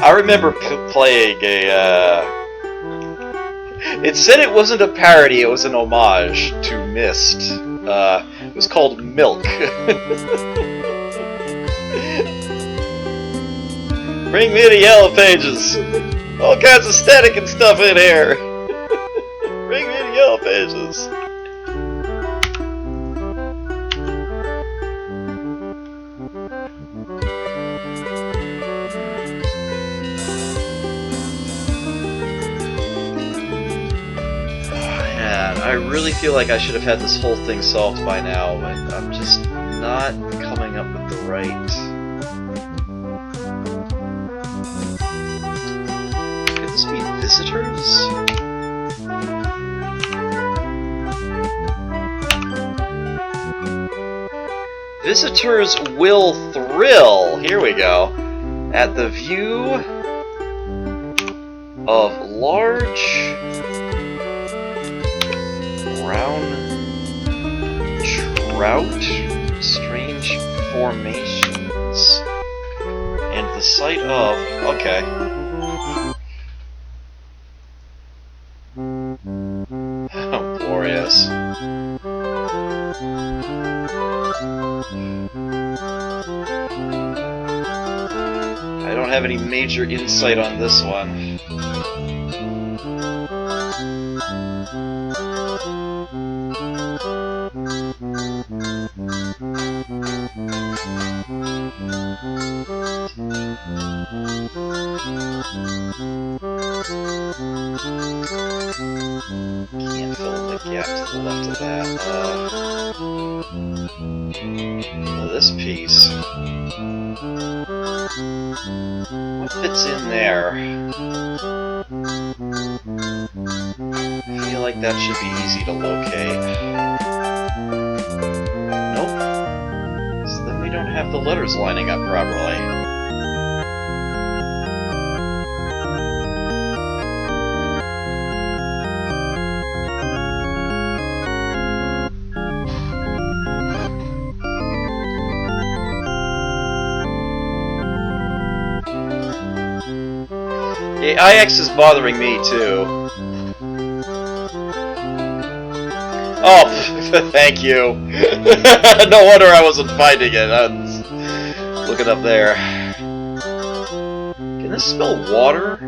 I remember playing a. It said it wasn't a parody; it was an homage to Myst. It was called Milk. Bring me the Yellow Pages. All kinds of static and stuff in here. Bring me the Yellow Pages. I really feel like I should have had this whole thing solved by now, but I'm just not coming up with the right... Could this be visitors? Visitors will thrill! Here we go. At the view of large... brown trout, strange formations, and the sight of... okay. Oh, glorious. I don't have any major insight on this one. Can't fill in the gap to the left of that. This piece. What fits in there? I feel like that should be easy to locate. Nope. So then we don't have the letters lining up properly. The IX is bothering me too. Oh, thank you. No wonder I wasn't finding it. I was looking up there. Can this spell water?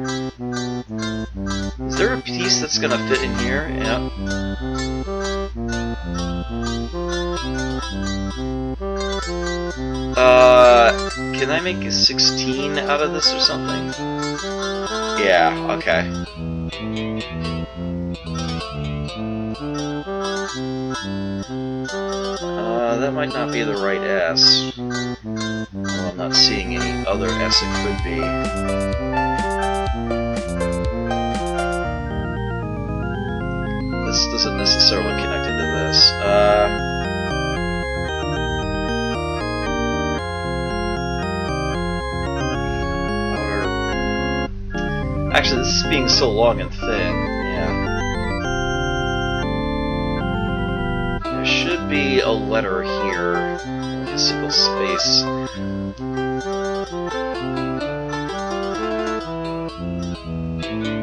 Is there a piece that's gonna fit in here? Yeah. Can I make a 16 out of this or something? Yeah, okay. That might not be the right S. Well, I'm not seeing any other S it could be. This isn't necessarily connected to this. Actually, this is being so long and thin, yeah. There should be a letter here. A single space.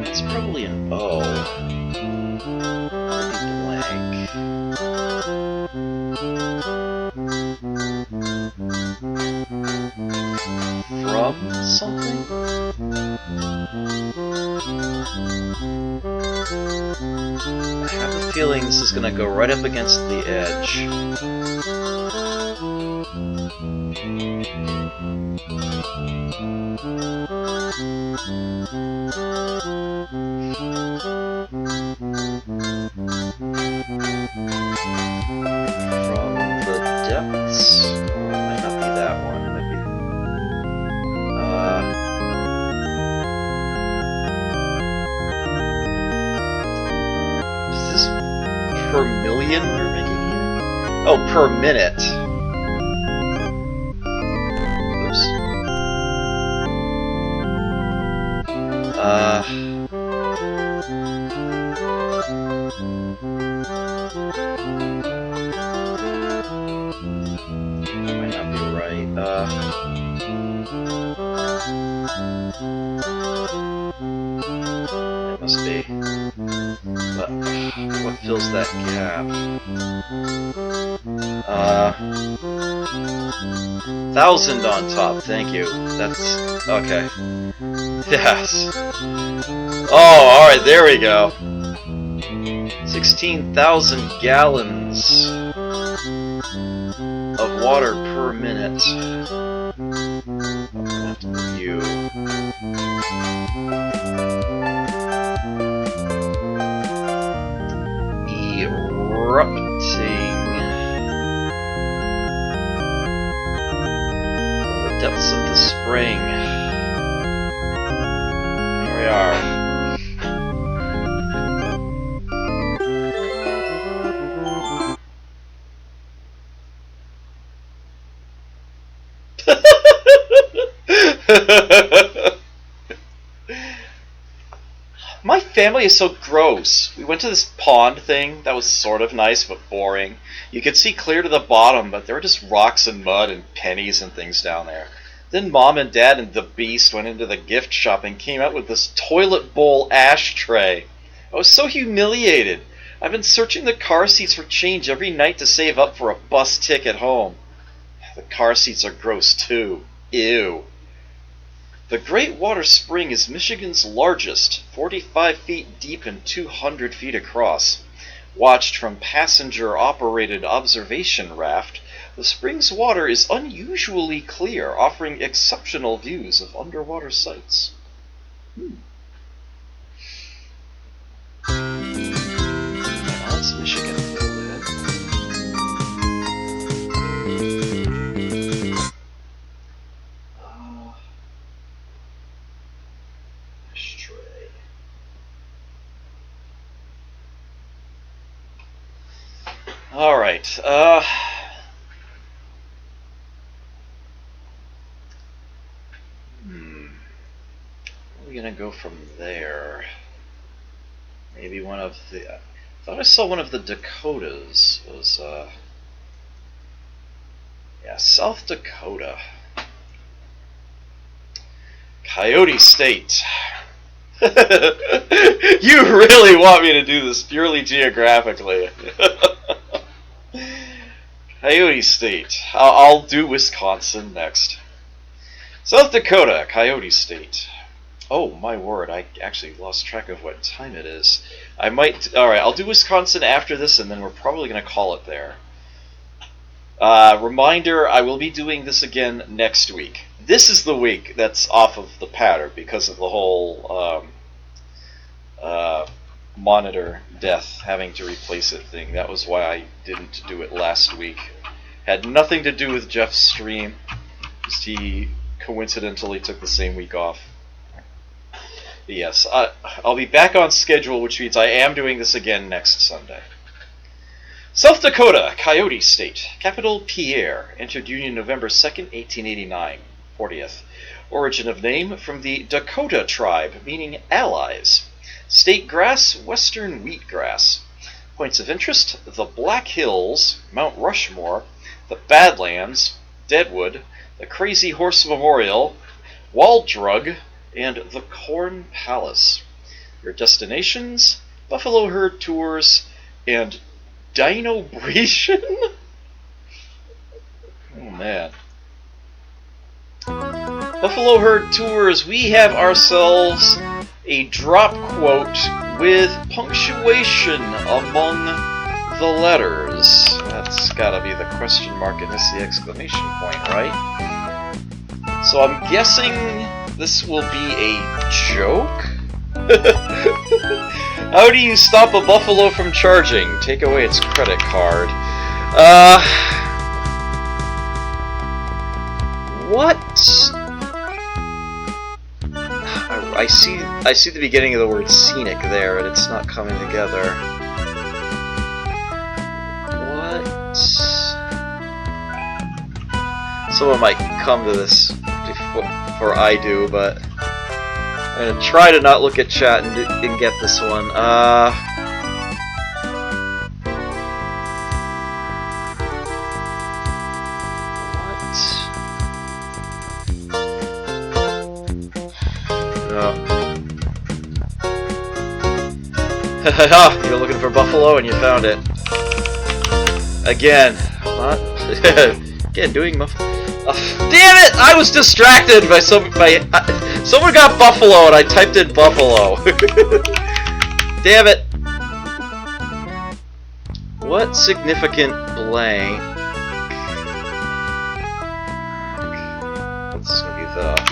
It's probably an O. That'd be blank. From something? I have a feeling this is going to go right up against the edge. Depths. Might not be that one. Might be. Is this per million we're making here? Oh, per minute. Oops. Might not be right. It must be. But what fills that gap? 1,000 on top. Thank you. That's okay. Yes. Oh, all right. There we go. 16,000 gallons of water per minute. You. Erupting from the depths of the spring. Here we are. My family is so gross. We went to this pond thing that was sort of nice but boring. You could see clear to the bottom, but there were just rocks and mud and pennies and things down there. Then Mom and Dad and the Beast went into the gift shop and came out with this toilet bowl ashtray. I was so humiliated. I've been searching the car seats for change every night to save up for a bus ticket home. The car seats are gross too. Ew. The Great Water Spring is Michigan's largest, 45 feet deep and 200 feet across. Watched from passenger-operated observation raft, the spring's water is unusually clear, offering exceptional views of underwater sights. Oh, it's Michigan filled in. Alright, where are we gonna go from there? Maybe one of the... I thought I saw one of the Dakotas. It was, yeah, South Dakota. Coyote State. You really want me to do this purely geographically. Coyote State. I'll do Wisconsin next. South Dakota, Coyote State. Oh, my word, I actually lost track of what time it is. I might... Alright, I'll do Wisconsin after this, and then we're probably going to call it there. Reminder, I will be doing this again next week. This is the week that's off of the pattern because of the whole monitor death, having to replace it thing. That was why I didn't do it last week. Had nothing to do with Jeff's stream. Just he coincidentally took the same week off. But yes, I'll be back on schedule, which means I am doing this again next Sunday. South Dakota, Coyote State. Capital Pierre. Entered Union November 2nd, 1889. 40th. Origin of name from the Dakota tribe, meaning allies. State grass, western wheatgrass. Points of interest, the Black Hills, Mount Rushmore, the Badlands, Deadwood, the Crazy Horse Memorial, Wall Drug, and the Corn Palace. Your destinations, Buffalo Herd Tours, and Dinobration? Oh man. Buffalo Herd Tours, we have ourselves a drop quote with punctuation among the letters? That's gotta be the question mark and this the exclamation point, right? So I'm guessing this will be a joke? How do you stop a buffalo from charging? Take away its credit card. What? I see the beginning of the word scenic there, and it's not coming together. What? Someone might come to this before I do, but I'm gonna try to not look at chat and get this one. Haha, you're looking for buffalo and you found it. Again. What? Again, doing damn it! I was distracted by someone got buffalo and I typed in buffalo. Damn it. What significant blank? What's gonna be the...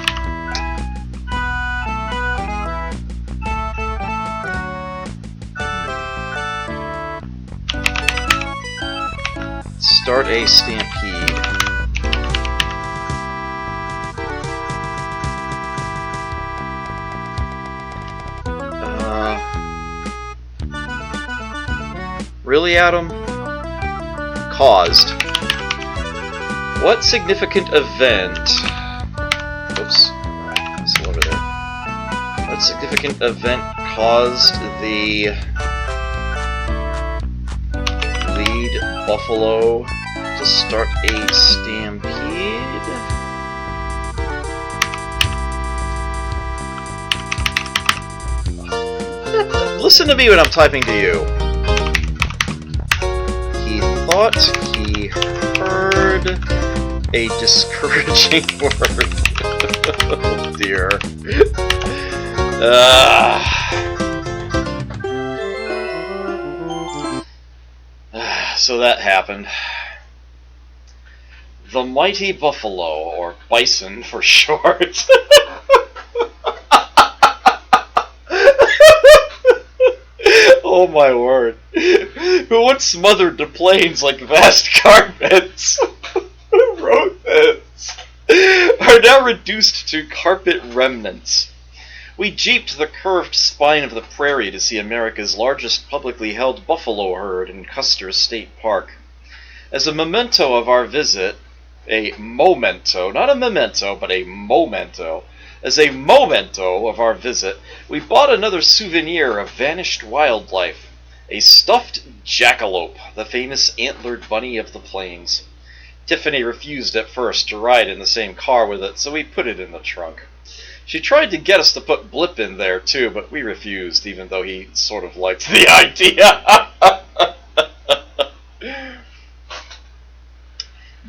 Start a stampede. Really, Adam? Caused. What significant event? Oops. Alright, still over there. What significant event caused the lead buffalo to start a stampede? Listen to me when I'm typing to you. He thought he heard a discouraging word. Oh dear. So that happened. The mighty buffalo, or bison for short. Oh my word. Who once smothered the plains like vast carpets? Who wrote this? Are now reduced to carpet remnants. We jeeped the curved spine of the prairie to see America's largest publicly held buffalo herd in Custer State Park. As a memento of our visit, a momento, not a memento, but a momento, as a memento of our visit, we bought another souvenir of vanished wildlife, a stuffed jackalope, the famous antlered bunny of the plains. Tiffany refused at first to ride in the same car with it, so we put it in the trunk. She tried to get us to put Blip in there too, but we refused, even though he sort of liked the idea.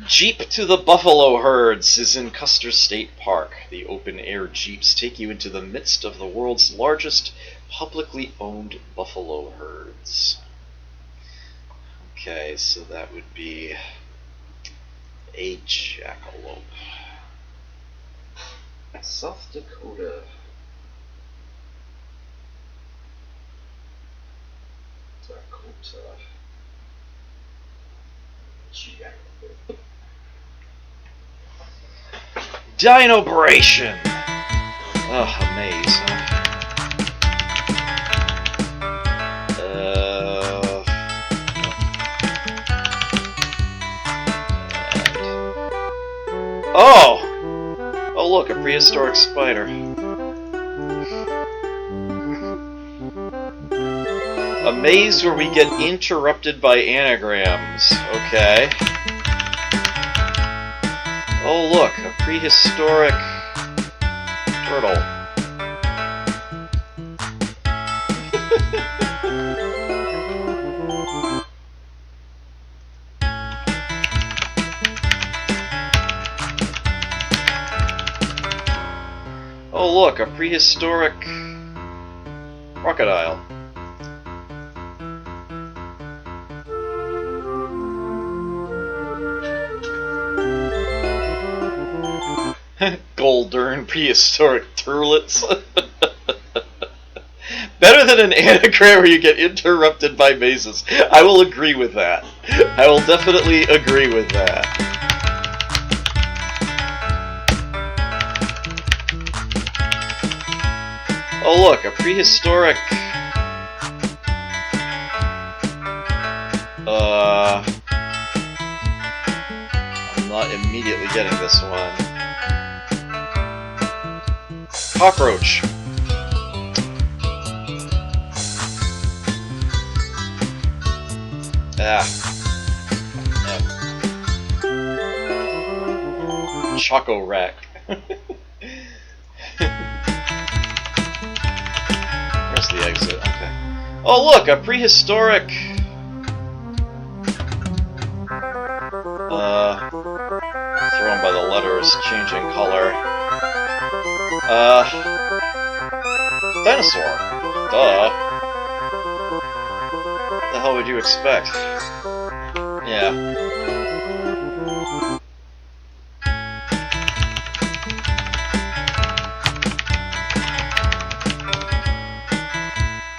Jeep to the Buffalo Herds is in Custer State Park. The open-air jeeps take you into the midst of the world's largest publicly owned buffalo herds. Okay, so that would be a jackalope. South Dakota. Dakota. Jackalope. Dinobration! Oh, amaze, huh? Oh! Oh look, a prehistoric spider. A maze where we get interrupted by anagrams. Okay. Oh look, a prehistoric turtle. Oh look, a prehistoric crocodile. Goldern prehistoric turlets. Better than an anagram where you get interrupted by mazes. I will agree with that. I will definitely agree with that. Oh look, a prehistoric... I'm not immediately getting this one. Cockroach. Ah. Yeah. Choco rack. Where's the exit? Okay. Oh look, a prehistoric... thrown by the letters, changing color. Dinosaur. Duh. What the hell would you expect? Yeah.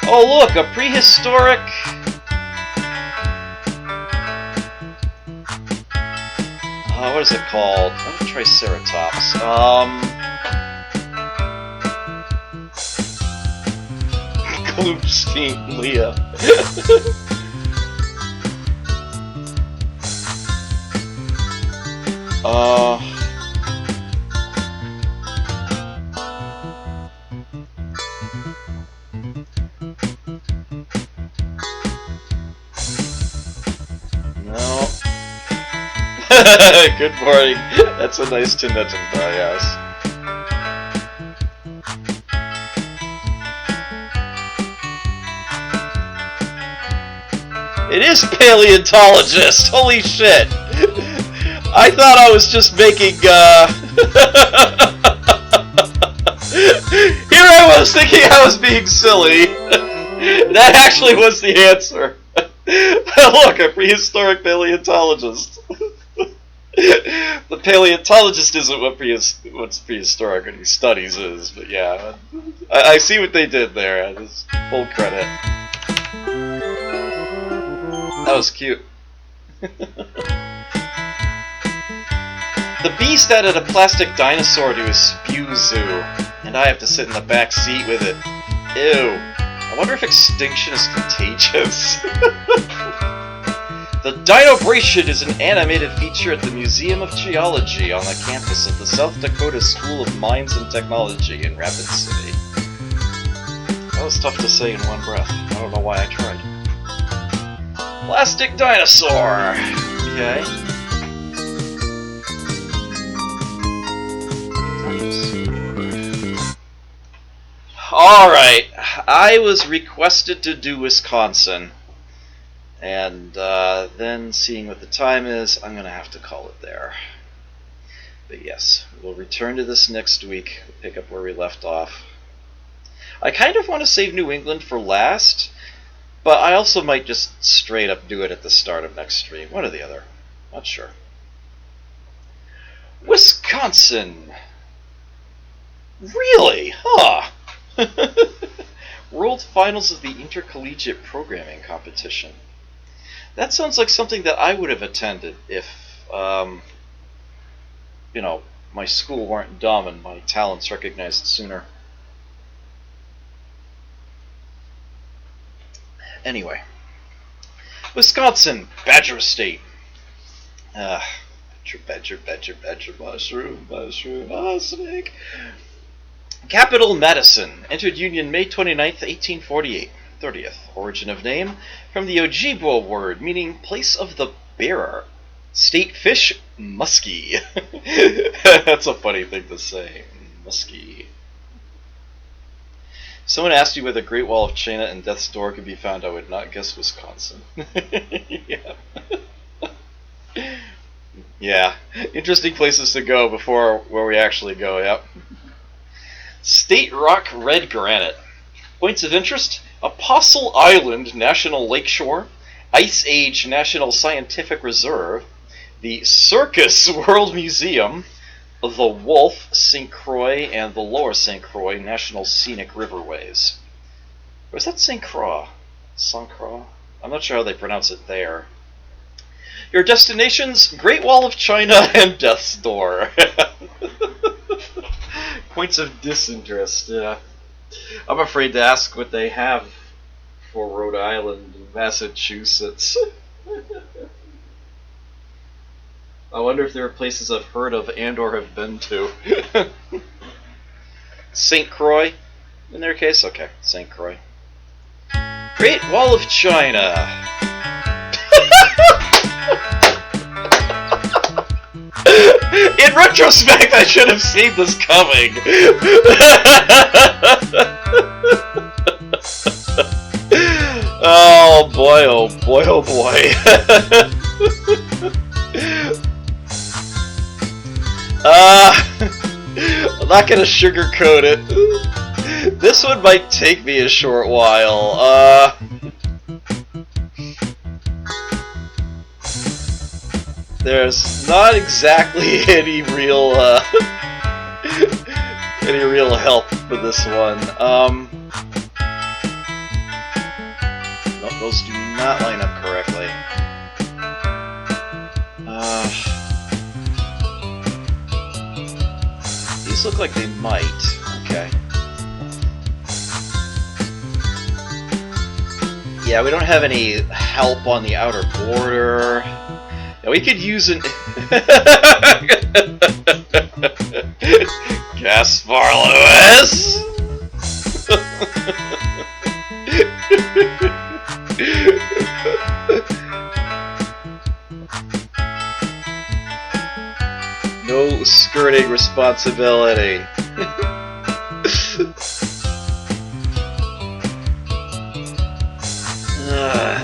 Oh look, a prehistoric... what is it called? Not a Triceratops. Gloomstein Leah. No. Good morning. That's a nice Tinetan yes. It is paleontologist! Holy shit! I thought I was just making, Here I was thinking I was being silly! That actually was the answer! Look, a prehistoric paleontologist! The paleontologist isn't what's prehistoric and he studies is, but yeah. I see what they did there. Just full credit. That was cute. The Beast added a plastic dinosaur to his spew zoo, and I have to sit in the back seat with it. Ew. I wonder if extinction is contagious. The Dinobration is an animated feature at the Museum of Geology on the campus of the South Dakota School of Mines and Technology in Rapid City. That was tough to say in one breath. I don't know why I tried. Plastic dinosaur! Okay. Alright, I was requested to do Wisconsin. And then, seeing what the time is, I'm going to have to call it there. But yes, we'll return to this next week, pick up where we left off. I kind of want to save New England for last, but I also might just straight up do it at the start of next stream. One or the other. Not sure. Wisconsin! Really? Huh. World Finals of the Intercollegiate Programming Competition. That sounds like something that I would have attended if, you know, my school weren't dumb and my talents recognized sooner. Anyway. Wisconsin, Badger State. Badger, mushroom, snake. Capital, Madison. Entered Union May 29th, 1848. 30th. Origin of name, from the Ojibwa word, meaning place of the bearer. State fish, muskie. That's a funny thing to say. Muskie. Someone asked me where the Great Wall of China and Death's Door could be found. I would not guess Wisconsin. Yeah. Yeah. Interesting places to go before where we actually go, yep. State Rock Red Granite. Points of interest: Apostle Island National Lakeshore, Ice Age National Scientific Reserve, the Circus World Museum, the Wolf, St. Croix, and the Lower St. Croix National Scenic Riverways. Or is that St. Croix? St. Croix? I'm not sure how they pronounce it there. Your destinations, Great Wall of China and Death's Door. Points of disinterest. I'm afraid to ask what they have for Rhode Island and Massachusetts. I wonder if there are places I've heard of and or have been to. St. Croix, in their case? Okay, St. Croix. Great Wall of China. In retrospect, I should have seen this coming. Oh boy, oh boy, oh boy. I'm not gonna sugarcoat it. This one might take me a short while. There's not exactly any real help for this one. No, those do not line up correctly. These look like they might. Okay. Yeah, we don't have any help on the outer border. Yeah, we could use an Gaspar Lewis. No skirting responsibility.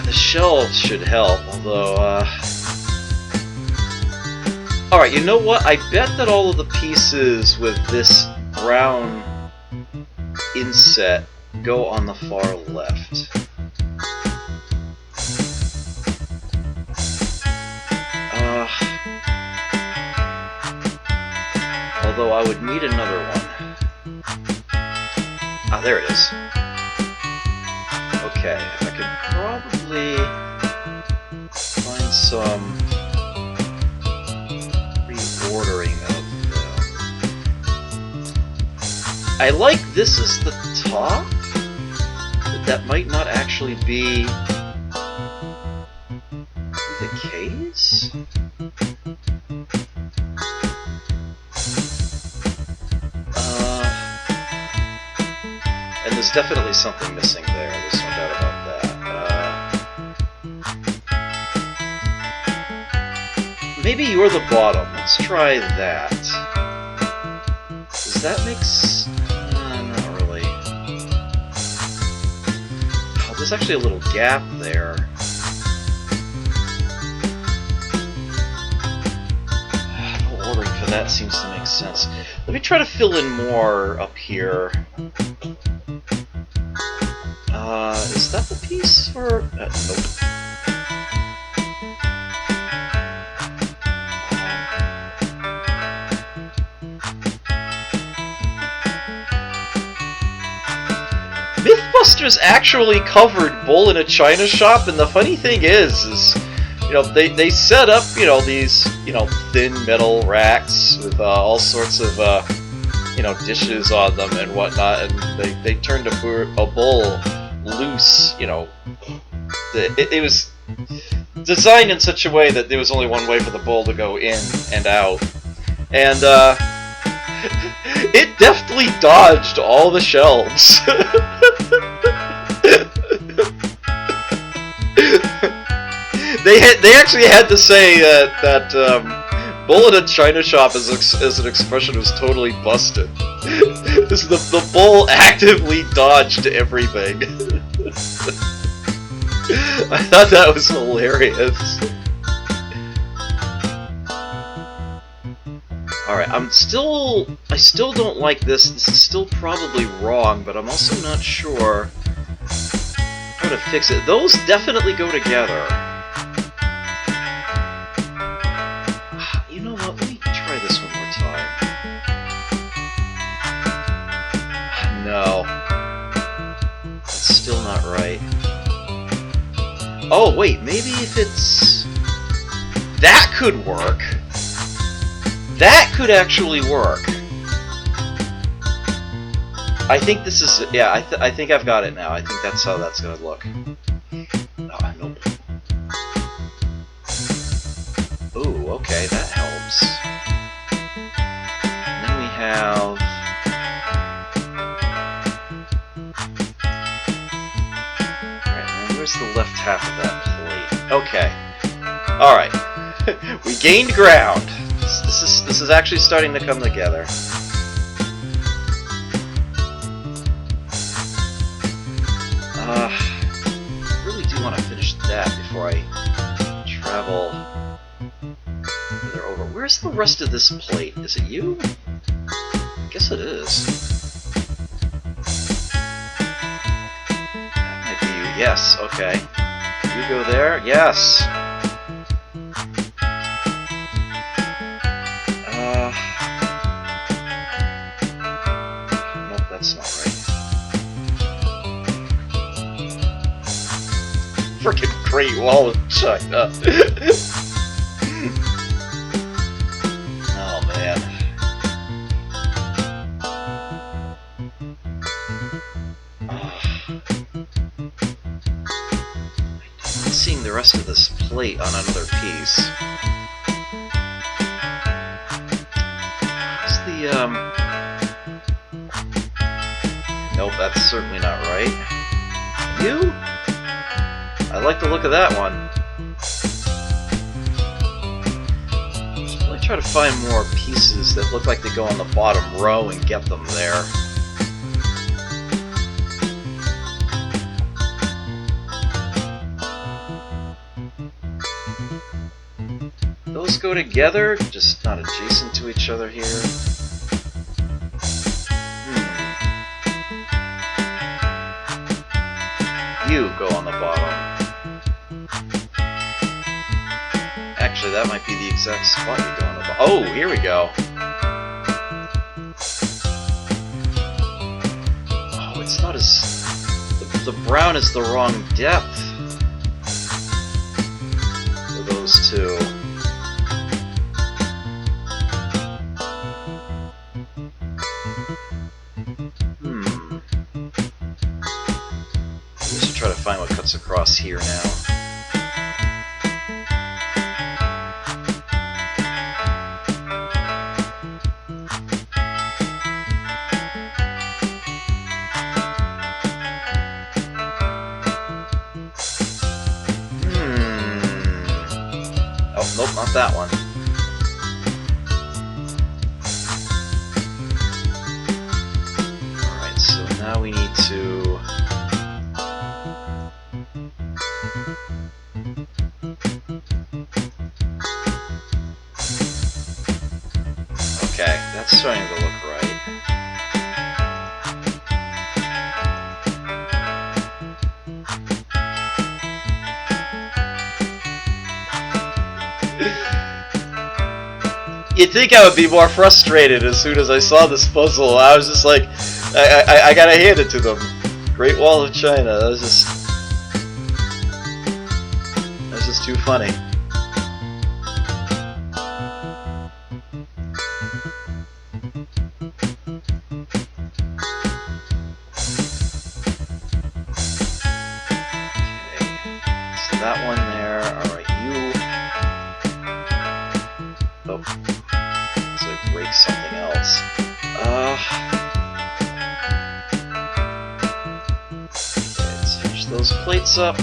The shelves should help, although, Alright, you know what? I bet that all of the pieces with this brown inset go on the far left. Although I would need another one. Ah, there it is. Okay, I could probably find some reordering of them. I like this as the top, but that might not actually be the case. And there's definitely something missing there, there's no doubt about that. Maybe you're the bottom, let's try that. Does that make sense? Not really. Oh, there's actually a little gap there. No ordering for that seems to make sense. Let me try to fill in more up here. Is that the piece for... nope. Mythbusters actually covered Bull in a China Shop, and the funny thing is you know, they set up, you know, these, you know, thin metal racks with all sorts of, you know, dishes on them and whatnot, and they turned a bull loose, you know. It was designed in such a way that there was only one way for the bull to go in and out. And, it deftly dodged all the shelves. They actually had to say that Bull in a China Shop as an expression was totally busted. The bull actively dodged everything. I thought that was hilarious. Alright, I still don't like this. This is still probably wrong, but I'm also not sure how to fix it. Those definitely go together. You know what? Let me try this one more time. still not right. Oh, wait, maybe if it's... That could work! That could actually work! I think this is... Yeah, I think I've got it now. I think that's how that's gonna look. Oh, nope. Ooh, okay, that helps. And then we have... Where's the left half of that plate? Okay. Alright. We gained ground. This is actually starting to come together. I really do want to finish that before I travel further over. Where's the rest of this plate? Is it you? I guess it is. Yes, okay. You go there? Yes! Nope, that's not right. Frickin' Great Wall of China! Oh, man. Seeing the rest of this plate on another piece. What's the, Nope, that's certainly not right. You? I like the look of that one. Should really try to find more pieces that look like they go on the bottom row and get them there. Those go together, just not adjacent to each other here. You go on the bottom. Actually, that might be the exact spot you go on the bottom. Oh, here we go. Oh, it's not as... The brown is the wrong depth for those two. Try to find what cuts across here now. Oh, nope, not that one. Alright, so now we need to... Okay, that's starting to look right. You'd think I would be more frustrated as soon as I saw this puzzle. I was just like, I gotta hand it to them. Great Wall of China. That was just too funny. That one there, alright, you... Oh, so it breaks something else. Okay, let's finish those plates up.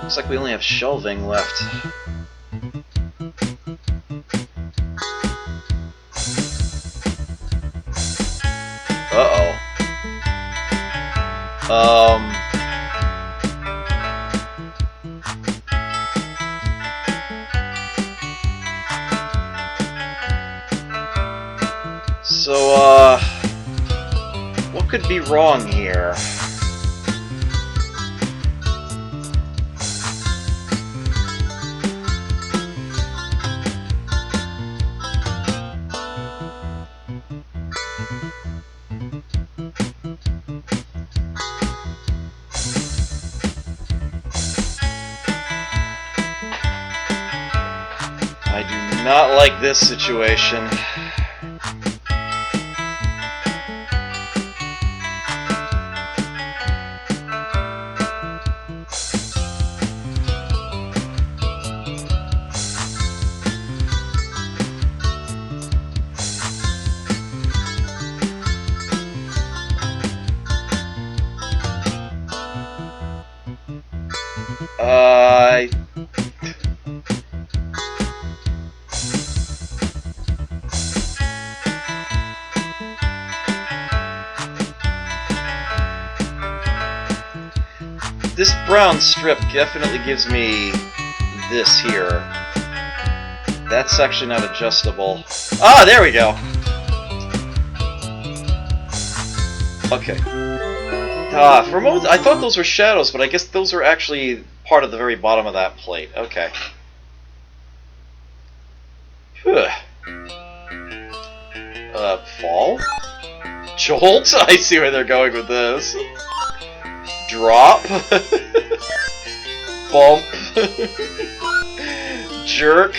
Looks like we only have shelving left. So, what could be wrong here? Not like this situation. This brown strip definitely gives me this here. That's actually not adjustable. Ah, there we go! Okay. For a moment, I thought those were shadows, but I guess those are actually part of the very bottom of that plate. Okay. Phew. Fall? Jolt? I see where they're going with this. Drop? Bump? Jerk?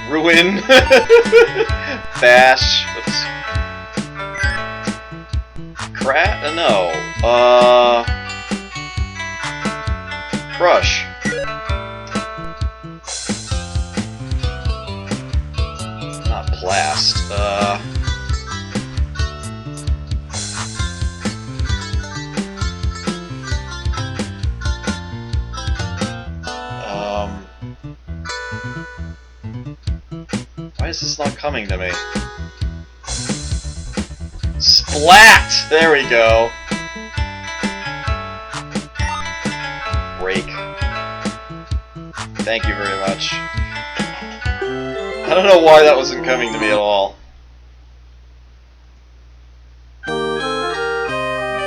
Ruin? Bash? Oops. No. Crush. Not blast. Why is this not coming to me? Splat! There we go. Break. Thank you very much. I don't know why that wasn't coming to me at all.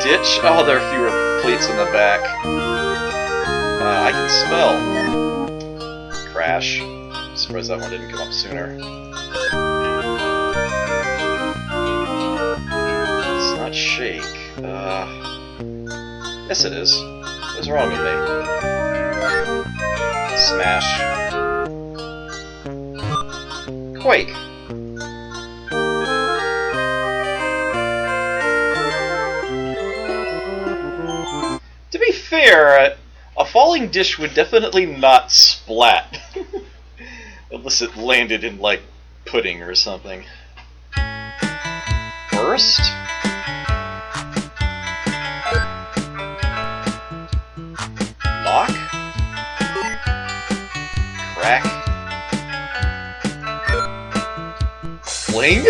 Ditch? Oh, there are fewer plates in the back. I can spell. Crash. Surprised that one didn't come up sooner. It's not shake. Yes it is. What's wrong with me? Smash. Quake. To be fair, a falling dish would definitely not splat. Unless it landed in, like, pudding or something. Burst? Knock? Crack? Fling?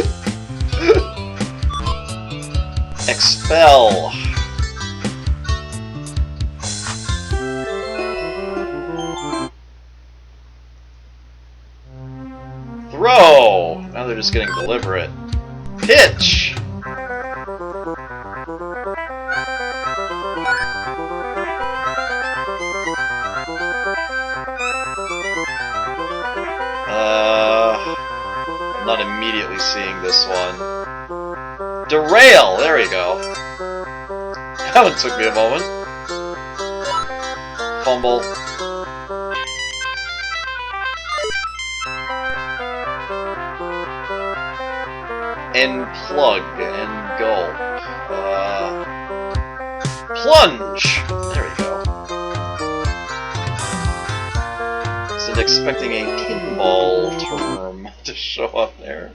Expel. Throw! Now they're just getting deliberate. Pitch! I'm not immediately seeing this one. Derail! There we go. That one took me a moment. Fumble. And plug and gulp. Plunge! There we go. Wasn't expecting a pinball term to show up there.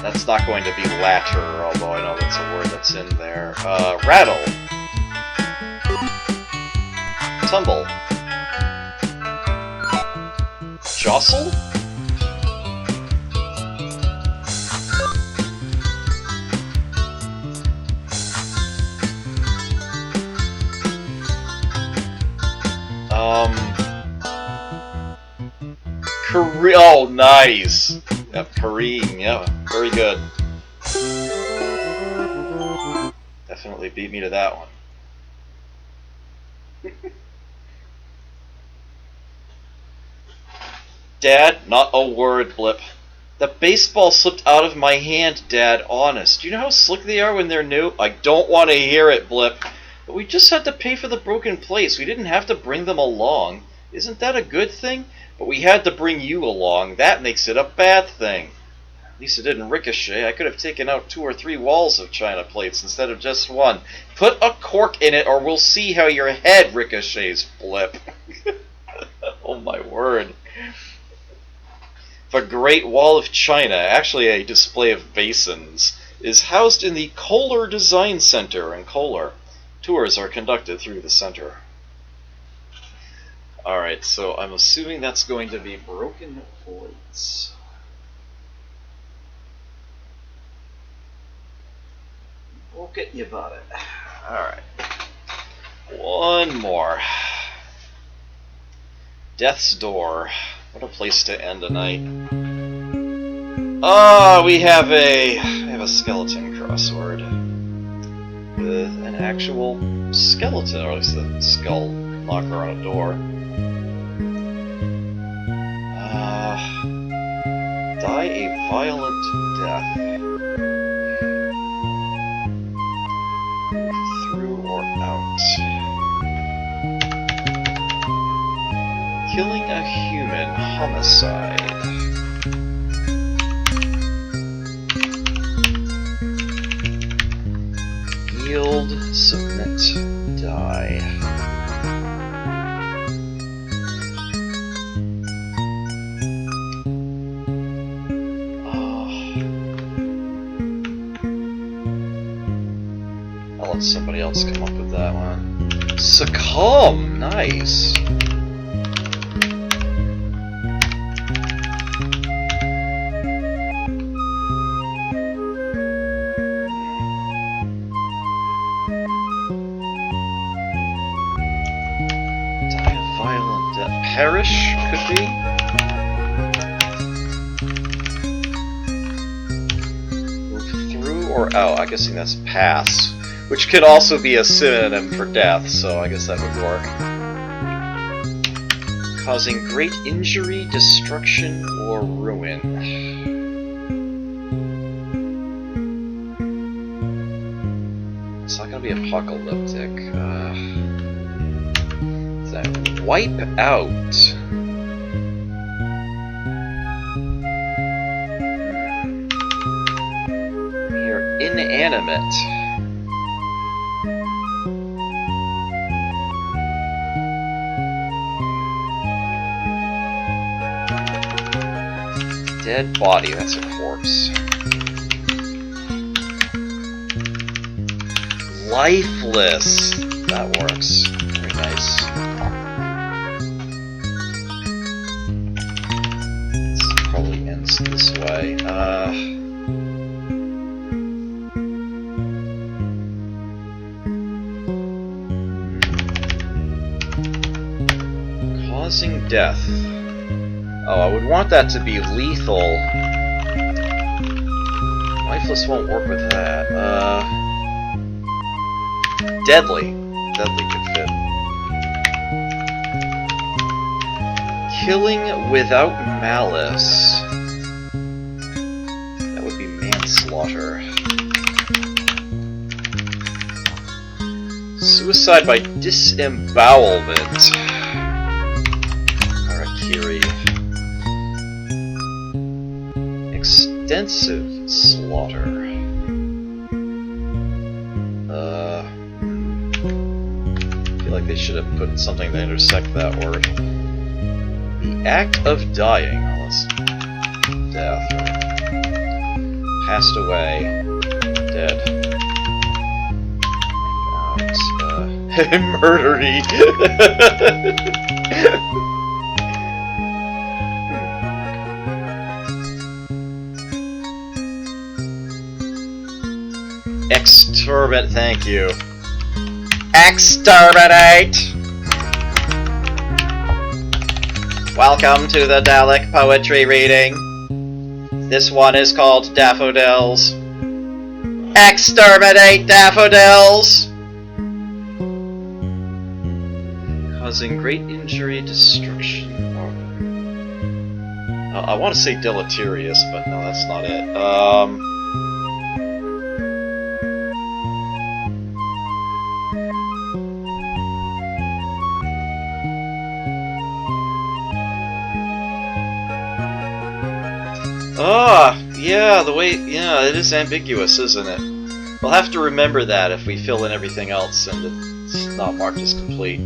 That's not going to be latter, although I know that's a word that's in there. Rattle. Tumble. Jostle? Oh, nice! Yep, careen, yep, very good. Definitely beat me to that one. Dad, not a word, Blip. The baseball slipped out of my hand, Dad, honest. Do you know how slick they are when they're new? I don't want to hear it, Blip. But we just had to pay for the broken plates. We didn't have to bring them along. Isn't that a good thing? But we had to bring you along. That makes it a bad thing. At least it didn't ricochet. I could have taken out 2 or 3 walls of china plates instead of just one. Put a cork in it or we'll see how your head ricochets, Blip. Oh my word. The Great Wall of China, actually a display of basins, is housed in the Kohler Design Center in Kohler. Tours are conducted through the center. Alright, so I'm assuming that's going to be broken plates. Okay, you bought it. Alright. One more. Death's Door. What a place to end a night. Ah, we have a skeleton crossword with an actual skeleton, or at least a skull locker on a door. Die a violent death. Through or out. Killing a human, homicide. Yield, submit, die. I'll let somebody else come up with that one. Succumb! Nice! Perish, could be. Move through or out. I'm guessing that's pass, which could also be a synonym for death, so I guess that would work. Causing great injury, destruction, or ruin. It's not going to be apocalyptic. Is that wipe out? You're inanimate. Dead body, that's a corpse. Lifeless. That works. Very nice. This probably ends this way. Causing death. Oh, I would want that to be lethal. Lifeless won't work with that. Deadly. Deadly could fit. Killing without malice. That would be manslaughter. Suicide by disembowelment. Harakiri. Extensive slaughter. I feel like they should have put something to intersect that word. The act of dying. Oh, that's death. Passed away. Dead. Murdery. Exterminate, thank you. Exterminate! Welcome to the Dalek poetry reading. This one is called Daffodils. Exterminate daffodils! Causing great injury, destruction, or... I want to say deleterious, but no, that's not it. Yeah, yeah, it is ambiguous, isn't it? We'll have to remember that if we fill in everything else and it's not marked as complete.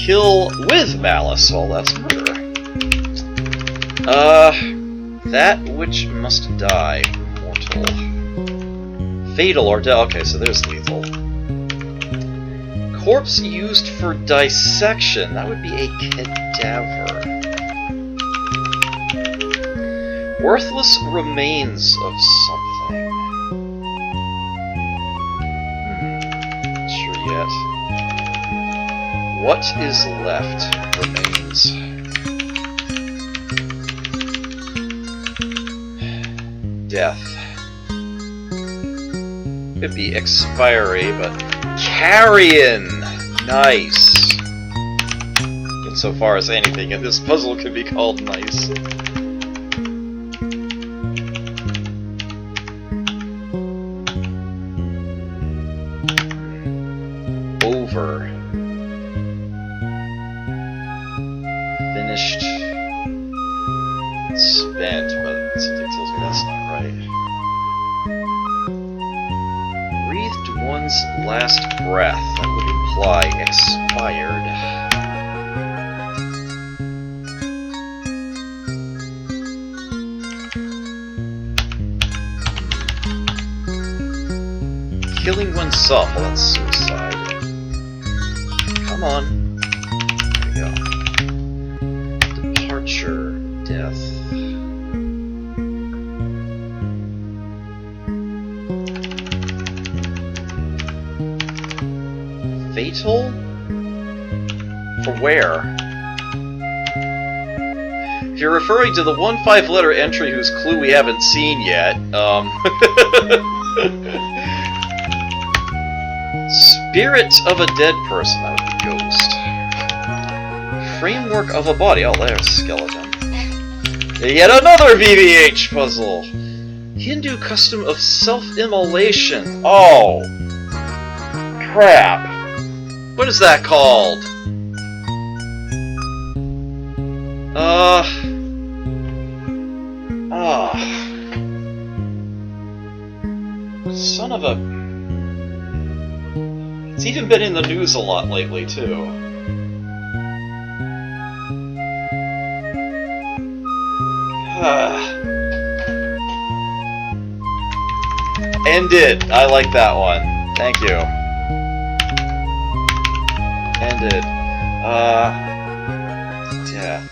Kill with malice. Well, that's murder. That which must die. Mortal. Fatal or death. Okay, so there's lethal. Corpse used for dissection. That would be a cadaver. Worthless remains of something. Not sure yet. What is left remains. Death. Could be expiry, but carrion! Nice. Insofar as anything in this puzzle could be called nice. Over. Finished. Spent, but something tells me that's not right. Breathed one's last breath. That would imply expired. Killing oneself. Well, that's suicide. Come on. There we go. Departure. Death. Fatal? For where? If you're referring to the 1 5-letter entry whose clue we haven't seen yet, Spirit of a dead person, that would be ghost. Framework of a body, oh there's skeleton. Yet another VVH puzzle! Hindu custom of self-immolation. Oh! Crap! What is that called? Son of a... It's even been in the news a lot lately, too. Ended! I like that one. Thank you. Ended. Death.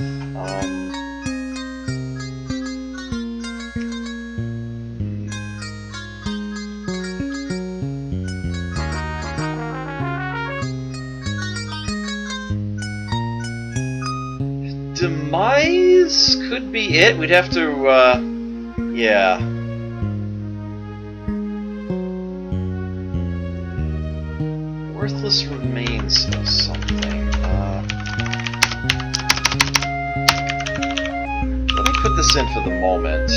Demise could be it. We'd have to, yeah. Worthless remains of something. Let me put this in for the moment.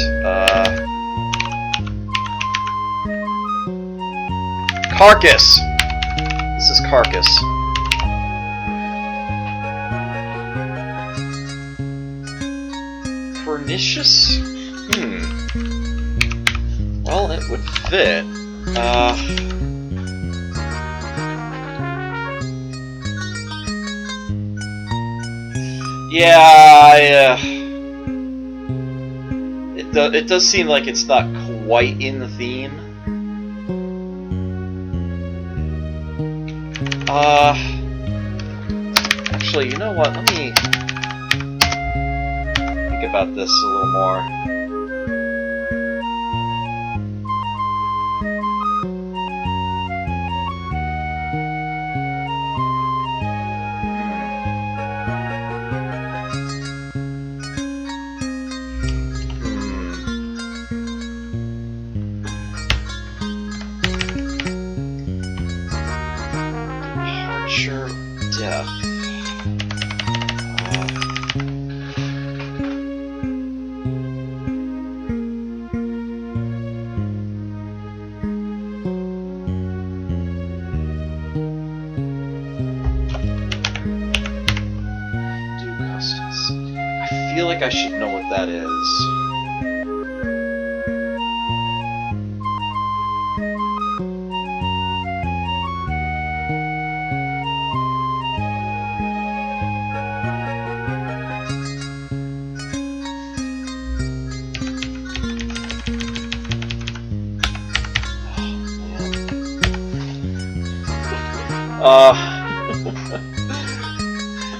Carcass! This is Carcass. Pernicious? Well, it would fit. Yeah, it does seem like it's not quite in the theme. Actually, you know what? Let me think about this a little more. Death. feel like I should know what that is.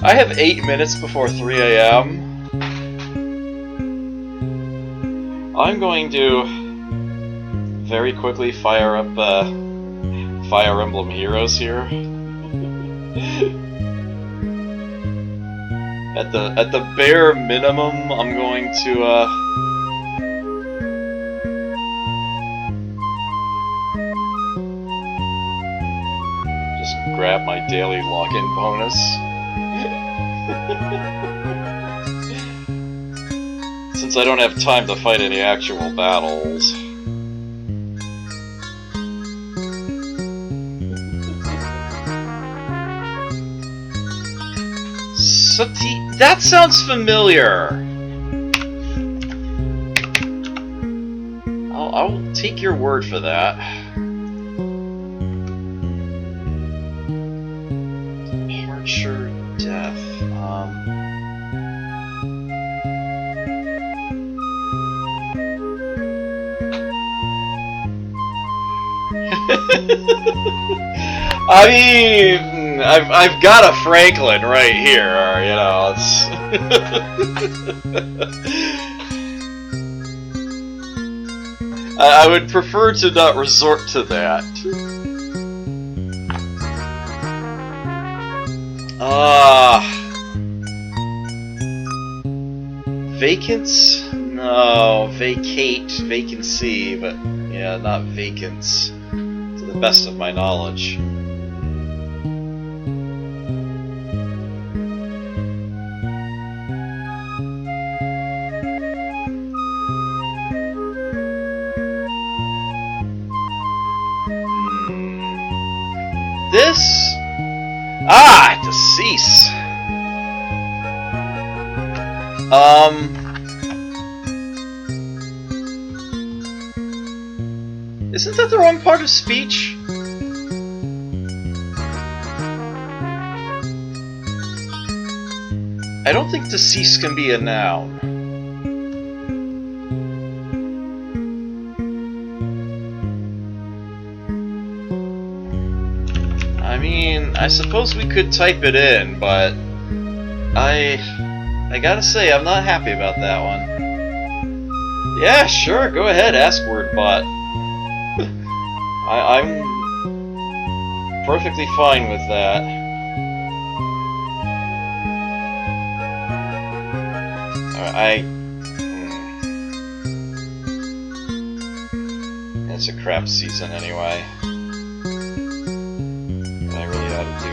I have 8 minutes before 3 a.m. I'm going to very quickly fire up Fire Emblem Heroes here. At the bare minimum, I'm going to just grab my daily lock-in bonus. Since I don't have time to fight any actual battles. That sounds familiar. I'll take your word for that. Departure, death. I mean, I've got a Franklin right here, you know. It's I would prefer to not resort to that. Vacants? No, vacate, vacancy, but yeah, not vacants, to the best of my knowledge. This? Decease. Isn't that the wrong part of speech? I don't think decease can be a noun. I mean, I suppose we could type it in, but I gotta say, I'm not happy about that one. Yeah, sure, go ahead, ask WordBot. I'm perfectly fine with that. It's a crap season anyway. I really ought to do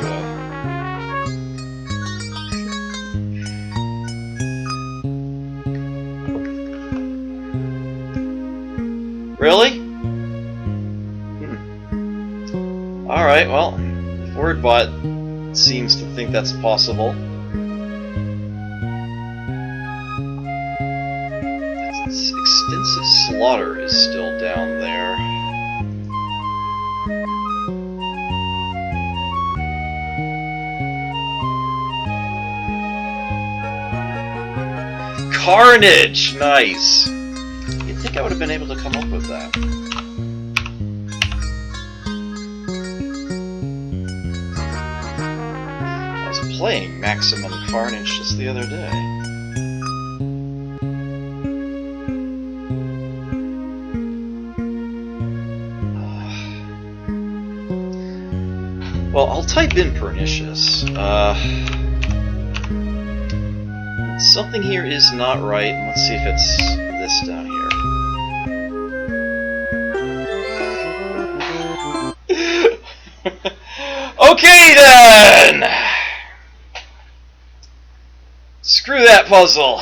Really? Alright, well, WordBot seems to think that's possible. Extensive slaughter is still down there. Carnage! Nice! You'd think I would have been able to come up with that. I was playing Maximum Carnage just the other day. Well, I'll type in pernicious. Something here is not right. Let's see if it's this down here. Okay then! Screw that puzzle.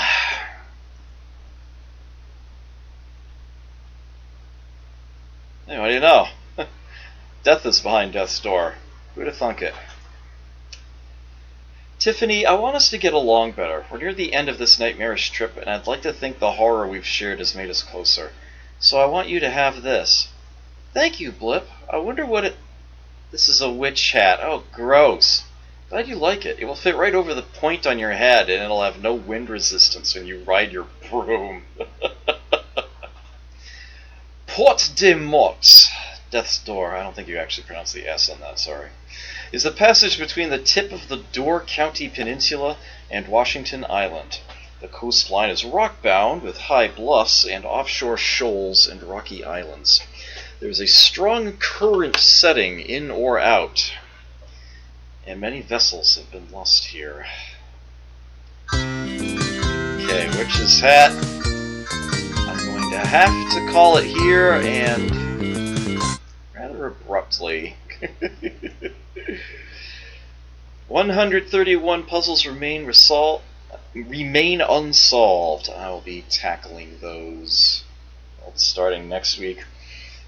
Hey, what do you know? Death is behind death's door. Who'd have thunk it? Tiffany, I want us to get along better. We're near the end of this nightmarish trip, and I'd like to think the horror we've shared has made us closer. So I want you to have this. Thank you, Blip. I wonder what it... This is a witch hat. Oh, gross. Glad you like it. It will fit right over the point on your head, and it'll have no wind resistance when you ride your broom. Porte de Mort, Death's Door, I don't think you actually pronounced the S on that, sorry, is the passage between the tip of the Door County Peninsula and Washington Island. The coastline is rock-bound with high bluffs and offshore shoals and rocky islands. There is a strong current setting in or out, and many vessels have been lost here. Okay, Witch's Hat. I'm going to have to call it here, and rather abruptly. 131 puzzles remain unsolved. I will be tackling those starting next week.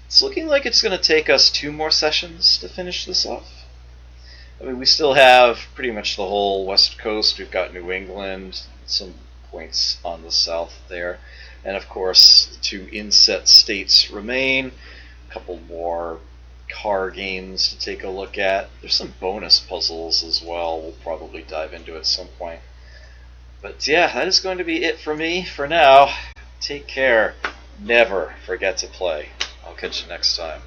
It's looking like it's going to take us 2 more sessions to finish this off. I mean, we still have pretty much the whole West Coast. We've got New England, some points on the south there. And of course, the 2 inset states remain. A couple more car games to take a look at. There's some bonus puzzles as well. We'll probably dive into at some point. But yeah, that is going to be it for me for now. Take care. Never forget to play. I'll catch you next time.